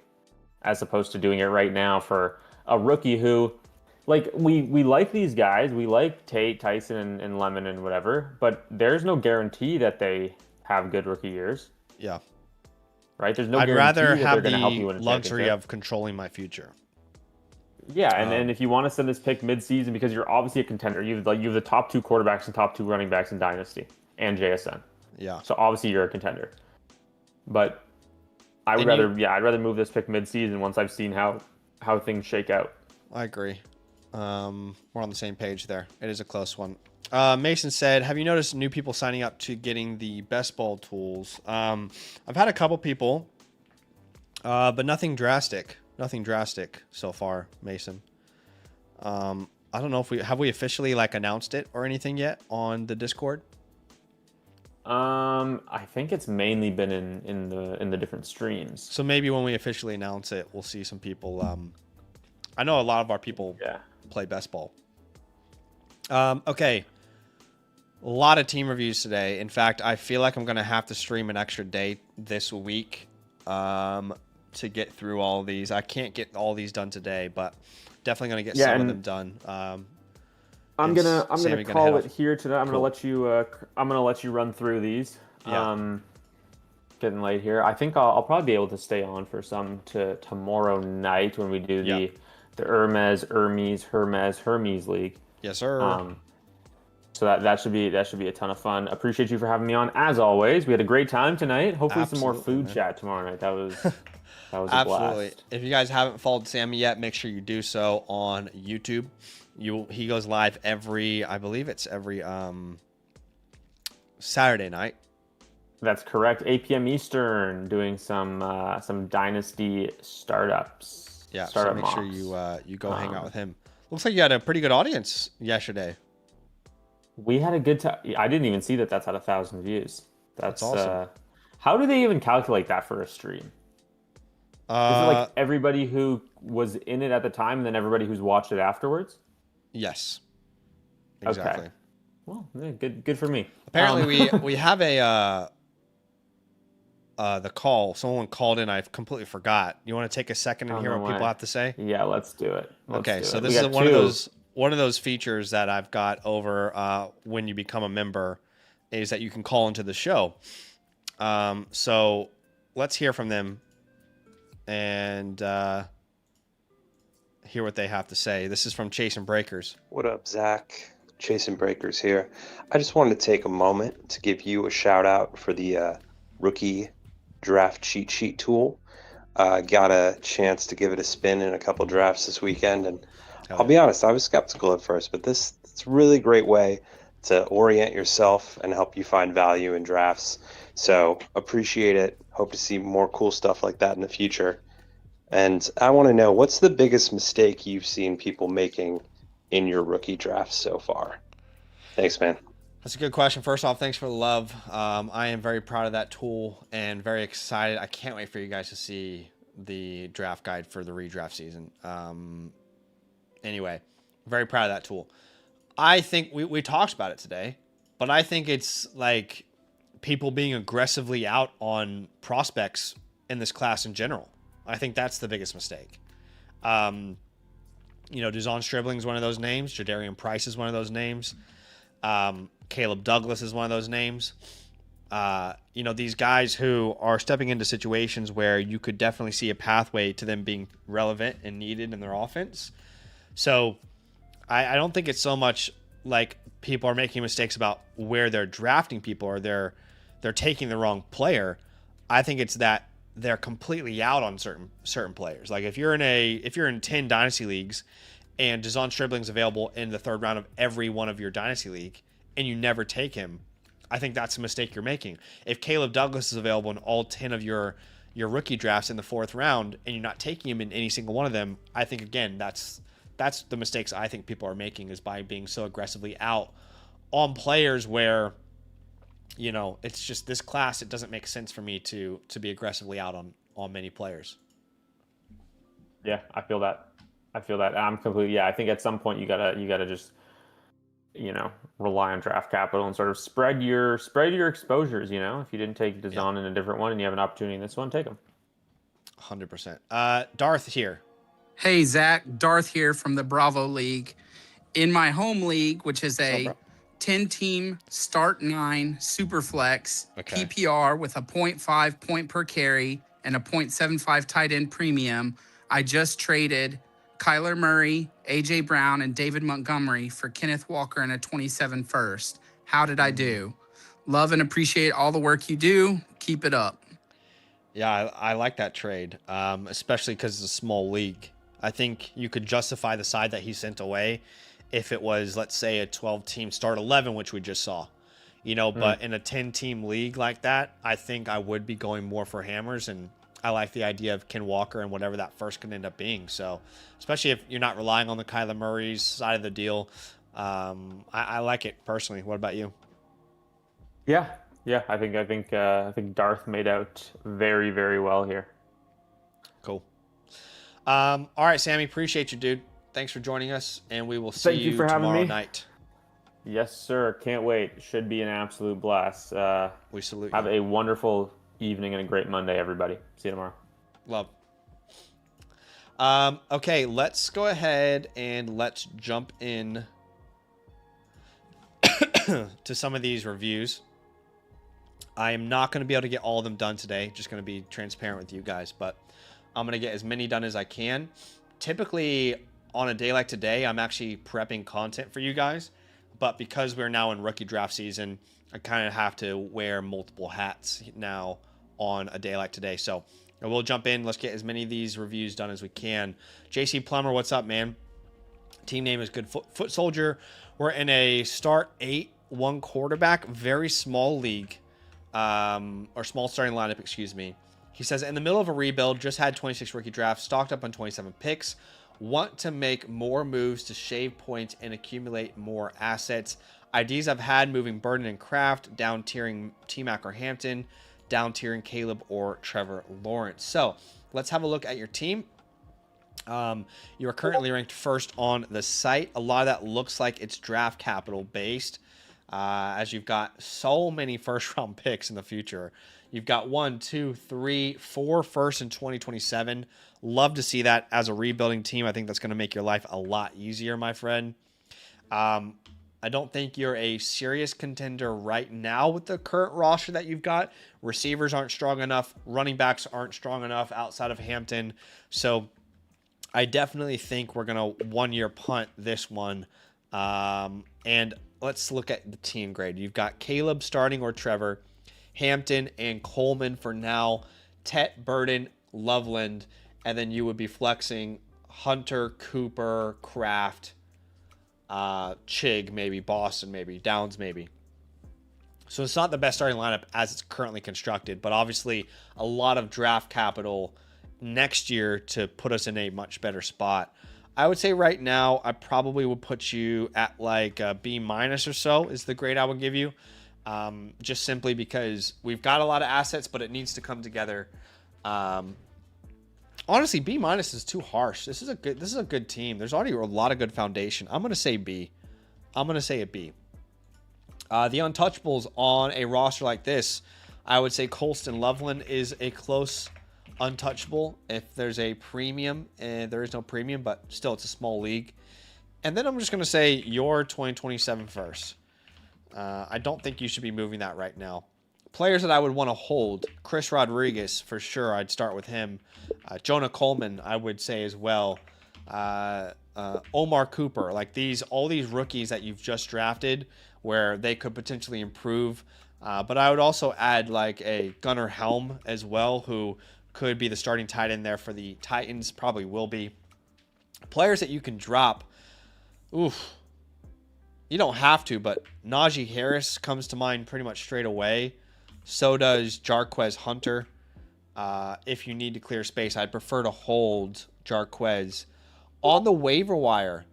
as opposed to doing it right now for a rookie who, like, we like these guys. We like Tate, Tyson, and Lemon and whatever, but there's no guarantee that they have good rookie years. Yeah. Right? There's no I'd guarantee rather that have they're going to help you the win a luxury championship. of controlling my future. Yeah, and if you want to send this pick mid-season because you're obviously a contender, you have the top 2 quarterbacks and top 2 running backs in Dynasty and JSN. Yeah. So obviously you're a contender. But I'd rather move this pick mid-season once I've seen how things shake out. I agree. We're on the same page there. It is a close one. Mason said, have you noticed new people signing up to getting the best ball tools? I've had a couple people, but nothing drastic. Nothing drastic so far, Mason. I don't know if we officially like announced it or anything yet on the Discord. I think it's mainly been in the different streams. So maybe when we officially announce it, we'll see some people. I know a lot of our people play best ball. Okay. A lot of team reviews today. In fact, I feel like I'm going to have to stream an extra day this week to get through all of these. I can't get all these done today, but definitely going to get some of them done. I'm gonna call it here today. I'm gonna let you run through these. Yeah. Getting late here. I think I'll probably be able to stay on for some to tomorrow night when we do the Hermes League. Yes, sir. So that should be a ton of fun. Appreciate you for having me on. As always, we had a great time tonight. Hopefully some more food chat tomorrow night. That was a blast. If you guys haven't followed Sammy yet, make sure you do so on YouTube. He goes live every Saturday night. That's correct. 8 p.m. Eastern, doing some Dynasty startups. Yeah, so make sure you go hang out with him. Looks like you had a pretty good audience yesterday. We had a good time. I didn't even see that that's at 1,000 views. That's awesome. How do they even calculate that for a stream? Is it like everybody who was in it at the time and then everybody who's watched it afterwards? Yes. Exactly. Okay. Well, yeah, good for me. Apparently we have the call. Someone called in. I completely forgot. You want to take a second and hear what people have to say? Yeah, let's do it. So this is one of those features that I've got over when you become a member is that you can call into the show. So let's hear from them and hear what they have to say. This is from Chasing Breakers. What up, Zach? Chasing Breakers here. I just wanted to take a moment to give you a shout out for the rookie draft cheat sheet tool. Got a chance to give it a spin in a couple drafts this weekend, and I'll be honest, I was skeptical at first, but it's a really great way to orient yourself and help you find value in drafts. So appreciate it. Hope to see more cool stuff like that in the future. And I want to know, what's the biggest mistake you've seen people making in your rookie drafts so far? Thanks, man. That's a good question. First off, thanks for the love. I am very proud of that tool and very excited. I can't wait for you guys to see the draft guide for the redraft season. Anyway, very proud of that tool. I think we talked about it today, but I think it's like people being aggressively out on prospects in this class in general. I think that's the biggest mistake. Duzon Stribling is one of those names. Jadarian Price is one of those names. Caleb Douglas is one of those names. These guys who are stepping into situations where you could definitely see a pathway to them being relevant and needed in their offense. So I don't think it's so much like people are making mistakes about where they're drafting people or they're taking the wrong player. I think it's that they're completely out on certain players. Like if you're in 10 dynasty leagues and Duzon Stribling's available in the third round of every one of your dynasty league and you never take him, I think that's a mistake you're making. If Caleb Douglas is available in all 10 of your rookie drafts in the fourth round and you're not taking him in any single one of them, I think again that's the mistakes I think people are making is by being so aggressively out on players where it's just this class. It doesn't make sense for me to be aggressively out on many players. Yeah, I feel that. I feel that. I'm completely. Yeah, I think at some point you gotta just rely on draft capital and sort of spread your exposures. If you didn't take DAZN in a different one and you have an opportunity in this one, take them. 100%. Darth here. Hey, Zach, Darth here from the Bravo League. In my home league, which is a 10-team start 9 Superflex PPR with a 0.5 point per carry and a 0.75 tight end premium, I just traded Kyler Murray, A.J. Brown, and David Montgomery for Kenneth Walker and a 27 first. How did I do? Love and appreciate all the work you do. Keep it up. Yeah, I like that trade, especially because it's a small league. I think you could justify the side that he sent away if it was, let's say, a 12-team start 11, which we just saw. But in a 10-team league like that, I think I would be going more for hammers, and I like the idea of Ken Walker and whatever that first can end up being. So, especially if you're not relying on the Kyler Murray's side of the deal, I like it personally. What about you? Yeah, I think Darth made out very, very well here. Cool. All right, Sammy, appreciate you, dude. Thanks for joining us, and we will see you tomorrow night. Yes, sir. Can't wait. Should be an absolute blast. We salute you. Have a wonderful evening and a great Monday, everybody. See you tomorrow. Love. Okay, let's go ahead and let's jump in to some of these reviews. I am not going to be able to get all of them done today. Just going to be transparent with you guys, but I'm going to get as many done as I can. Typically, on a day like today, I'm actually prepping content for you guys, but because we're now in rookie draft season, I kind of have to wear multiple hats now on a day like today. So we'll jump in. Let's get as many of these reviews done as we can. JC Plummer, what's up, man? Team name is Good Foot Soldier. We're in a start 8-1 quarterback, very small league, or small starting lineup, excuse me. He says, in the middle of a rebuild, just had 26 rookie drafts, stocked up on 27 picks, want to make more moves to shave points and accumulate more assets. Ideas I've had: moving Burden and Kraft, down tiering T-Mac or Hampton, down tiering Caleb or Trevor Lawrence. So let's have a look at your team. You are currently ranked first on the site. A lot of that looks like it's draft capital based, as you've got so many first round picks in the future. You've got 1, 2, 3, 4 first in 2027. Love to see that as a rebuilding team. I think that's going to make your life a lot easier, my friend. I don't think you're a serious contender right now with the current roster that you've got. Receivers aren't strong enough. Running backs aren't strong enough outside of Hampton. So I definitely think we're going to 1-year punt this one. And let's look at the team grade. You've got Caleb starting or Trevor, Hampton and Coleman for now, Tet, Burden, Loveland, and then you would be flexing Hunter, Cooper, Kraft, Chig, maybe Boston, maybe Downs, maybe. So it's not the best starting lineup as it's currently constructed, but obviously a lot of draft capital next year to put us in a much better spot. I would say right now I probably would put you at like a B- or so is the grade I would give you. Just simply because we've got a lot of assets, but it needs to come together. Honestly, B- is too harsh. This is a good team. There's already a lot of good foundation. I'm going to say B. I'm going to say a B. The untouchables on a roster like this, I would say Colston Loveland is a close untouchable. If there's a premium, and there is no premium, but still it's a small league. And then I'm just going to say your 2027 first. I don't think you should be moving that right now. Players that I would want to hold: Chris Rodriguez, for sure. I'd start with him. Jonah Coleman, I would say as well. Omar Cooper, like all these rookies that you've just drafted where they could potentially improve. But I would also add like a Gunnar Helm as well, who could be the starting tight end there for the Titans, probably will be. Players that you can drop. Oof. You don't have to, but Najee Harris comes to mind pretty much straight away. So does Jarquez Hunter. If you need to clear space, I'd prefer to hold Jarquez. On the waiver wire,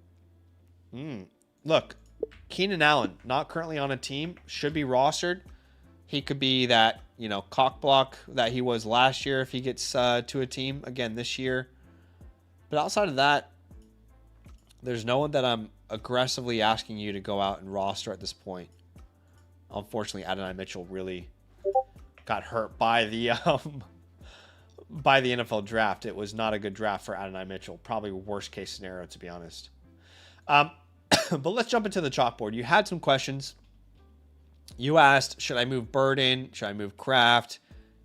look, Keenan Allen, not currently on a team, should be rostered. He could be that, cock block that he was last year if he gets to a team again this year. But outside of that, There's no one that I'm aggressively asking you to go out and roster at this point. Unfortunately, Adonai Mitchell really got hurt by the NFL draft. It was not a good draft for Adonai Mitchell. Probably worst case scenario, to be honest. But let's jump into the chalkboard. You had some questions. You asked, should I move Burden? Should I move Kraft?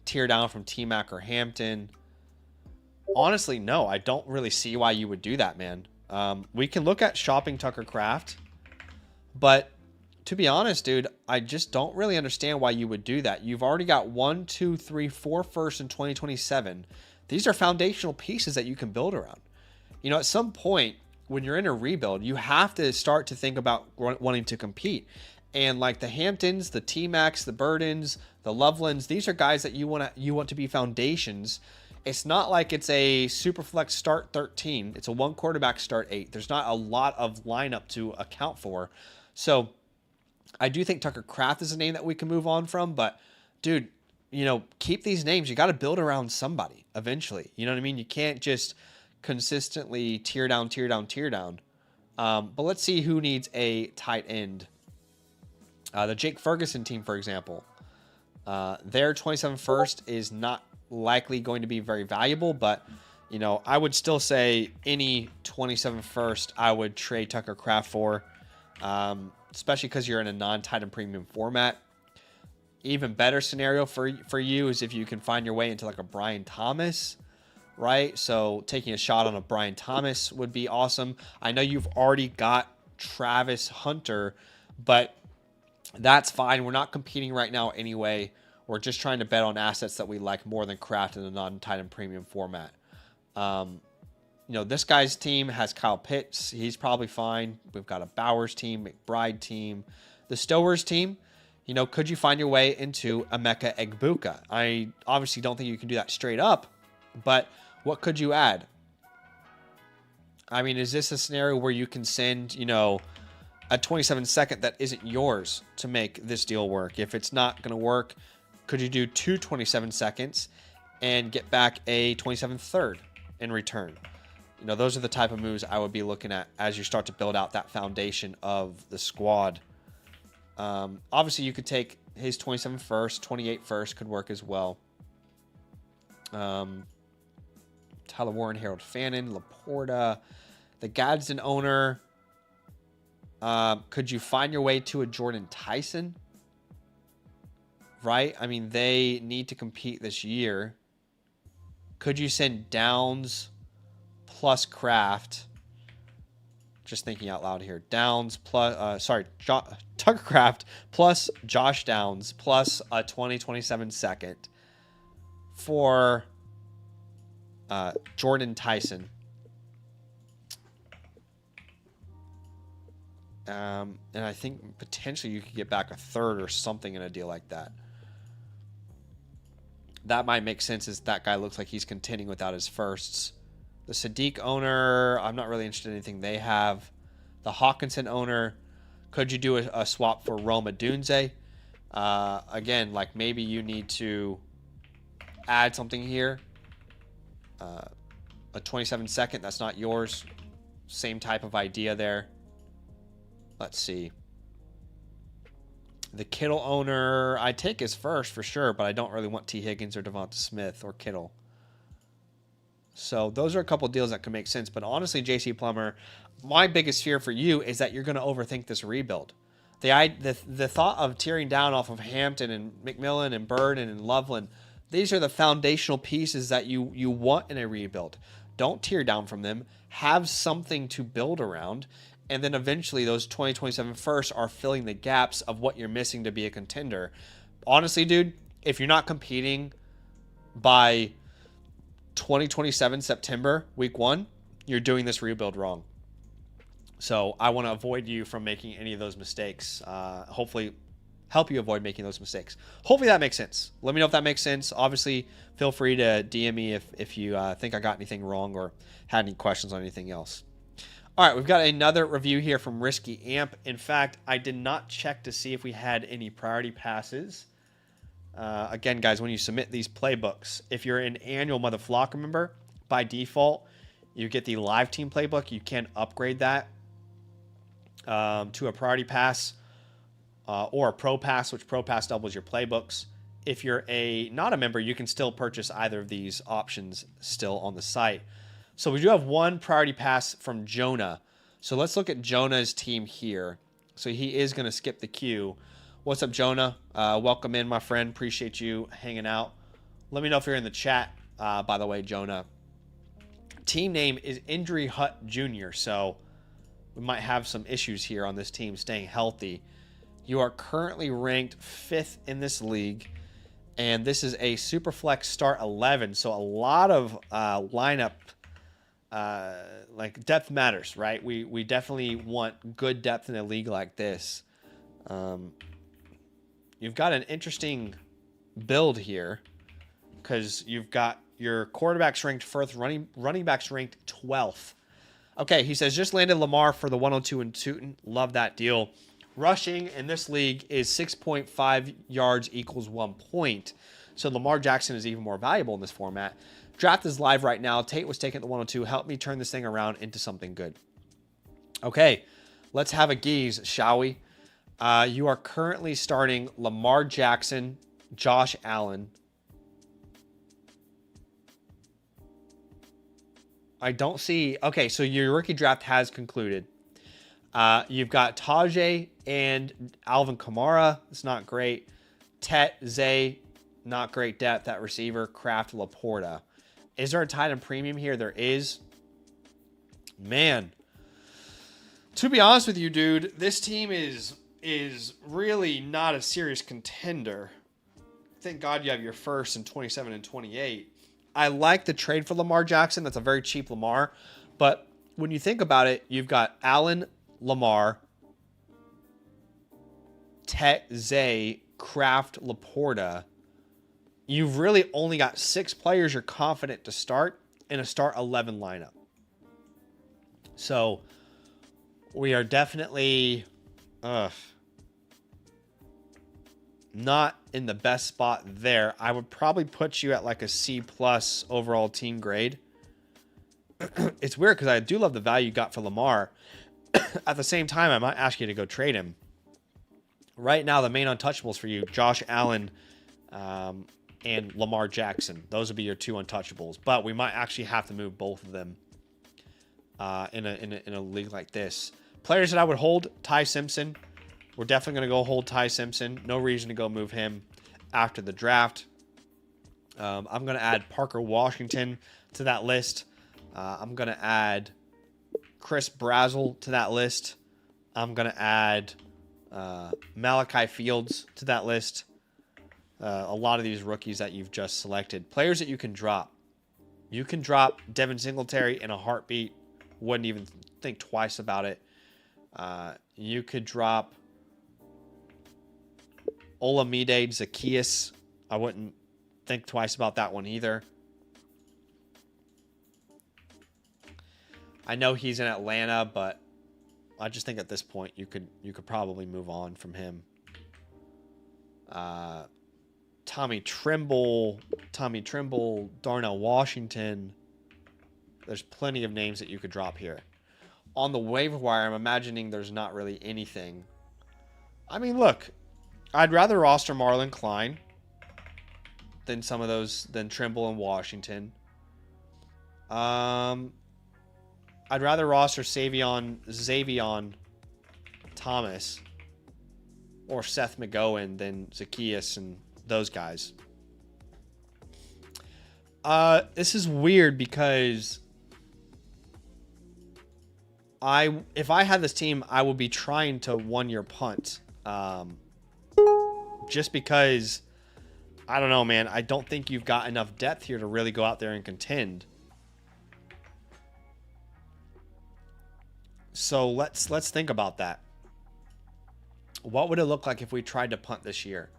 Tear down from T-Mac or Hampton? Honestly, no. I don't really see why you would do that, man. We can look at shopping Tucker Kraft, but to be honest, dude, I just don't really understand why you would do that. You've already got 1, 2, 3, 4 firsts in 2027. These are foundational pieces that you can build around. You know, at some point when you're in a rebuild, you have to start to think about wanting to compete. And like the Hamptons, the T-Macs, the Burdens, the Lovelands, these are guys that you want to be foundations. It's not like it's a super flex start 13. It's a one quarterback start 8. There's not a lot of lineup to account for. So I do think Tucker Kraft is a name that we can move on from, but dude, you know, keep these names. You got to build around somebody eventually. You know what I mean? You can't just consistently tear down. But let's see who needs a tight end. The Jake Ferguson team, for example, their 27 first is not likely going to be very valuable, but you know, I would still say any 27 first I would trade Tucker Kraft for. Especially because you're in a non-tight end premium format. Even better scenario for you is if you can find your way into like a Brian Thomas, right? So taking a shot on a Brian Thomas would be awesome. I know you've already got Travis Hunter, but that's fine. We're not competing right now anyway. We're just trying to bet on assets that we like more than Kraft in a non-tight end premium format. You know, this guy's team has Kyle Pitts. He's probably fine. We've got a Bowers team, McBride team. The Stowers team, you know, could you find your way into Emeka Egbuka? I obviously don't think you can do that straight up, but what could you add? I mean, is this a scenario where you can send, you know, a 27 second that isn't yours to make this deal work? If it's not going to work, could you do 2 27 seconds and get back a 27 third in return? You know, those are the type of moves I would be looking at as you start to build out that foundation of the squad. Obviously, you could take his 27 first, 28 first could work as well. Tyler Warren, Harold Fannin, Laporta, the Gadsden owner. Could you find your way to a Jordan Tyson? Right? I mean, they need to compete this year. Could you send Downs plus Kraft? Just thinking out loud here. Downs plus, Tucker Kraft plus Josh Downs plus a 2027 second for Jordan Tyson. And I think potentially you could get back a third or something in a deal like that. That might make sense as that guy looks like he's contending without his firsts. The Sadiq owner, I'm not really interested in anything they have. The Hawkinson owner, could you do a swap for Roma Dunze? Again, like maybe you need to add something here. A 27 second, that's not yours. Same type of idea there. Let's see. The Kittle owner, I take his first for sure, but I don't really want T. Higgins or Devonta Smith or Kittle. So those are a couple deals that can make sense. But honestly, JC Plummer, my biggest fear for you is that you're going to overthink this rebuild. The thought of tearing down off of Hampton and McMillan and Burden and Loveland, these are the foundational pieces that you want in a rebuild. Don't tear down from them. Have something to build around. And then eventually those 2027 firsts are filling the gaps of what you're missing to be a contender. Honestly, dude, if you're not competing by 2027 September, week 1, you're doing this rebuild wrong. So I want to avoid you from making any of those mistakes. Hopefully help you avoid making those mistakes. Hopefully that makes sense. Let me know if that makes sense. Obviously, feel free to DM me if you think I got anything wrong or had any questions on anything else. All right, we've got another review here from Risky Amp. In fact, I did not check to see if we had any priority passes. Again, guys, when you submit these playbooks, if you're an annual Mother Flocker member, by default, You get the live team playbook. You can upgrade that to a priority pass or a pro pass, which pro pass doubles your playbooks. If you're not a member, you can still purchase either of these options still on the site. So we do have one priority pass from Jonah. So let's look at Jonah's team here. So he is going to skip the queue. What's up, Jonah? Welcome in, my friend. Appreciate you hanging out. Let me know if you're in the chat, by the way, Jonah. Team name is Injury Hut Jr., so we might have some issues here on this team staying healthy. You are currently ranked 5th in this league, and this is a Superflex Start 11, so a lot of lineup, like depth matters, right? We definitely want good depth in a league like this. You've got an interesting build here because you've got your quarterbacks ranked 1st, running backs ranked 12th. Okay, he says, just landed Lamar for the 102 in Tootin. Love that deal. Rushing in this league is 6.5 yards equals 1 point. So Lamar Jackson is even more valuable in this format. Draft is live right now. Tate was taken at the 102. Help me turn this thing around into something good. Okay, let's have a geese, shall we? You are currently starting Lamar Jackson, Josh Allen. I don't see... Okay, so your rookie draft has concluded. You've got Tajay and Alvin Kamara. It's not great. Tet, Zay, not great depth at receiver. Kraft, Laporta. Is there a tight end premium here? There is. Man. To be honest with you, dude, this team is really not a serious contender. Thank God you have your first in 27 and 28. I like the trade for Lamar Jackson. That's a very cheap Lamar. But when you think about it, you've got Allen, Lamar, Tet, Zay, Kraft, Laporta. You've really only got 6 players you're confident to start in a start 11 lineup. So we are definitely not in the best spot there. I would probably put you at like a C+ overall team grade. It's weird because I do love the value you got for Lamar. At the same time, I might ask you to go trade him. Right now, the main untouchables for you, Josh Allen and Lamar Jackson. Those would be your 2 untouchables. But we might actually have to move both of them in a league like this. Players that I would hold, Ty Simpson. We're definitely going to go hold Ty Simpson. No reason to go move him after the draft. I'm going to add Parker Washington to that list. I'm going to add Chris Brazzell to that list. I'm going to add Malachi Fields to that list. A lot of these rookies that you've just selected. Players that you can drop. You can drop Devin Singletary in a heartbeat. Wouldn't even think twice about it. You could drop Olamide Zaccheaus. I wouldn't think twice about that one either. I know he's in Atlanta, but I just think at this point you could probably move on from him. Tommy Trimble, Darnell Washington. There's plenty of names that you could drop here. On the waiver wire, I'm imagining there's not really anything. I mean, look, I'd rather roster Marlon Klein than some of those, than Trimble and Washington. I'd rather roster Xavion Thomas or Seth McGowan than Zaccheaus and those guys. This is weird because if I had this team, I would be trying to 1-year punt. Just because, I don't know, man. I don't think you've got enough depth here to really go out there and contend. So let's think about that. What would it look like if we tried to punt this year?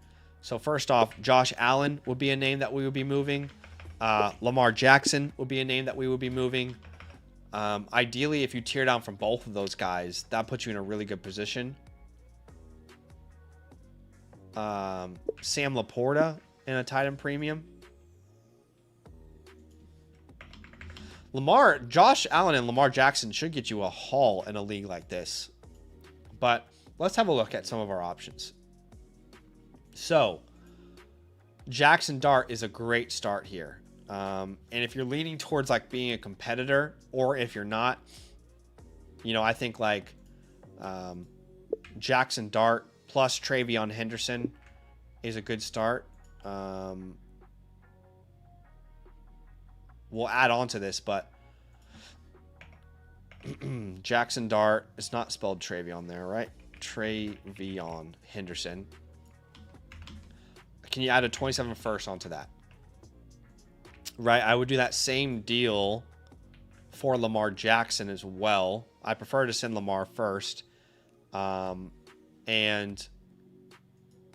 So first off, Josh Allen would be a name that we would be moving. Lamar Jackson would be a name that we would be moving. Ideally, if you tear down from both of those guys, that puts you in a really good position. Sam Laporta in a tight end premium. Josh Allen and Lamar Jackson should get you a haul in a league like this. But let's have a look at some of our options. So, Jackson Dart is a great start here. And if you're leaning towards like being a competitor, or if you're not, I think like Jackson Dart plus Travion Henderson is a good start. We'll add on to this, but Jackson Dart, it's not spelled Travion there, right? Travion Henderson. Can you add a 27 first onto that? Right, I would do that same deal for Lamar Jackson as well. I prefer to send Lamar first. And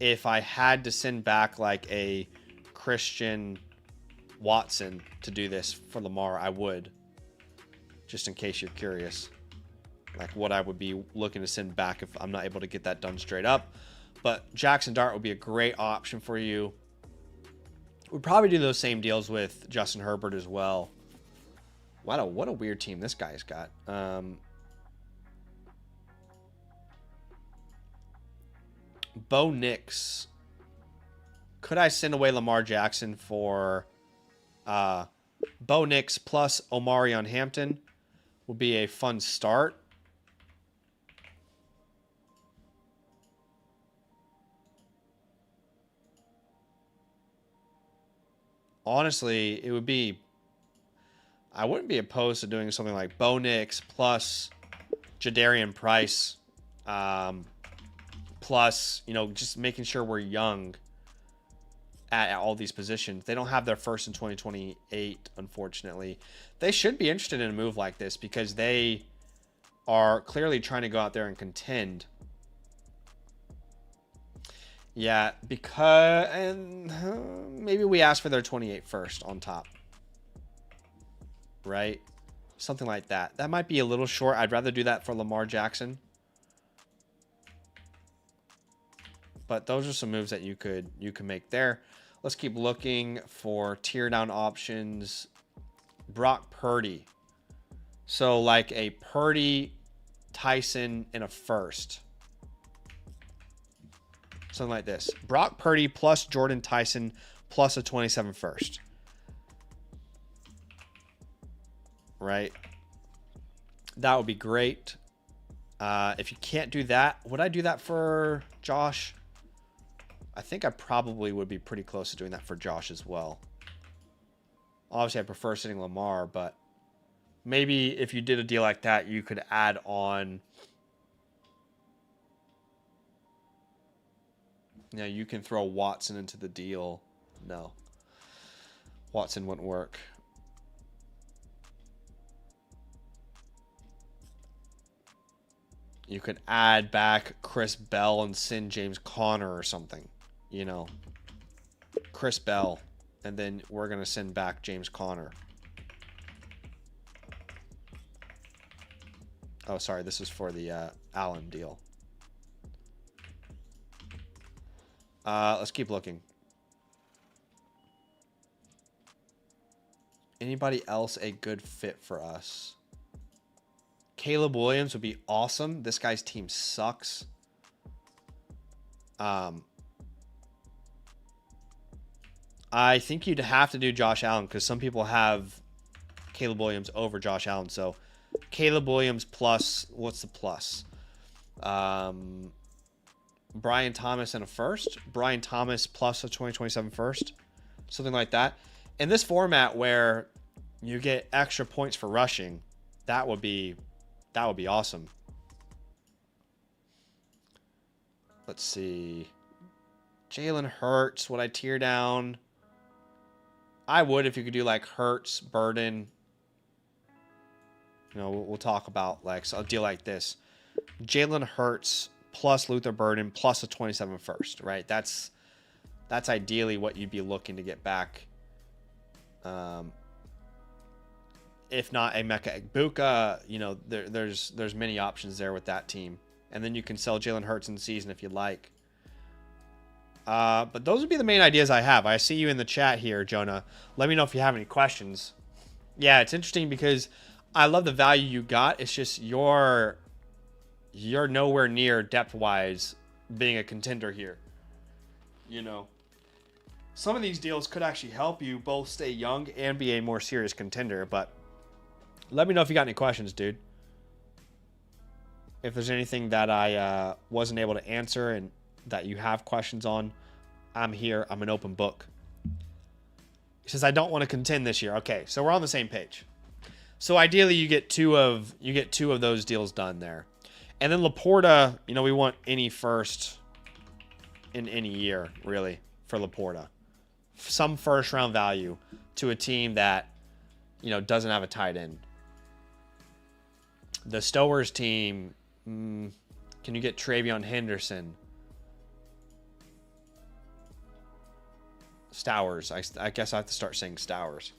if I had to send back like a Christian Watson to do this for Lamar, I would. Just in case you're curious. Like what I would be looking to send back if I'm not able to get that done straight up. But Jackson Dart would be a great option for you. We'd probably do those same deals with Justin Herbert as well. What a weird team this guy's got. Bo Nix. Could I send away Lamar Jackson for Bo Nix plus Omarion Hampton? Would be a fun start. Honestly, it would be... I wouldn't be opposed to doing something like Bo Nix plus Jadarian Price. Plus, just making sure we're young at all these positions. They don't have their first in 2028, unfortunately. They should be interested in a move like this because they are clearly trying to go out there and contend. Yeah, because... and maybe we ask for their 28 first on top. Right? Something like that. That might be a little short. I'd rather do that for Lamar Jackson. But those are some moves that you could make there. Let's keep looking for tier down options. Brock Purdy. So like a Purdy, Tyson, and a first. Something like this. Brock Purdy plus Jordan Tyson plus a 27 first. Right? That would be great. If you can't do that, would I do that for Josh? I think I probably would be pretty close to doing that for Josh as well. Obviously, I prefer sitting Lamar, but maybe if you did a deal like that, you could add on... you can throw Watson into the deal. No. Watson wouldn't work. You could add back Chris Bell and send James Conner or something. Chris Bell. And then we're going to send back James Conner. Oh, sorry. This is for the Allen deal. Let's keep looking. Anybody else a good fit for us? Caleb Williams would be awesome. This guy's team sucks. I think you'd have to do Josh Allen because some people have Caleb Williams over Josh Allen. So Caleb Williams plus, what's the plus? Brian Thomas and a first. Brian Thomas plus a 2027 first. Something like that. In this format where you get extra points for rushing, that would be awesome. Let's see. Jalen Hurts, would I tier down? I would if you could do like Hurts, Burden. We'll talk about like a deal like this. Jalen Hurts plus Luther Burden plus a 27 first, right? That's ideally what you'd be looking to get back. If not a Mecca Egbuka, there's many options there with that team. And then you can sell Jalen Hurts in the season if you'd like. But those would be the main ideas I have. I see you in the chat here, Jonah. Let me know if you have any questions. Yeah, it's interesting because I love the value you got. It's just you're nowhere near depth-wise being a contender here. You know, some of these deals could actually help you both stay young and be a more serious contender. But let me know if you got any questions, dude. If there's anything that I wasn't able to answer and that you have questions on, I'm here. I'm an open book. He says, I don't want to contend this year. Okay, so we're on the same page. So ideally, you get two of those deals done there. And then Laporta, you know, we want any first in any year, really, for Laporta. Some first-round value to a team that, you know, doesn't have a tight end. The Stowers team, can you get Travion Henderson? Stowers. I guess I have to start saying Stowers.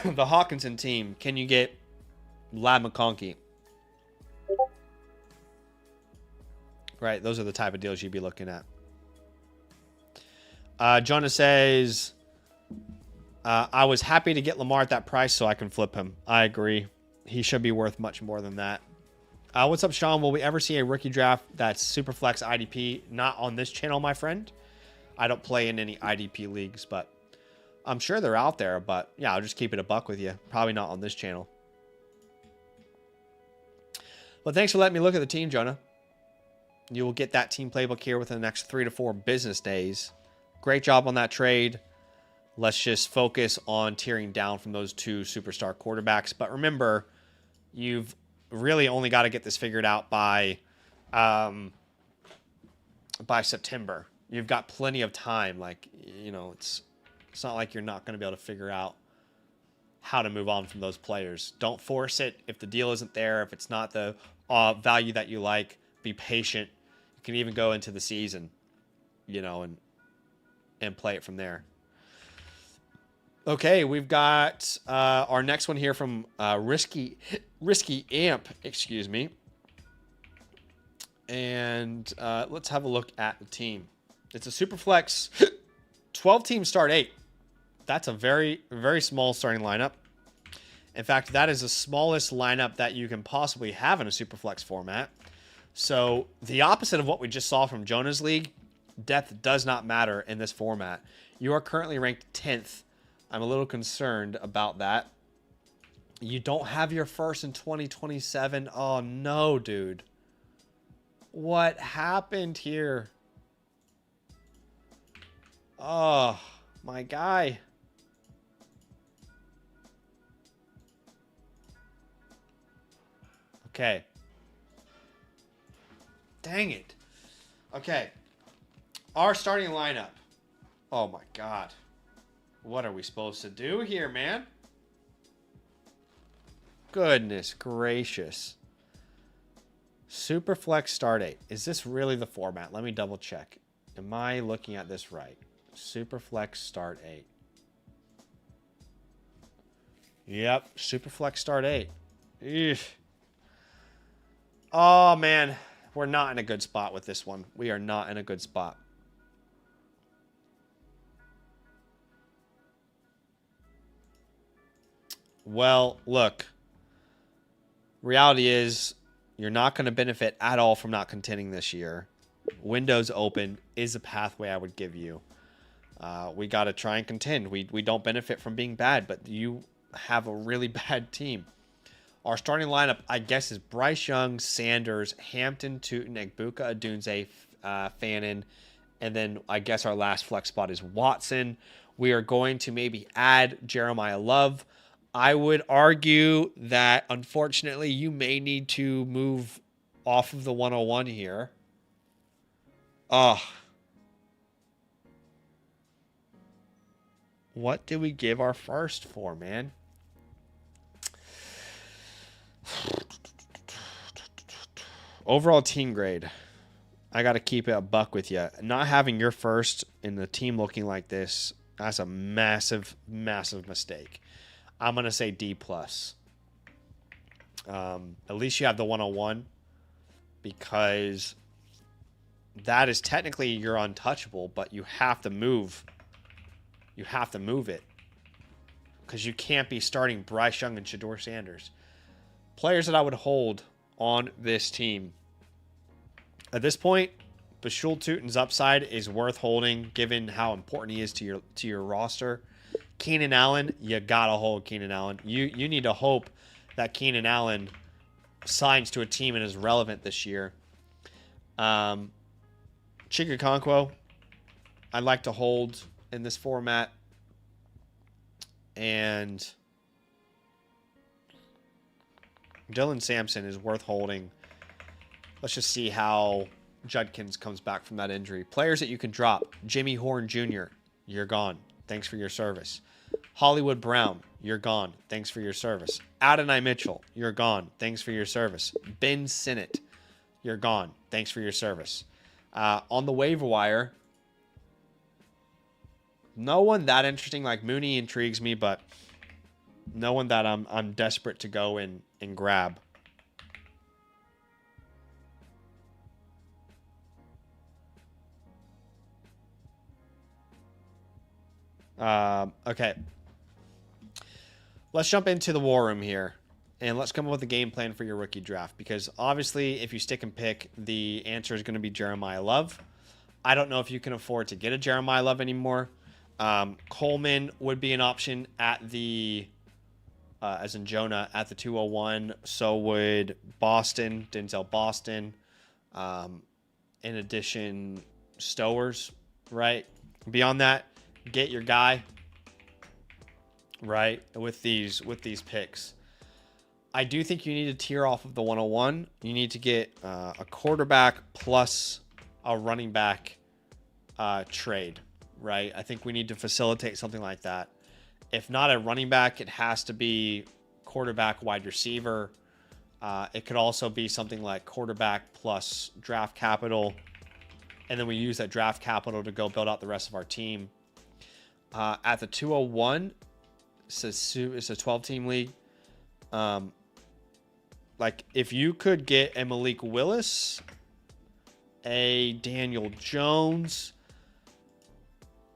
The Hawkinson team, can you get Lab McConkey? Right, those are the type of deals you'd be looking at. Jonah says, I was happy to get Lamar at that price so I can flip him. I agree. He should be worth much more than that. What's up, Sean? Will we ever see a rookie draft that's Superflex IDP? Not on this channel, my friend. I don't play in any IDP leagues, but I'm sure they're out there. But yeah, I'll just keep it a buck with you. Probably not on this channel. Well, thanks for letting me look at the team, Jonah. You will get that team playbook here within the next 3 to 4 business days. Great job on that trade. Let's just focus on tearing down from those 2 superstar quarterbacks. But remember, you've really only got to get this figured out by September. You've got plenty of time. Like, you know, it's not like you're not going to be able to figure out how to move on from those players. Don't force it. If the deal isn't there, if it's not the value that you like, be patient. You can even go into the season, you know, and play it from there. Okay, we've got our next one here from Risky Amp, excuse me. And let's have a look at the team. It's a Superflex 12-team start 8. That's a very, very small starting lineup. In fact, that is the smallest lineup that you can possibly have in a Superflex format. So the opposite of what we just saw from Jonah's league, depth does not matter in this format. You are currently ranked 10th. I'm a little concerned about that. You don't have your first in 2027. Oh, no, dude. What happened here? Oh, my guy. Okay. Dang it. Okay. Our starting lineup. Oh, my God. What are we supposed to do here, man? Goodness gracious. Superflex start 8. Is this really the format? Let me double check. Am I looking at this right? Superflex start 8. Yep, Superflex start 8. Eesh. Oh, man. We're not in a good spot with this one. We are not in a good spot. Well, look. Reality is you're not going to benefit at all from not contending this year. Windows open is a pathway I would give you. We got to try and contend. We don't benefit from being bad, but you have a really bad team. Our starting lineup, I guess, is Bryce Young, Sanders, Hampton, Tootin, Egbuka, Adunze, Fannin, and then I guess our last flex spot is Watson. We are going to maybe add Jeremiah Love. I would argue that, unfortunately, you may need to move off of the 101 here. What did we give our first for, man? Overall team grade. I got to keep it a buck with you. Not having your first in the team looking like this, that's a massive, massive mistake. I'm going to say D+. At least you have the 101 because that is technically you're untouchable, but you have to move. You have to move it. because you can't be starting Bryce Young and Shedeur Sanders. Players that I would hold on this team. At this point, Bashul Tutin's upside is worth holding given how important he is to your roster. Keenan Allen, you got to hold Keenan Allen. You need to hope that Keenan Allen signs to a team and is relevant this year. Chika Okonkwo, I'd like to hold in this format. And Dylan Sampson is worth holding. Let's just see how Judkins comes back from that injury. Players that you can drop. Jimmy Horn Jr., you're gone. Thanks for your service. Hollywood Brown, you're gone. Thanks for your service. Adonai Mitchell, you're gone. Thanks for your service. Ben Sinnott, you're gone. Thanks for your service. On the waiver wire, no one that interesting. Like Mooney intrigues me, but no one that I'm desperate to go and grab. Okay. Let's jump into the war room here. And let's come up with a game plan for your rookie draft. Because obviously, if you stick and pick, the answer is going to be Jeremiah Love. I don't know if you can afford to get a Jeremiah Love anymore. Coleman would be an option at the, as in Jonah, at the 201. So would Boston, Denzel Boston. In addition, Stowers, right? Beyond that, get your guy, right? With these picks. I do think you need to tier off of the 101. You need to get a quarterback plus a running back trade, right? I think we need to facilitate something like that. If not a running back, it has to be quarterback, wide receiver. It could also be something like quarterback plus draft capital. And then we use that draft capital to go build out the rest of our team. At the 201, it's a 12-team league. Like, if you could get a Malik Willis, a Daniel Jones,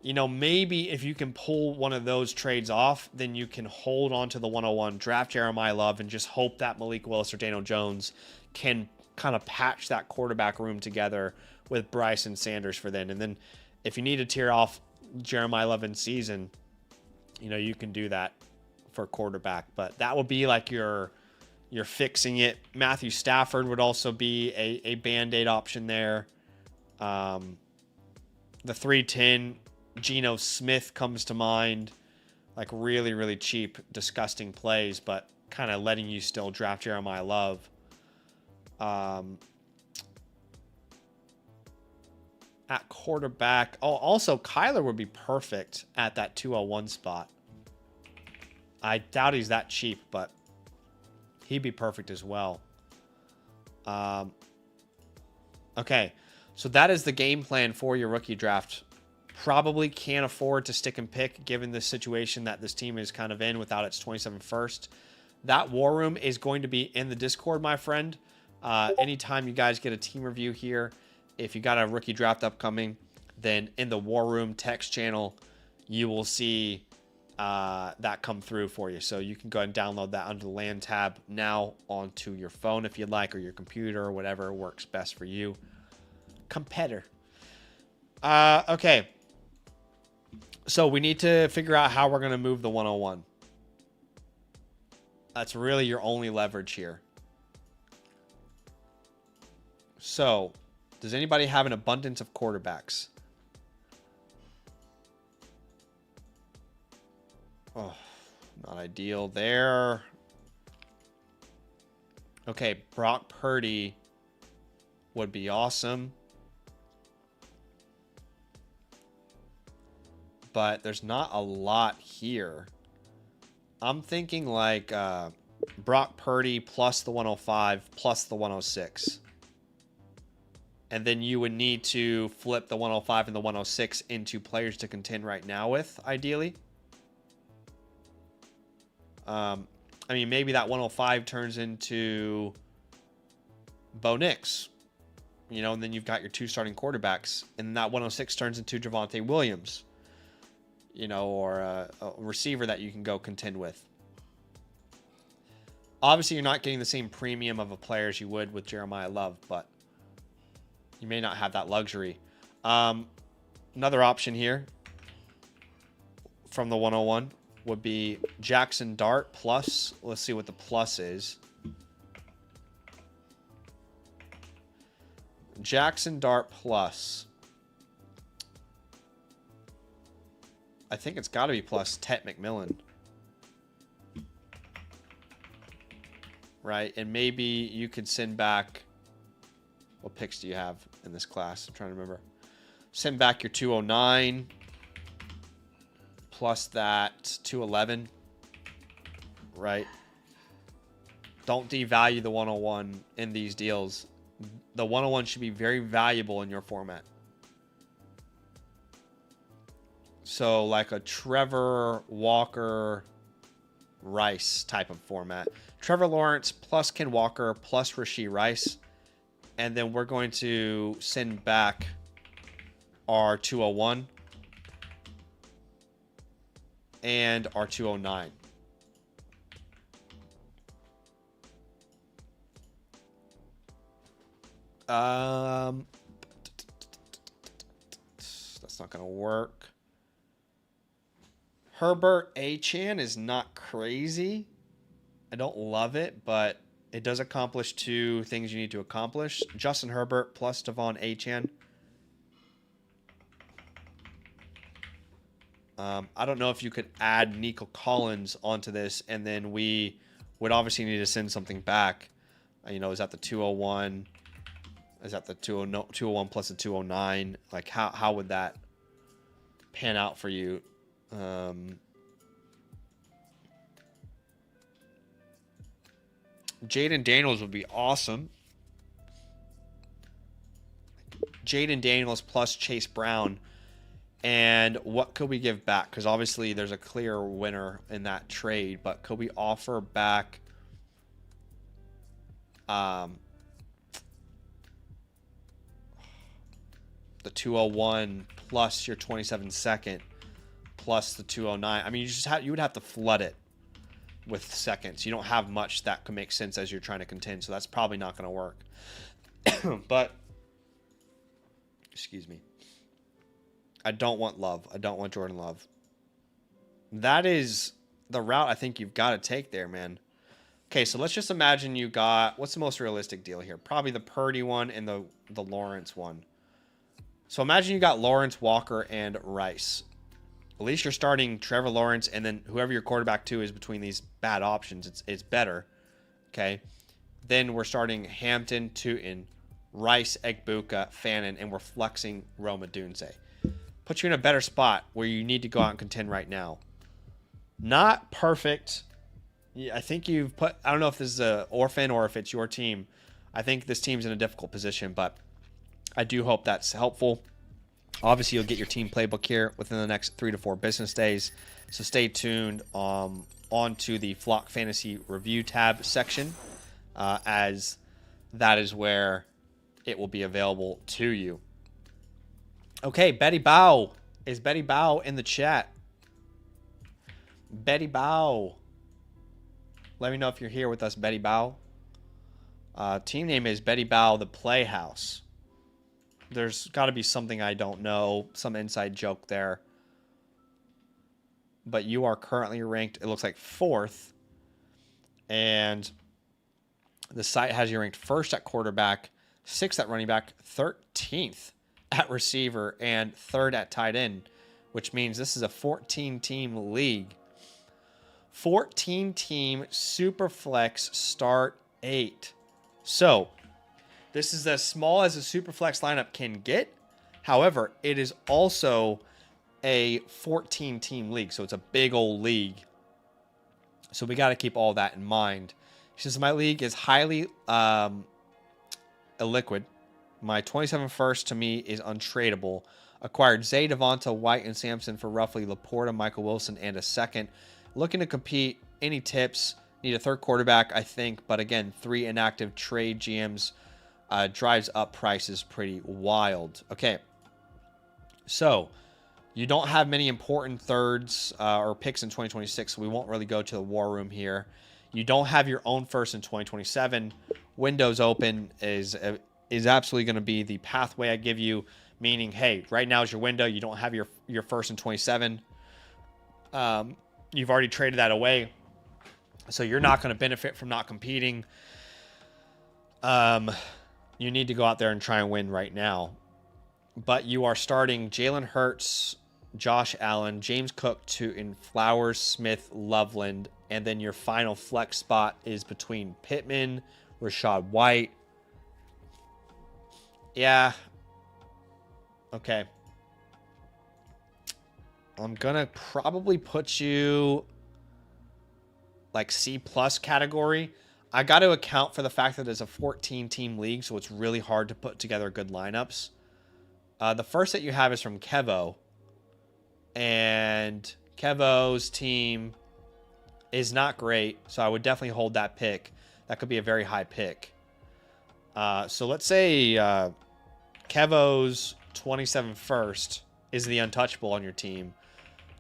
maybe if you can pull one of those trades off, then you can hold on to the 101, draft Jeremiah Love, and just hope that Malik Willis or Daniel Jones can kind of patch that quarterback room together with Bryce and Sanders for then. And then if you need to tear off Jeremiah Love in season, you can do that for quarterback. But that would be like you're fixing it. Matthew Stafford would also be a Band-Aid option there. The 310, Geno Smith comes to mind. Like really, really cheap, disgusting plays, but kind of letting you still draft Jeremiah Love. At quarterback. Oh, also Kyler would be perfect at that 201 spot. I doubt he's that cheap, but he'd be perfect as well. Okay, so that is the game plan for your rookie draft. Probably can't afford to stick and pick given the situation that this team is kind of in without its 27 first. That war room is going to be in the Discord, my friend. Anytime you guys get a team review here, if you got a rookie draft upcoming, then in the war room text channel, you will see that come through for you. So you can go ahead and download that under the LAN tab now onto your phone if you'd like, or your computer, or whatever works best for you. Competitor. Okay. So we need to figure out how we're going to move the 101. That's really your only leverage here. So, does anybody have an abundance of quarterbacks? Oh, not ideal there. Okay, Brock Purdy would be awesome. But there's not a lot here. I'm thinking like Brock Purdy plus the 105 plus the 106. And then you would need to flip the 105 and the 106 into players to contend right now with, ideally. Maybe that 105 turns into Bo Nix, and then you've got your two starting quarterbacks. And that 106 turns into Javonte Williams. or a receiver that you can go contend with. Obviously, you're not getting the same premium of a player as you would with Jeremiah Love, but you may not have that luxury. Another option here from the 101 would be Jackson Dart plus. Let's see what the plus is. Jackson Dart plus. I think it's got to be plus Tet McMillan. Right? And maybe you could send back... What picks do you have in this class? I'm trying to remember. Send back your 209 plus that 211. Right? Don't devalue the 101 in these deals. The 101 should be very valuable in your format. So like a Trevor Walker Rice type of format. Trevor Lawrence plus Ken Walker plus Rashee Rice. And then we're going to send back our 201 and our 209. That's not going to work. Herbert Achan is not crazy. I don't love it, but it does accomplish two things you need to accomplish. Justin Herbert plus Devon Achan. I don't know if you could add Nico Collins onto this, and then we would obviously need to send something back. Is that the 201? Is that the 201 plus the 209? Like, how would that pan out for you? Jaden Daniels would be awesome. Jaden Daniels plus Chase Brown. And what could we give back? Because obviously there's a clear winner in that trade. But could we offer back the 201 plus your 27 second plus the 209? I mean, you would have to flood it with seconds. You don't have much that could make sense as you're trying to contend, so that's probably not going to work. But excuse me, I don't want Love. I don't want Jordan Love. That is the route I think you've got to take there, man. Okay, so let's just imagine you got, what's the most realistic deal here? Probably the Purdy one and the Lawrence one. So imagine you got Lawrence, Walker, and Rice. At least you're starting Trevor Lawrence, and then whoever your quarterback 2 is between these bad options, it's better. Okay. Then we're starting Hampton, Tootin, Rice, Egbuka, Fannin, and we're flexing Roma Dunze. Put you in a better spot where you need to go out and contend right now. Not perfect. I think you've put, I don't know if this is an orphan or if it's your team. I think this team's in a difficult position, but I do hope that's helpful. Obviously, you'll get your team playbook here within the next 3 to 4 business days. So stay tuned onto the Flock Fantasy Review tab section, as that is where it will be available to you. Okay, Betty Bow. Is Betty Bow in the chat? Betty Bow. Let me know if you're here with us, Betty Bow. Team name is Betty Bow, the Playhouse. There's got to be something I don't know, some inside joke there. But you are currently ranked, it looks like 4th. And the site has you ranked 1st at quarterback, 6th at running back, 13th at receiver, and 3rd at tight end, which means this is a 14-team league. 14-team Superflex start 8. So this is as small as a Superflex lineup can get. However, it is also a 14-team league, so it's a big old league. So we got to keep all that in mind. Since my league is highly illiquid, my 27 first to me is untradeable. Acquired Zay, Devonta, White, and Sampson for roughly Laporta, Michael Wilson, and a second. Looking to compete. Any tips? Need a 3rd quarterback, I think. But again, 3 inactive trade GMs drives up prices pretty wild. Okay. So You don't have many important thirds or picks in 2026, so we won't really go to the war room here. You don't have your own first in 2027. Windows open is absolutely going to be the pathway I give you, meaning, hey, right now is your window. You don't have your first in 27. You've already traded that away, so you're not going to benefit from not competing. You need to go out there and try and win right now. But you are starting Jalen Hurts, Josh Allen, James Cook, Tootin, Flowers, Smith, Loveland, and then your final flex spot is between Pittman, Rachaad White. Yeah. Okay. I'm going to probably put you like C+ category. I got to account for the fact that it's a 14-team league, so it's really hard to put together good lineups. The first that you have is from Kevo. And Kevo's team is not great, so I would definitely hold that pick. That could be a very high pick. So let's say Kevo's 27 first is the untouchable on your team.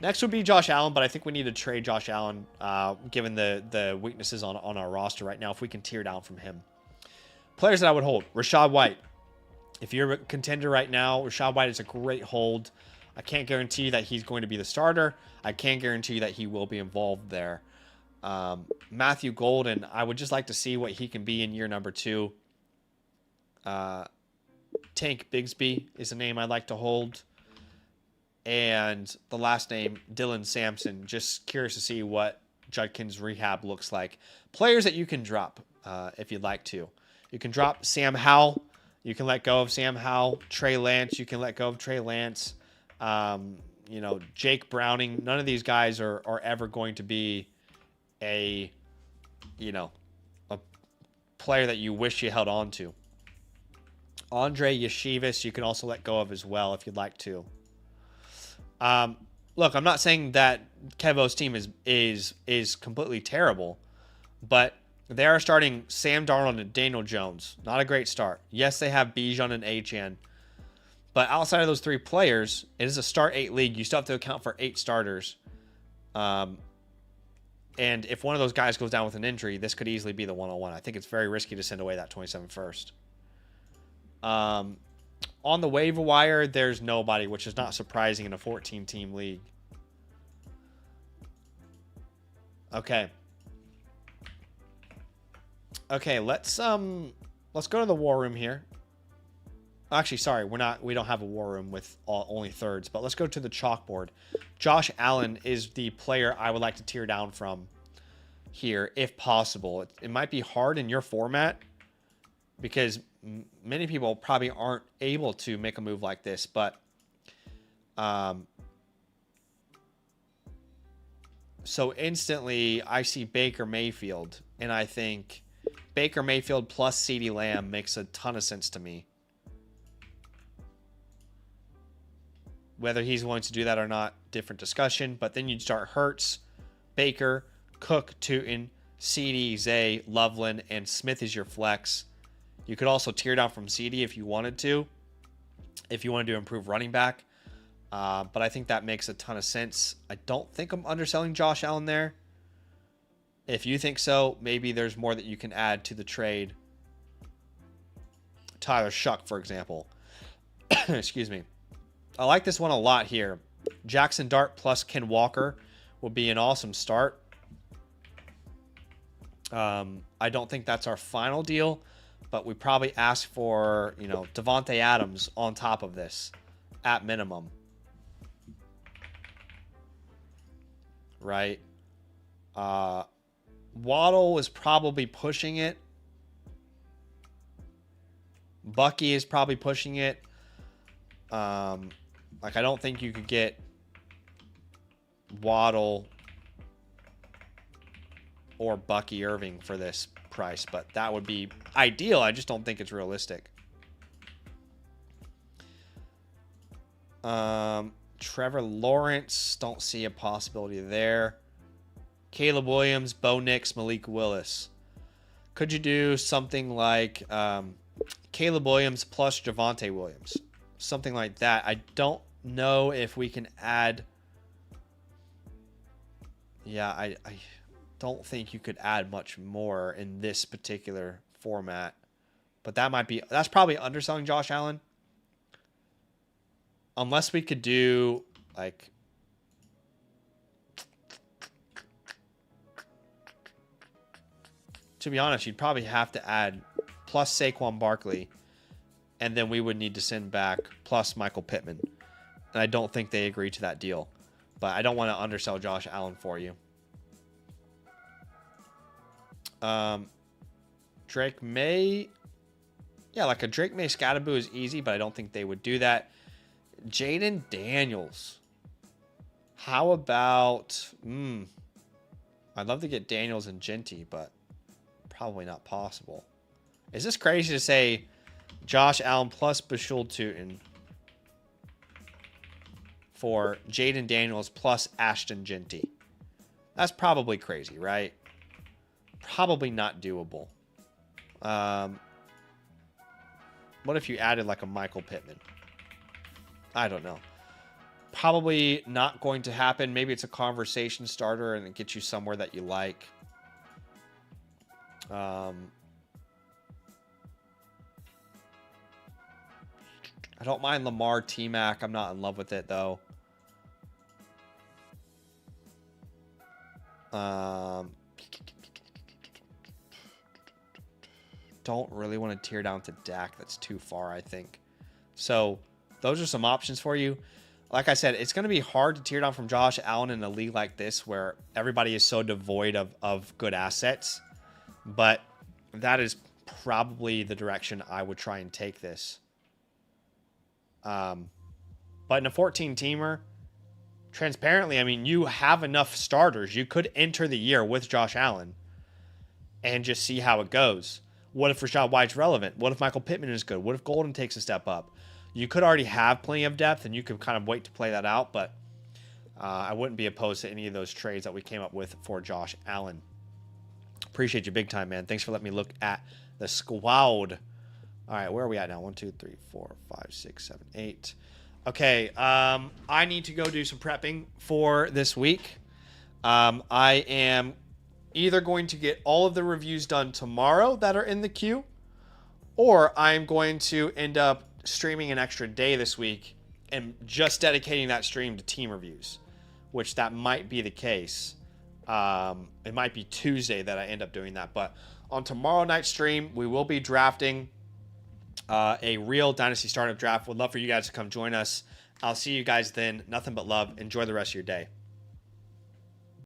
Next would be Josh Allen, but I think we need to trade Josh Allen given the weaknesses on our roster right now if we can tear down from him. Players that I would hold. Rachaad White. If you're a contender right now, Rachaad White is a great hold. I can't guarantee that he's going to be the starter. I can't guarantee that he will be involved there. Matthew Golden, I would just like to see what he can be in year number 2. Tank Bigsby is a name I'd like to hold. And the last name, Dylan Sampson. Just curious to see what Judkins' rehab looks like. Players that you can drop if you'd like to. You can drop Sam Howell. You can let go of Sam Howell. Trey Lance, you can let go of Trey Lance. Jake Browning. None of these guys are ever going to be a player that you wish you held on to. Andre Yeshivas, you can also let go of as well if you'd like to. Look, I'm not saying that Kevo's team is completely terrible, but they are starting Sam Darnold and Daniel Jones. Not a great start. Yes, they have Bijan and Achane, but outside of those 3 players, it is a start 8 league. You still have to account for 8 starters. And if one of those guys goes down with an injury, this could easily be the 101. I think it's very risky to send away that 27 first. On the waiver wire, there's nobody, which is not surprising in a 14-team league. Okay. Okay, let's go to the war room here. Actually, sorry, we don't have a war room with only thirds, but let's go to the chalkboard. Josh Allen is the player I would like to tear down from here, if possible. It might be hard in your format because many people probably aren't able to make a move like this, but so instantly I see Baker Mayfield, and I think Baker Mayfield plus CeeDee Lamb makes a ton of sense to me. Whether he's going to do that or not, different discussion. But then you'd start Hurts, Baker, Cook, Tootin, CeeDee, Zay, Loveland, and Smith is your flex. You could also tear down from CeeDee if you wanted to, if you wanted to improve running back. But I think that makes a ton of sense. I don't think I'm underselling Josh Allen there. If you think so, maybe there's more that you can add to the trade. Tyler Shuck, for example. Excuse me. I like this one a lot here. Jackson Dart plus Ken Walker will be an awesome start. I don't think that's our final deal, but we probably ask for, Devontae Adams on top of this at minimum. Right? Waddle is probably pushing it. Bucky is probably pushing it. I don't think you could get Waddle or Bucky Irving for this price, but that would be ideal. I just don't think it's realistic. Trevor Lawrence, don't see a possibility there. Caleb Williams, Bo Nix, Malik Willis. Could you do something like Caleb Williams plus Javonte Williams? Something like that. I don't know if we can add. Yeah, I don't think you could add much more in this particular format. But that's probably underselling Josh Allen. Unless we could do like to be honest, you'd probably have to add plus Saquon Barkley, and then we would need to send back plus Michael Pittman. And I don't think they agree to that deal. But I don't want to undersell Josh Allen for you. Drake May. Yeah, like a Drake May Scatterboo is easy, but I don't think they would do that. Jaden Daniels. How about... I'd love to get Daniels and Genty, but probably not possible. Is this crazy to say Josh Allen plus Bashul Tootin for Jaden Daniels plus Ashton Genty? That's probably crazy, right? Probably not doable. What if you added like a Michael Pittman? I don't know. Probably not going to happen. Maybe it's a conversation starter and it gets you somewhere that you like. I don't mind Lamar T-Mac. I'm not in love with it, though. Don't really want to tear down to Dak. That's too far, I think. So those are some options for you. Like I said, it's going to be hard to tear down from Josh Allen in a league like this where everybody is so devoid of good assets. But that is probably the direction I would try and take this. But in a 14-teamer, transparently, I mean, you have enough starters. You could enter the year with Josh Allen and just see how it goes. What if Rachaad White's relevant? What if Michael Pittman is good? What if Golden takes a step up? You could already have plenty of depth, and you could kind of wait to play that out, but I wouldn't be opposed to any of those trades that we came up with for Josh Allen. Appreciate you big time, man. Thanks for letting me look at the squad. All right, where are we at now? 1, 2, 3, 4, 5, 6, 7, 8. Okay, I need to go do some prepping for this week. I am either going to get all of the reviews done tomorrow that are in the queue, or I'm going to end up streaming an extra day this week and just dedicating that stream to team reviews, which that might be the case. It might be Tuesday that I end up doing that, but on tomorrow night's stream, we will be drafting a real Dynasty startup draft. Would love for you guys to come join us. I'll see you guys then. Nothing but love. Enjoy the rest of your day.